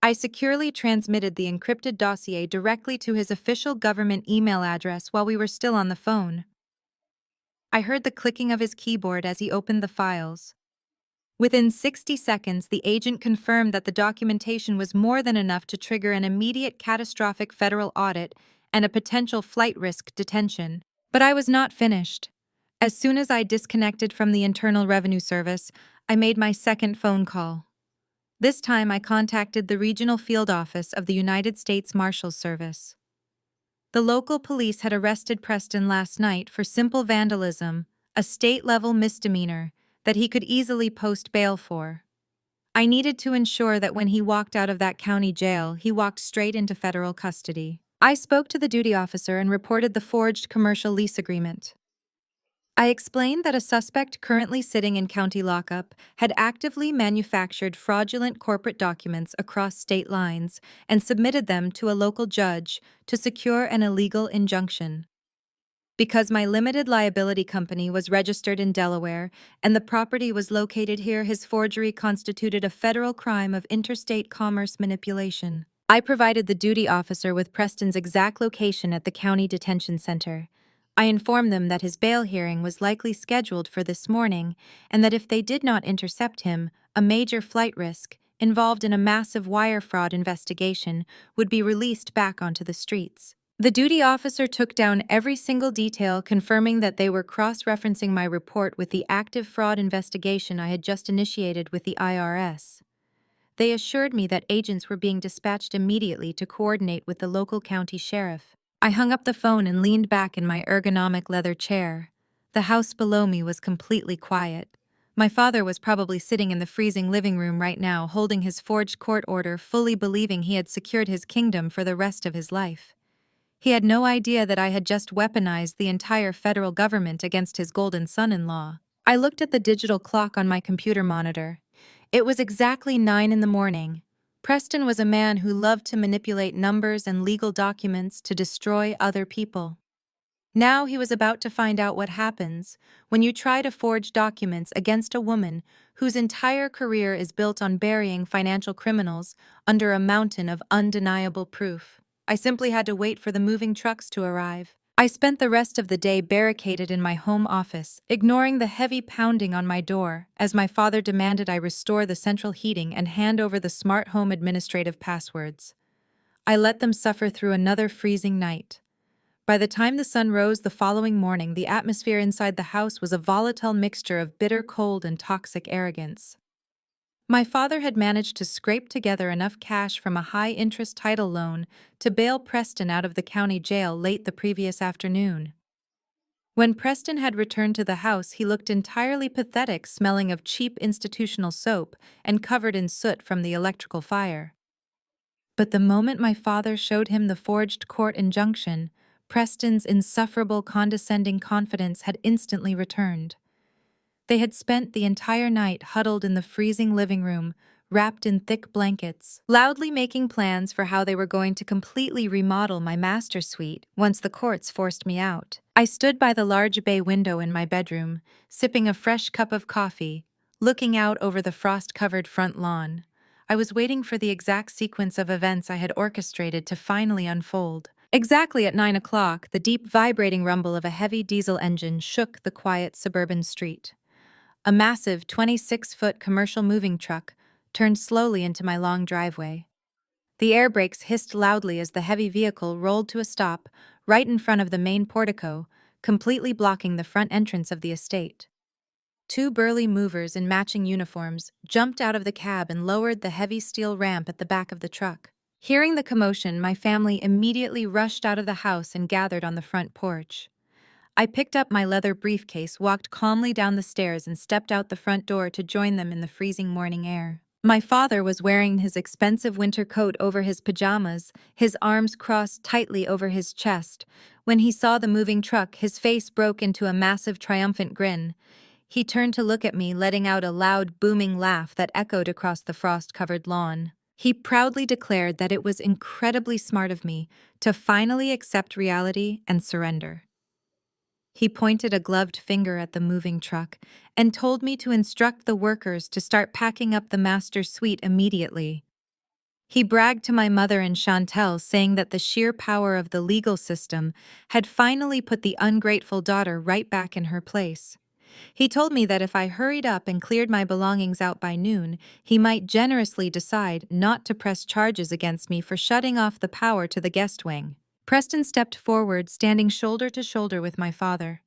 I securely transmitted the encrypted dossier directly to his official government email address while we were still on the phone. I heard the clicking of his keyboard as he opened the files. Within 60 seconds, the agent confirmed that the documentation was more than enough to trigger an immediate catastrophic federal audit and a potential flight risk detention. But I was not finished. As soon as I disconnected from the Internal Revenue Service, I made my second phone call. This time I contacted the regional field office of the United States Marshals Service. The local police had arrested Preston last night for simple vandalism, a state-level misdemeanor that he could easily post bail for. I needed to ensure that when he walked out of that county jail, he walked straight into federal custody. I spoke to the duty officer and reported the forged commercial lease agreement. I explained that a suspect currently sitting in county lockup had actively manufactured fraudulent corporate documents across state lines and submitted them to a local judge to secure an illegal injunction. Because my limited liability company was registered in Delaware and the property was located here, his forgery constituted a federal crime of interstate commerce manipulation. I provided the duty officer with Preston's exact location at the county detention center. I informed them that his bail hearing was likely scheduled for this morning and that if they did not intercept him, a major flight risk, involved in a massive wire fraud investigation, would be released back onto the streets. The duty officer took down every single detail, confirming that they were cross-referencing my report with the active fraud investigation I had just initiated with the IRS. They assured me that agents were being dispatched immediately to coordinate with the local county sheriff. I hung up the phone and leaned back in my ergonomic leather chair. The house below me was completely quiet. My father was probably sitting in the freezing living room right now, holding his forged court order, fully believing he had secured his kingdom for the rest of his life. He had no idea that I had just weaponized the entire federal government against his golden son-in-law. I looked at the digital clock on my computer monitor. It was exactly 9 in the morning. Preston was a man who loved to manipulate numbers and legal documents to destroy other people. Now he was about to find out what happens when you try to forge documents against a woman whose entire career is built on burying financial criminals under a mountain of undeniable proof. I simply had to wait for the moving trucks to arrive. I spent the rest of the day barricaded in my home office, ignoring the heavy pounding on my door, as my father demanded I restore the central heating and hand over the smart home administrative passwords. I let them suffer through another freezing night. By the time the sun rose the following morning, the atmosphere inside the house was a volatile mixture of bitter cold and toxic arrogance. My father had managed to scrape together enough cash from a high-interest title loan to bail Preston out of the county jail late the previous afternoon. When Preston had returned to the house, he looked entirely pathetic, smelling of cheap institutional soap and covered in soot from the electrical fire. But the moment my father showed him the forged court injunction, Preston's insufferable condescending confidence had instantly returned. They had spent the entire night huddled in the freezing living room, wrapped in thick blankets, loudly making plans for how they were going to completely remodel my master suite once the courts forced me out. I stood by the large bay window in my bedroom, sipping a fresh cup of coffee, looking out over the frost-covered front lawn. I was waiting for the exact sequence of events I had orchestrated to finally unfold. Exactly at 9 o'clock, the deep vibrating rumble of a heavy diesel engine shook the quiet suburban street. A massive 26-foot commercial moving truck turned slowly into my long driveway. The air brakes hissed loudly as the heavy vehicle rolled to a stop right in front of the main portico, completely blocking the front entrance of the estate. Two burly movers in matching uniforms jumped out of the cab and lowered the heavy steel ramp at the back of the truck. Hearing the commotion, my family immediately rushed out of the house and gathered on the front porch. I picked up my leather briefcase, walked calmly down the stairs, and stepped out the front door to join them in the freezing morning air. My father was wearing his expensive winter coat over his pajamas, his arms crossed tightly over his chest. When he saw the moving truck, his face broke into a massive triumphant grin. He turned to look at me, letting out a loud, booming laugh that echoed across the frost-covered lawn. He proudly declared that it was incredibly smart of me to finally accept reality and surrender. He pointed a gloved finger at the moving truck and told me to instruct the workers to start packing up the master suite immediately. He bragged to my mother and Chantel, saying that the sheer power of the legal system had finally put the ungrateful daughter right back in her place. He told me that if I hurried up and cleared my belongings out by noon, he might generously decide not to press charges against me for shutting off the power to the guest wing. Preston stepped forward, standing shoulder to shoulder with my father.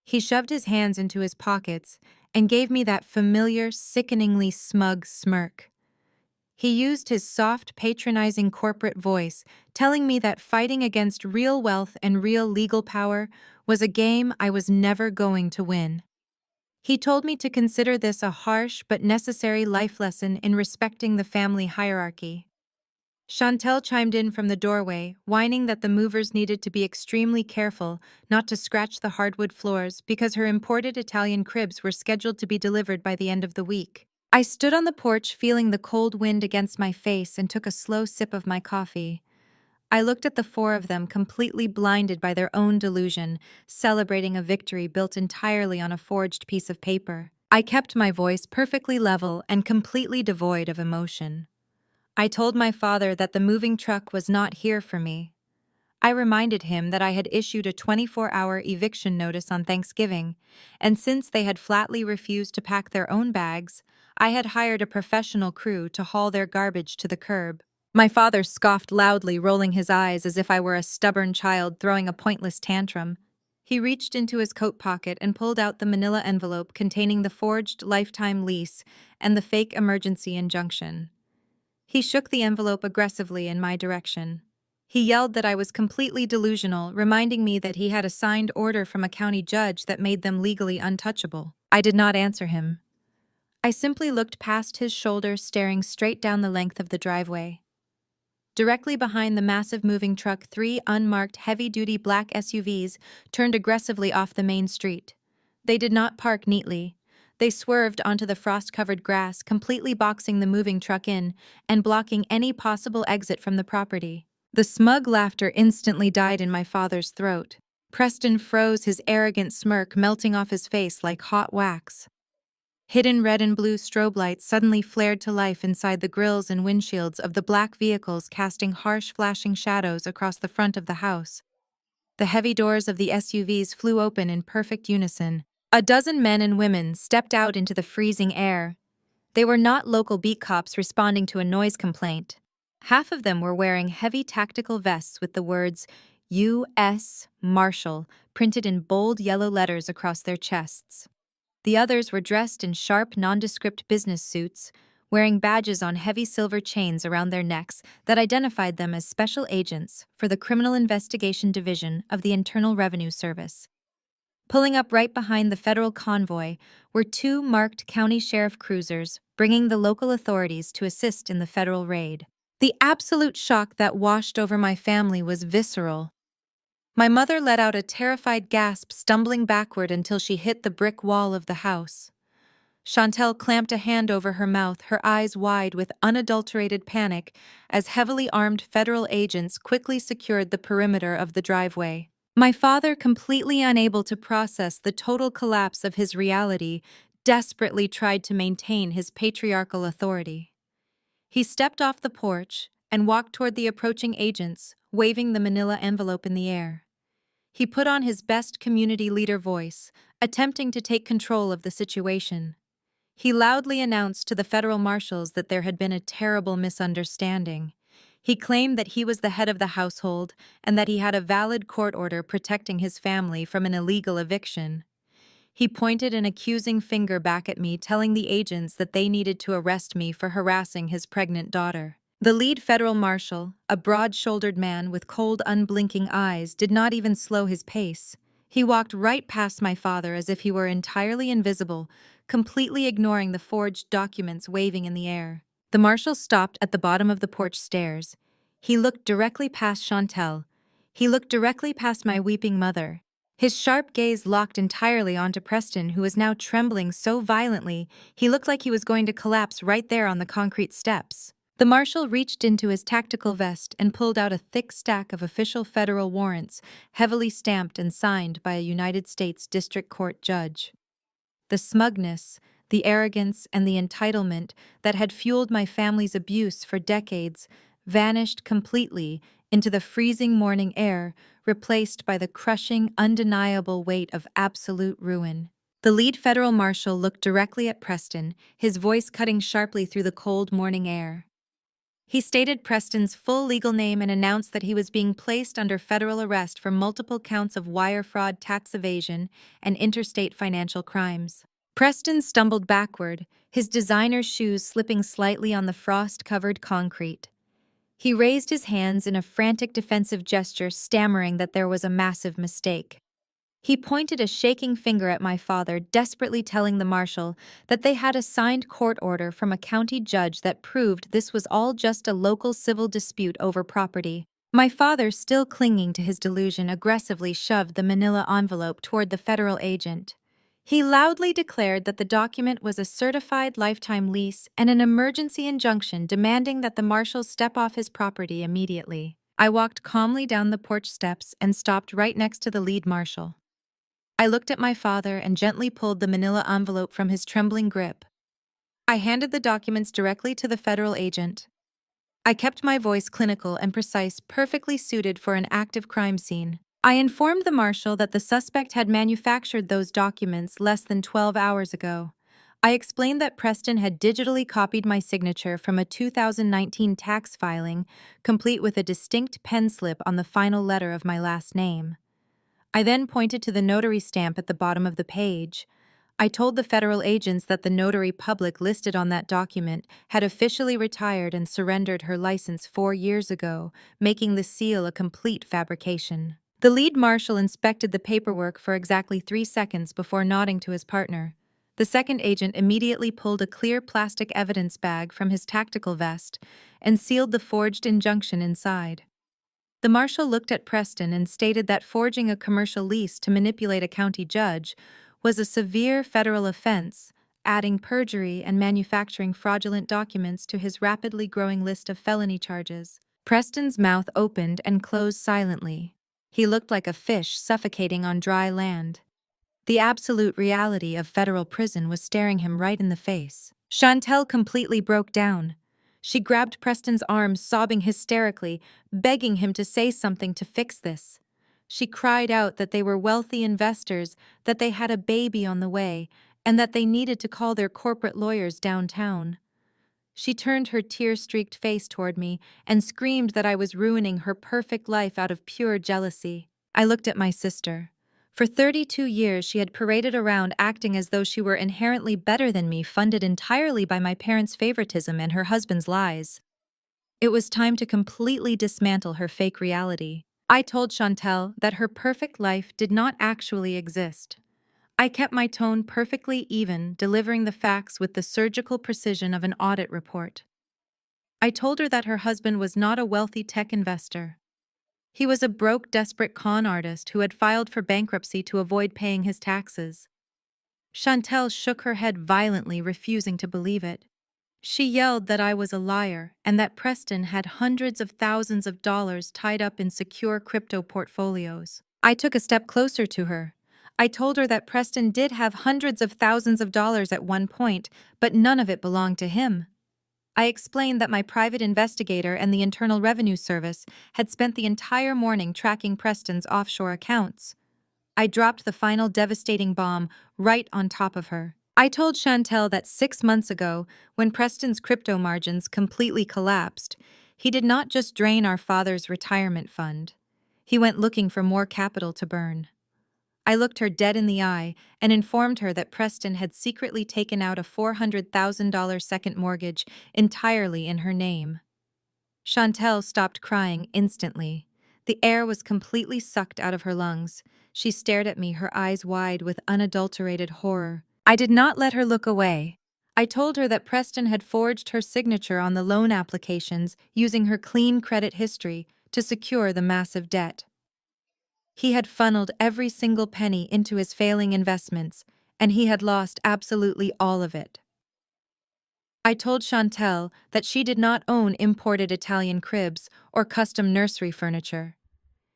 He shoved his hands into his pockets and gave me that familiar, sickeningly smug smirk. He used his soft, patronizing corporate voice, telling me that fighting against real wealth and real legal power was a game I was never going to win. He told me to consider this a harsh but necessary life lesson in respecting the family hierarchy. Chantel chimed in from the doorway, whining that the movers needed to be extremely careful not to scratch the hardwood floors because her imported Italian cribs were scheduled to be delivered by the end of the week. I stood on the porch feeling the cold wind against my face and took a slow sip of my coffee. I looked at the four of them, completely blinded by their own delusion, celebrating a victory built entirely on a forged piece of paper. I kept my voice perfectly level and completely devoid of emotion. I told my father that the moving truck was not here for me. I reminded him that I had issued a 24-hour eviction notice on Thanksgiving, and since they had flatly refused to pack their own bags, I had hired a professional crew to haul their garbage to the curb. My father scoffed loudly, rolling his eyes as if I were a stubborn child throwing a pointless tantrum. He reached into his coat pocket and pulled out the manila envelope containing the forged lifetime lease and the fake emergency injunction. He shook the envelope aggressively in my direction. He yelled that I was completely delusional, reminding me that he had a signed order from a county judge that made them legally untouchable. I did not answer him. I simply looked past his shoulder, staring straight down the length of the driveway. Directly behind the massive moving truck, three unmarked heavy-duty black SUVs turned aggressively off the main street. They did not park neatly. They swerved onto the frost-covered grass, completely boxing the moving truck in and blocking any possible exit from the property. The smug laughter instantly died in my father's throat. Preston froze, his arrogant smirk melting off his face like hot wax. Hidden red and blue strobe lights suddenly flared to life inside the grilles and windshields of the black vehicles, casting harsh, flashing shadows across the front of the house. The heavy doors of the SUVs flew open in perfect unison. A dozen men and women stepped out into the freezing air. They were not local beat cops responding to a noise complaint. Half of them were wearing heavy tactical vests with the words U.S. Marshal printed in bold yellow letters across their chests. The others were dressed in sharp, nondescript business suits, wearing badges on heavy silver chains around their necks that identified them as special agents for the Criminal Investigation Division of the Internal Revenue Service. Pulling up right behind the federal convoy were two marked county sheriff cruisers, bringing the local authorities to assist in the federal raid. The absolute shock that washed over my family was visceral. My mother let out a terrified gasp, stumbling backward until she hit the brick wall of the house. Chantel clamped a hand over her mouth, her eyes wide with unadulterated panic, as heavily armed federal agents quickly secured the perimeter of the driveway. My father, completely unable to process the total collapse of his reality, desperately tried to maintain his patriarchal authority. He stepped off the porch and walked toward the approaching agents, waving the manila envelope in the air. He put on his best community leader voice, attempting to take control of the situation. He loudly announced to the federal marshals that there had been a terrible misunderstanding. He claimed that he was the head of the household and that he had a valid court order protecting his family from an illegal eviction. He pointed an accusing finger back at me, telling the agents that they needed to arrest me for harassing his pregnant daughter. The lead federal marshal, a broad-shouldered man with cold, unblinking eyes, did not even slow his pace. He walked right past my father as if he were entirely invisible, completely ignoring the forged documents waving in the air. The marshal stopped at the bottom of the porch stairs. He looked directly past Chantel. He looked directly past my weeping mother. His sharp gaze locked entirely onto Preston, who was now trembling so violently he looked like he was going to collapse right there on the concrete steps. The marshal reached into his tactical vest and pulled out a thick stack of official federal warrants, heavily stamped and signed by a United States District Court judge. The smugness, the arrogance, and the entitlement that had fueled my family's abuse for decades vanished completely into the freezing morning air, replaced by the crushing, undeniable weight of absolute ruin. The lead federal marshal looked directly at Preston, his voice cutting sharply through the cold morning air. He stated Preston's full legal name and announced that he was being placed under federal arrest for multiple counts of wire fraud, tax evasion, and interstate financial crimes. Preston stumbled backward, his designer shoes slipping slightly on the frost-covered concrete. He raised his hands in a frantic defensive gesture, stammering that there was a massive mistake. He pointed a shaking finger at my father, desperately telling the marshal that they had a signed court order from a county judge that proved this was all just a local civil dispute over property. My father, still clinging to his delusion, aggressively shoved the manila envelope toward the federal agent. He loudly declared that the document was a certified lifetime lease and an emergency injunction demanding that the marshal step off his property immediately. I walked calmly down the porch steps and stopped right next to the lead marshal. I looked at my father and gently pulled the manila envelope from his trembling grip. I handed the documents directly to the federal agent. I kept my voice clinical and precise, perfectly suited for an active crime scene. I informed the marshal that the suspect had manufactured those documents less than 12 hours ago. I explained that Preston had digitally copied my signature from a 2019 tax filing, complete with a distinct pen slip on the final letter of my last name. I then pointed to the notary stamp at the bottom of the page. I told the federal agents that the notary public listed on that document had officially retired and surrendered her license 4 years ago, making the seal a complete fabrication. The lead marshal inspected the paperwork for exactly 3 seconds before nodding to his partner. The second agent immediately pulled a clear plastic evidence bag from his tactical vest and sealed the forged injunction inside. The marshal looked at Preston and stated that forging a commercial lease to manipulate a county judge was a severe federal offense, adding perjury and manufacturing fraudulent documents to his rapidly growing list of felony charges. Preston's mouth opened and closed silently. He looked like a fish suffocating on dry land. The absolute reality of federal prison was staring him right in the face. Chantel completely broke down. She grabbed Preston's arm, sobbing hysterically, begging him to say something to fix this. She cried out that they were wealthy investors, that they had a baby on the way, and that they needed to call their corporate lawyers downtown. She turned her tear-streaked face toward me and screamed that I was ruining her perfect life out of pure jealousy. I looked at my sister. For 32 years, she had paraded around acting as though she were inherently better than me, funded entirely by my parents' favoritism and her husband's lies. It was time to completely dismantle her fake reality. I told Chantel that her perfect life did not actually exist. I kept my tone perfectly even, delivering the facts with the surgical precision of an audit report. I told her that her husband was not a wealthy tech investor. He was a broke, desperate con artist who had filed for bankruptcy to avoid paying his taxes. Chantel shook her head violently, refusing to believe it. She yelled that I was a liar and that Preston had hundreds of thousands of dollars tied up in secure crypto portfolios. I took a step closer to her. I told her that Preston did have hundreds of thousands of dollars at one point, but none of it belonged to him. I explained that my private investigator and the Internal Revenue Service had spent the entire morning tracking Preston's offshore accounts. I dropped the final devastating bomb right on top of her. I told Chantel that 6 months ago, when Preston's crypto margins completely collapsed, he did not just drain our father's retirement fund. He went looking for more capital to burn. I looked her dead in the eye and informed her that Preston had secretly taken out a $400,000 second mortgage entirely in her name. Chantel stopped crying instantly. The air was completely sucked out of her lungs. She stared at me, her eyes wide with unadulterated horror. I did not let her look away. I told her that Preston had forged her signature on the loan applications using her clean credit history to secure the massive debt. He had funneled every single penny into his failing investments, and he had lost absolutely all of it. I told Chantel that she did not own imported Italian cribs or custom nursery furniture.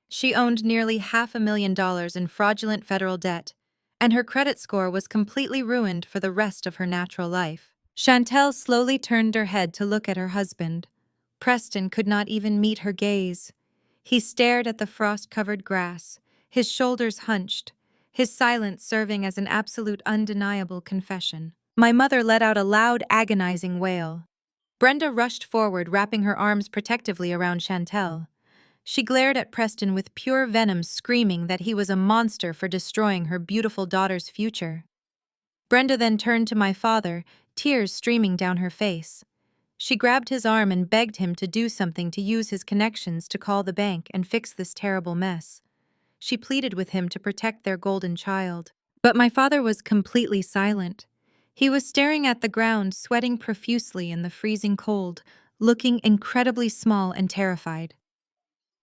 She owned nearly $500,000 in fraudulent federal debt, and her credit score was completely ruined for the rest of her natural life. Chantel slowly turned her head to look at her husband. Preston could not even meet her gaze. He stared at the frost-covered grass, his shoulders hunched, his silence serving as an absolute undeniable confession. My mother let out a loud, agonizing wail. Brenda rushed forward, wrapping her arms protectively around Chantel. She glared at Preston with pure venom, screaming that he was a monster for destroying her beautiful daughter's future. Brenda then turned to my father, tears streaming down her face. She grabbed his arm and begged him to do something, to use his connections to call the bank and fix this terrible mess. She pleaded with him to protect their golden child. But my father was completely silent. He was staring at the ground, sweating profusely in the freezing cold, looking incredibly small and terrified.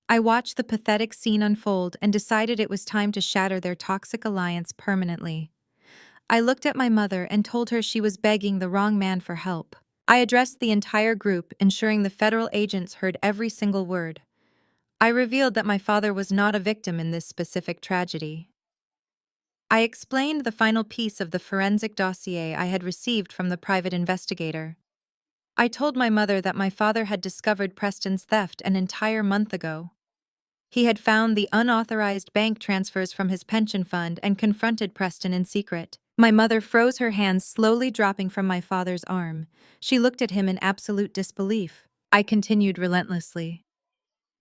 I watched the pathetic scene unfold and decided it was time to shatter their toxic alliance permanently. I looked at my mother and told her she was begging the wrong man for help. I addressed the entire group, ensuring the federal agents heard every single word. I revealed that my father was not a victim in this specific tragedy. I explained the final piece of the forensic dossier I had received from the private investigator. I told my mother that my father had discovered Preston's theft an entire month ago. He had found the unauthorized bank transfers from his pension fund and confronted Preston in secret. My mother froze, her hands slowly dropping from my father's arm. She looked at him in absolute disbelief. I continued relentlessly.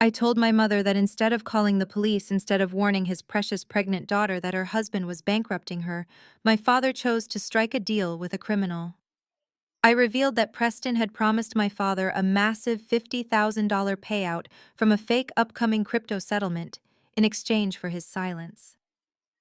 I told my mother that instead of calling the police, instead of warning his precious pregnant daughter that her husband was bankrupting her, my father chose to strike a deal with a criminal. I revealed that Preston had promised my father a massive $50,000 payout from a fake upcoming crypto settlement in exchange for his silence.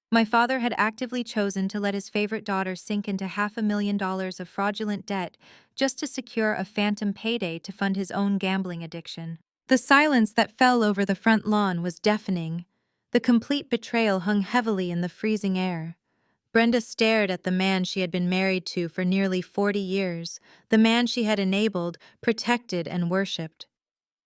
My father had actively chosen to let his favorite daughter sink into $500,000 of fraudulent debt just to secure a phantom payday to fund his own gambling addiction. The silence that fell over the front lawn was deafening. The complete betrayal hung heavily in the freezing air. Brenda stared at the man she had been married to for nearly 40 years, the man she had enabled, protected, and worshipped.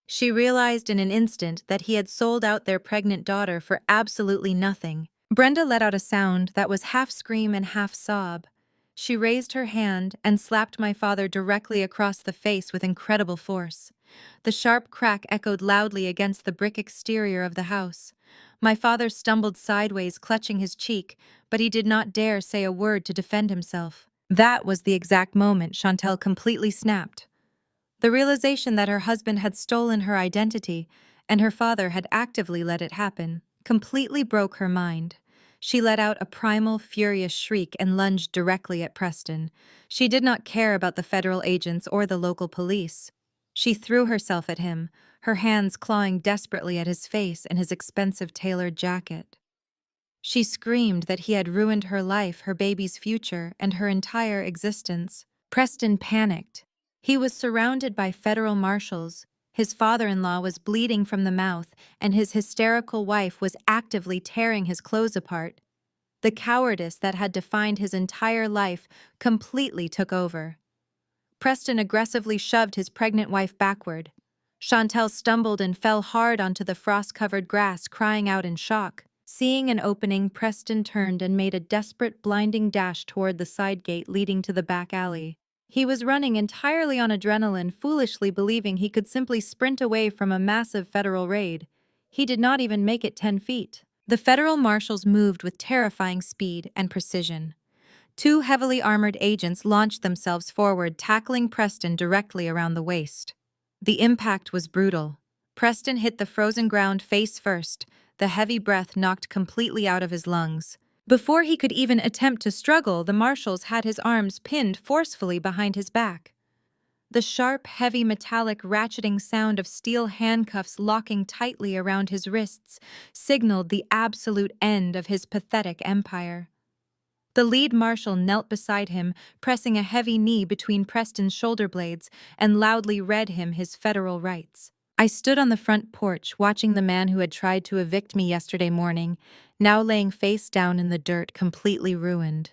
She realized in an instant that he had sold out their pregnant daughter for absolutely nothing. Brenda let out a sound that was half scream and half sob. She raised her hand and slapped my father directly across the face with incredible force. The sharp crack echoed loudly against the brick exterior of the house. My father stumbled sideways, clutching his cheek, but he did not dare say a word to defend himself. That was the exact moment Chantel completely snapped. The realization that her husband had stolen her identity and her father had actively let it happen completely broke her mind. She let out a primal, furious shriek and lunged directly at Preston. She did not care about the federal agents or the local police. She threw herself at him, her hands clawing desperately at his face and his expensive tailored jacket. She screamed that he had ruined her life, her baby's future, and her entire existence. Preston panicked. He was surrounded by federal marshals. His father-in-law was bleeding from the mouth, and his hysterical wife was actively tearing his clothes apart. The cowardice that had defined his entire life completely took over. Preston aggressively shoved his pregnant wife backward. Chantel stumbled and fell hard onto the frost-covered grass, crying out in shock. Seeing an opening, Preston turned and made a desperate, blinding dash toward the side gate leading to the back alley. He was running entirely on adrenaline, foolishly believing he could simply sprint away from a massive federal raid. He did not even make it 10 feet. The federal marshals moved with terrifying speed and precision. Two heavily armored agents launched themselves forward, tackling Preston directly around the waist. The impact was brutal. Preston hit the frozen ground face first, the heavy breath knocked completely out of his lungs. Before he could even attempt to struggle, the marshals had his arms pinned forcefully behind his back. The sharp, heavy metallic ratcheting sound of steel handcuffs locking tightly around his wrists signaled the absolute end of his pathetic empire. The lead marshal knelt beside him, pressing a heavy knee between Preston's shoulder blades, and loudly read him his federal rights. I stood on the front porch, watching the man who had tried to evict me yesterday morning, now laying face down in the dirt, completely ruined.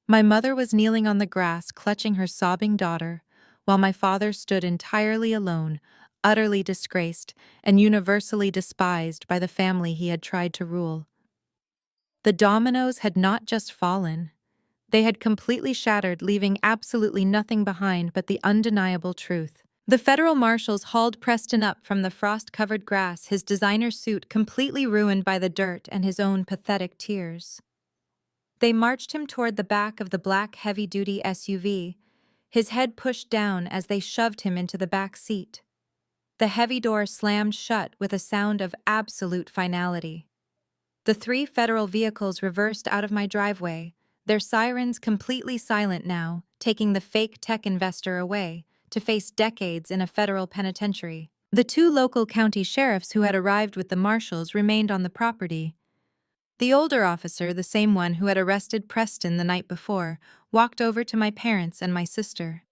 My mother was kneeling on the grass, clutching her sobbing daughter, while my father stood entirely alone, utterly disgraced, and universally despised by the family he had tried to rule. The dominoes had not just fallen. They had completely shattered, leaving absolutely nothing behind but the undeniable truth. The federal marshals hauled Preston up from the frost-covered grass, his designer suit completely ruined by the dirt and his own pathetic tears. They marched him toward the back of the black heavy-duty SUV, his head pushed down as they shoved him into the back seat. The heavy door slammed shut with a sound of absolute finality. The three federal vehicles reversed out of my driveway, their sirens completely silent now, taking the fake tech investor away to face decades in a federal penitentiary. The two local county sheriffs who had arrived with the marshals remained on the property. The older officer, the same one who had arrested Preston the night before, walked over to my parents and my sister.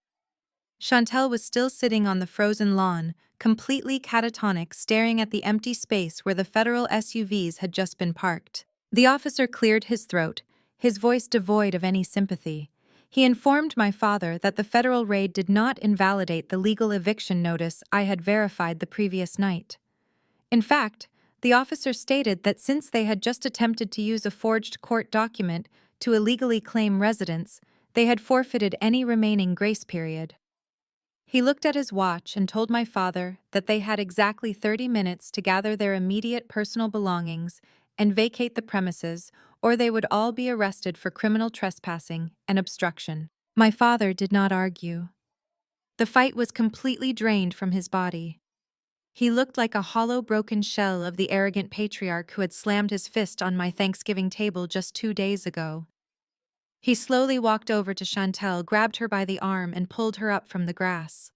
Chantel was still sitting on the frozen lawn, completely catatonic, staring at the empty space where the federal SUVs had just been parked. The officer cleared his throat, his voice devoid of any sympathy. He informed my father that the federal raid did not invalidate the legal eviction notice I had verified the previous night. In fact, the officer stated that since they had just attempted to use a forged court document to illegally claim residence, they had forfeited any remaining grace period. He looked at his watch and told my father that they had exactly 30 minutes to gather their immediate personal belongings and vacate the premises, or they would all be arrested for criminal trespassing and obstruction. My father did not argue. The fight was completely drained from his body. He looked like a hollow, broken shell of the arrogant patriarch who had slammed his fist on my Thanksgiving table just 2 days ago. He slowly walked over to Chantel, grabbed her by the arm, and pulled her up from the grass.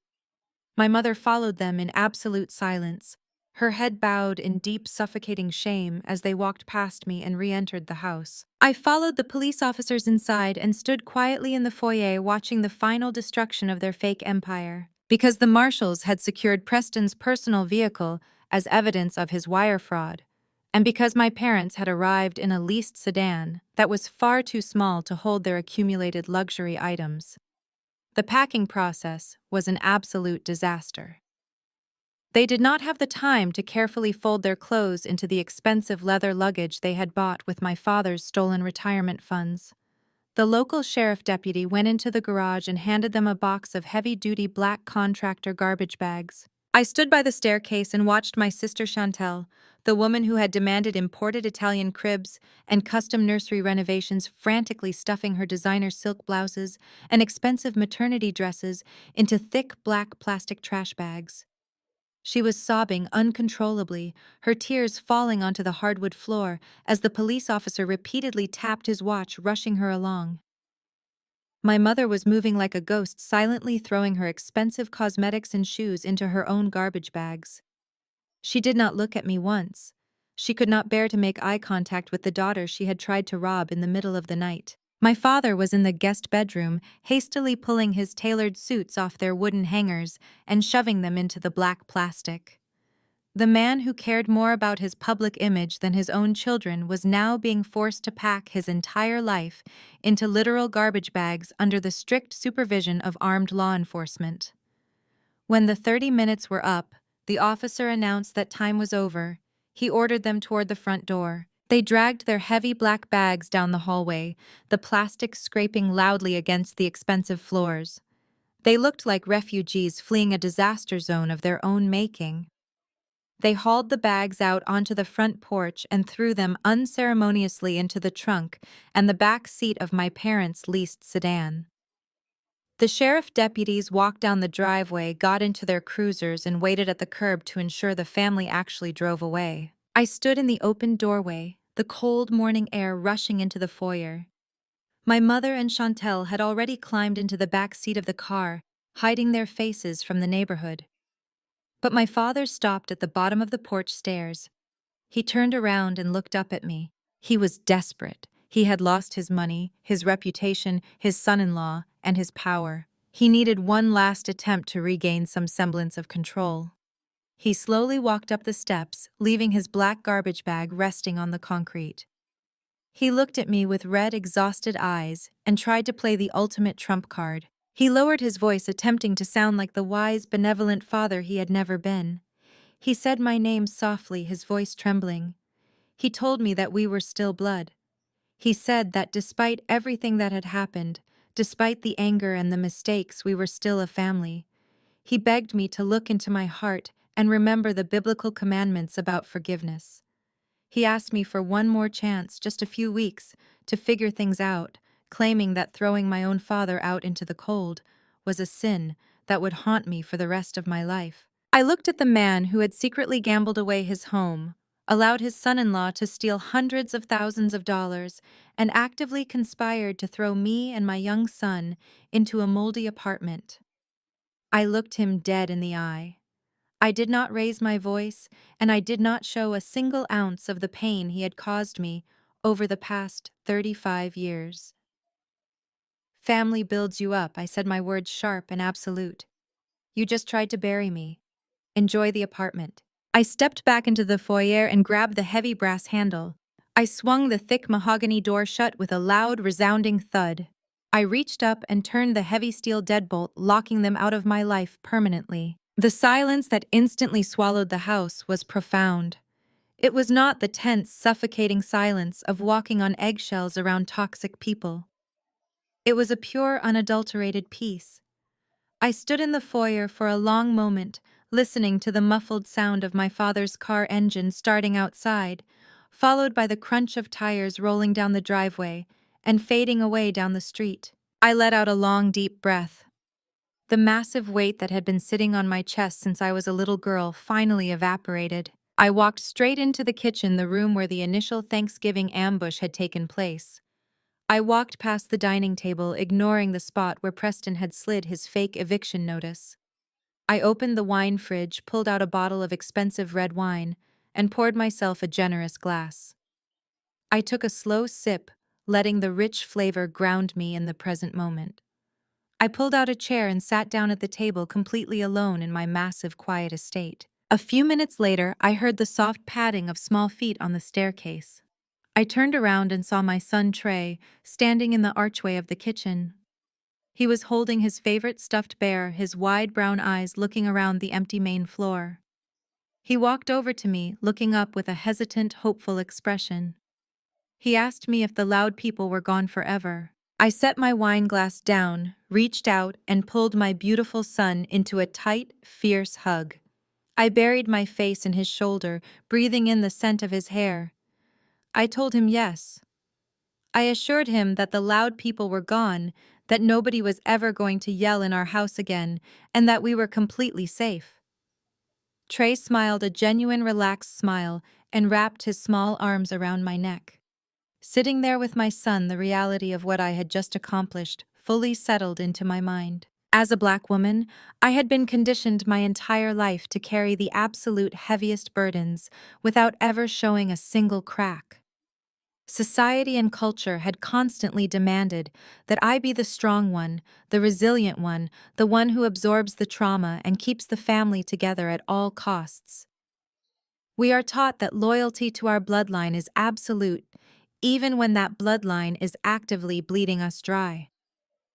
My mother followed them in absolute silence, her head bowed in deep, suffocating shame as they walked past me and re-entered the house. I followed the police officers inside and stood quietly in the foyer watching the final destruction of their fake empire. Because the marshals had secured Preston's personal vehicle as evidence of his wire fraud, and because my parents had arrived in a leased sedan that was far too small to hold their accumulated luxury items. The packing process was an absolute disaster. They did not have the time to carefully fold their clothes into the expensive leather luggage they had bought with my father's stolen retirement funds. The local sheriff deputy went into the garage and handed them a box of heavy-duty black contractor garbage bags. I stood by the staircase and watched my sister Chantel, the woman who had demanded imported Italian cribs and custom nursery renovations, frantically stuffing her designer silk blouses and expensive maternity dresses into thick black plastic trash bags. She was sobbing uncontrollably, her tears falling onto the hardwood floor as the police officer repeatedly tapped his watch, rushing her along. My mother was moving like a ghost, silently throwing her expensive cosmetics and shoes into her own garbage bags. She did not look at me once. She could not bear to make eye contact with the daughter she had tried to rob in the middle of the night. My father was in the guest bedroom, hastily pulling his tailored suits off their wooden hangers and shoving them into the black plastic. The man who cared more about his public image than his own children was now being forced to pack his entire life into literal garbage bags under the strict supervision of armed law enforcement. When the 30 minutes were up, the officer announced that time was over. He ordered them toward the front door. They dragged their heavy black bags down the hallway, the plastic scraping loudly against the expensive floors. They looked like refugees fleeing a disaster zone of their own making. They hauled the bags out onto the front porch and threw them unceremoniously into the trunk and the back seat of my parents' leased sedan. The sheriff deputies walked down the driveway, got into their cruisers, and waited at the curb to ensure the family actually drove away. I stood in the open doorway, the cold morning air rushing into the foyer. My mother and Chantel had already climbed into the back seat of the car, hiding their faces from the neighborhood. But my father stopped at the bottom of the porch stairs. He turned around and looked up at me. He was desperate. He had lost his money, his reputation, his son-in-law, and his power. He needed one last attempt to regain some semblance of control. He slowly walked up the steps, leaving his black garbage bag resting on the concrete. He looked at me with red, exhausted eyes and tried to play the ultimate trump card. He lowered his voice, attempting to sound like the wise, benevolent father he had never been. He said my name softly, his voice trembling. He told me that we were still blood. He said that despite everything that had happened, despite the anger and the mistakes, we were still a family. He begged me to look into my heart and remember the biblical commandments about forgiveness. He asked me for one more chance, just a few weeks, to figure things out, claiming that throwing my own father out into the cold was a sin that would haunt me for the rest of my life. I looked at the man who had secretly gambled away his home, allowed his son-in-law to steal hundreds of thousands of dollars, and actively conspired to throw me and my young son into a moldy apartment. I looked him dead in the eye. I did not raise my voice, and I did not show a single ounce of the pain he had caused me over the past 35 years. Family builds you up, I said, my words sharp and absolute. You just tried to bury me. Enjoy the apartment. I stepped back into the foyer and grabbed the heavy brass handle. I swung the thick mahogany door shut with a loud, resounding thud. I reached up and turned the heavy steel deadbolt, locking them out of my life permanently. The silence that instantly swallowed the house was profound. It was not the tense, suffocating silence of walking on eggshells around toxic people. It was a pure, unadulterated peace. I stood in the foyer for a long moment, listening to the muffled sound of my father's car engine starting outside, followed by the crunch of tires rolling down the driveway and fading away down the street. I let out a long, deep breath. The massive weight that had been sitting on my chest since I was a little girl finally evaporated. I walked straight into the kitchen, the room where the initial Thanksgiving ambush had taken place. I walked past the dining table, ignoring the spot where Preston had slid his fake eviction notice. I opened the wine fridge, pulled out a bottle of expensive red wine, and poured myself a generous glass. I took a slow sip, letting the rich flavor ground me in the present moment. I pulled out a chair and sat down at the table, completely alone in my massive, quiet estate. A few minutes later, I heard the soft padding of small feet on the staircase. I turned around and saw my son Trey standing in the archway of the kitchen. He was holding his favorite stuffed bear, his wide brown eyes looking around the empty main floor. He walked over to me, looking up with a hesitant, hopeful expression. He asked me if the loud people were gone forever. I set my wine glass down, reached out, and pulled my beautiful son into a tight, fierce hug. I buried my face in his shoulder, breathing in the scent of his hair. I told him yes. I assured him that the loud people were gone, that nobody was ever going to yell in our house again, and that we were completely safe. Trey smiled a genuine, relaxed smile and wrapped his small arms around my neck. Sitting there with my son, the reality of what I had just accomplished fully settled into my mind. As a Black woman, I had been conditioned my entire life to carry the absolute heaviest burdens without ever showing a single crack. Society and culture had constantly demanded that I be the strong one, the resilient one, the one who absorbs the trauma and keeps the family together at all costs. We are taught that loyalty to our bloodline is absolute, even when that bloodline is actively bleeding us dry.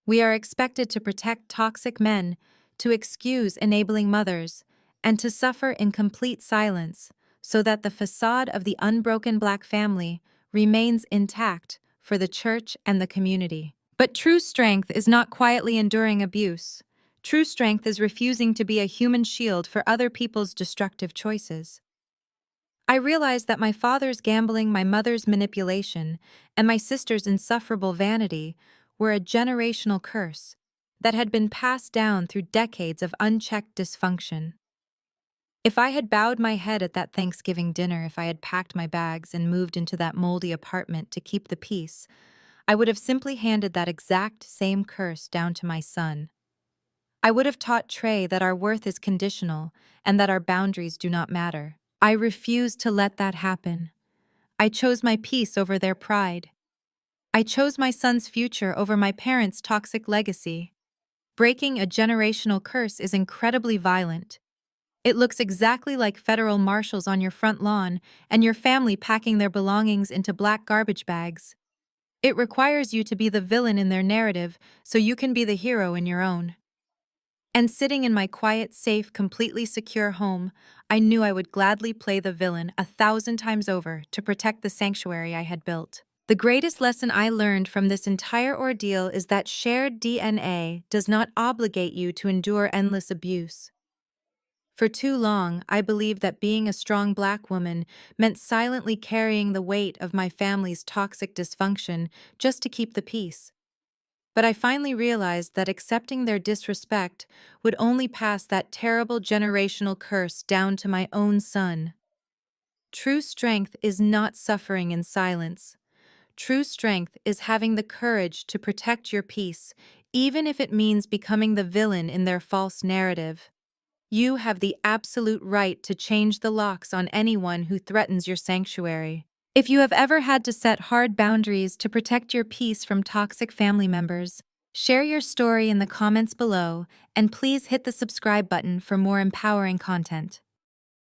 We are expected to protect toxic men, to excuse enabling mothers, and to suffer in complete silence so that the facade of the unbroken Black family remains intact for the church and the community. But true strength is not quietly enduring abuse. True strength is refusing to be a human shield for other people's destructive choices. I realized that my father's gambling, my mother's manipulation, and my sister's insufferable vanity were a generational curse that had been passed down through decades of unchecked dysfunction. If I had bowed my head at that Thanksgiving dinner, if I had packed my bags and moved into that moldy apartment to keep the peace, I would have simply handed that exact same curse down to my son. I would have taught Trey that our worth is conditional and that our boundaries do not matter. I refused to let that happen. I chose my peace over their pride. I chose my son's future over my parents' toxic legacy. Breaking a generational curse is incredibly violent. It looks exactly like federal marshals on your front lawn and your family packing their belongings into black garbage bags. It requires you to be the villain in their narrative so you can be the hero in your own. And sitting in my quiet, safe, completely secure home, I knew I would gladly play the villain 1,000 times over to protect the sanctuary I had built. The greatest lesson I learned from this entire ordeal is that shared DNA does not obligate you to endure endless abuse. For too long, I believed that being a strong Black woman meant silently carrying the weight of my family's toxic dysfunction just to keep the peace. But I finally realized that accepting their disrespect would only pass that terrible generational curse down to my own son. True strength is not suffering in silence. True strength is having the courage to protect your peace, even if it means becoming the villain in their false narrative. You have the absolute right to change the locks on anyone who threatens your sanctuary. If you have ever had to set hard boundaries to protect your peace from toxic family members, share your story in the comments below, and please hit the subscribe button for more empowering content.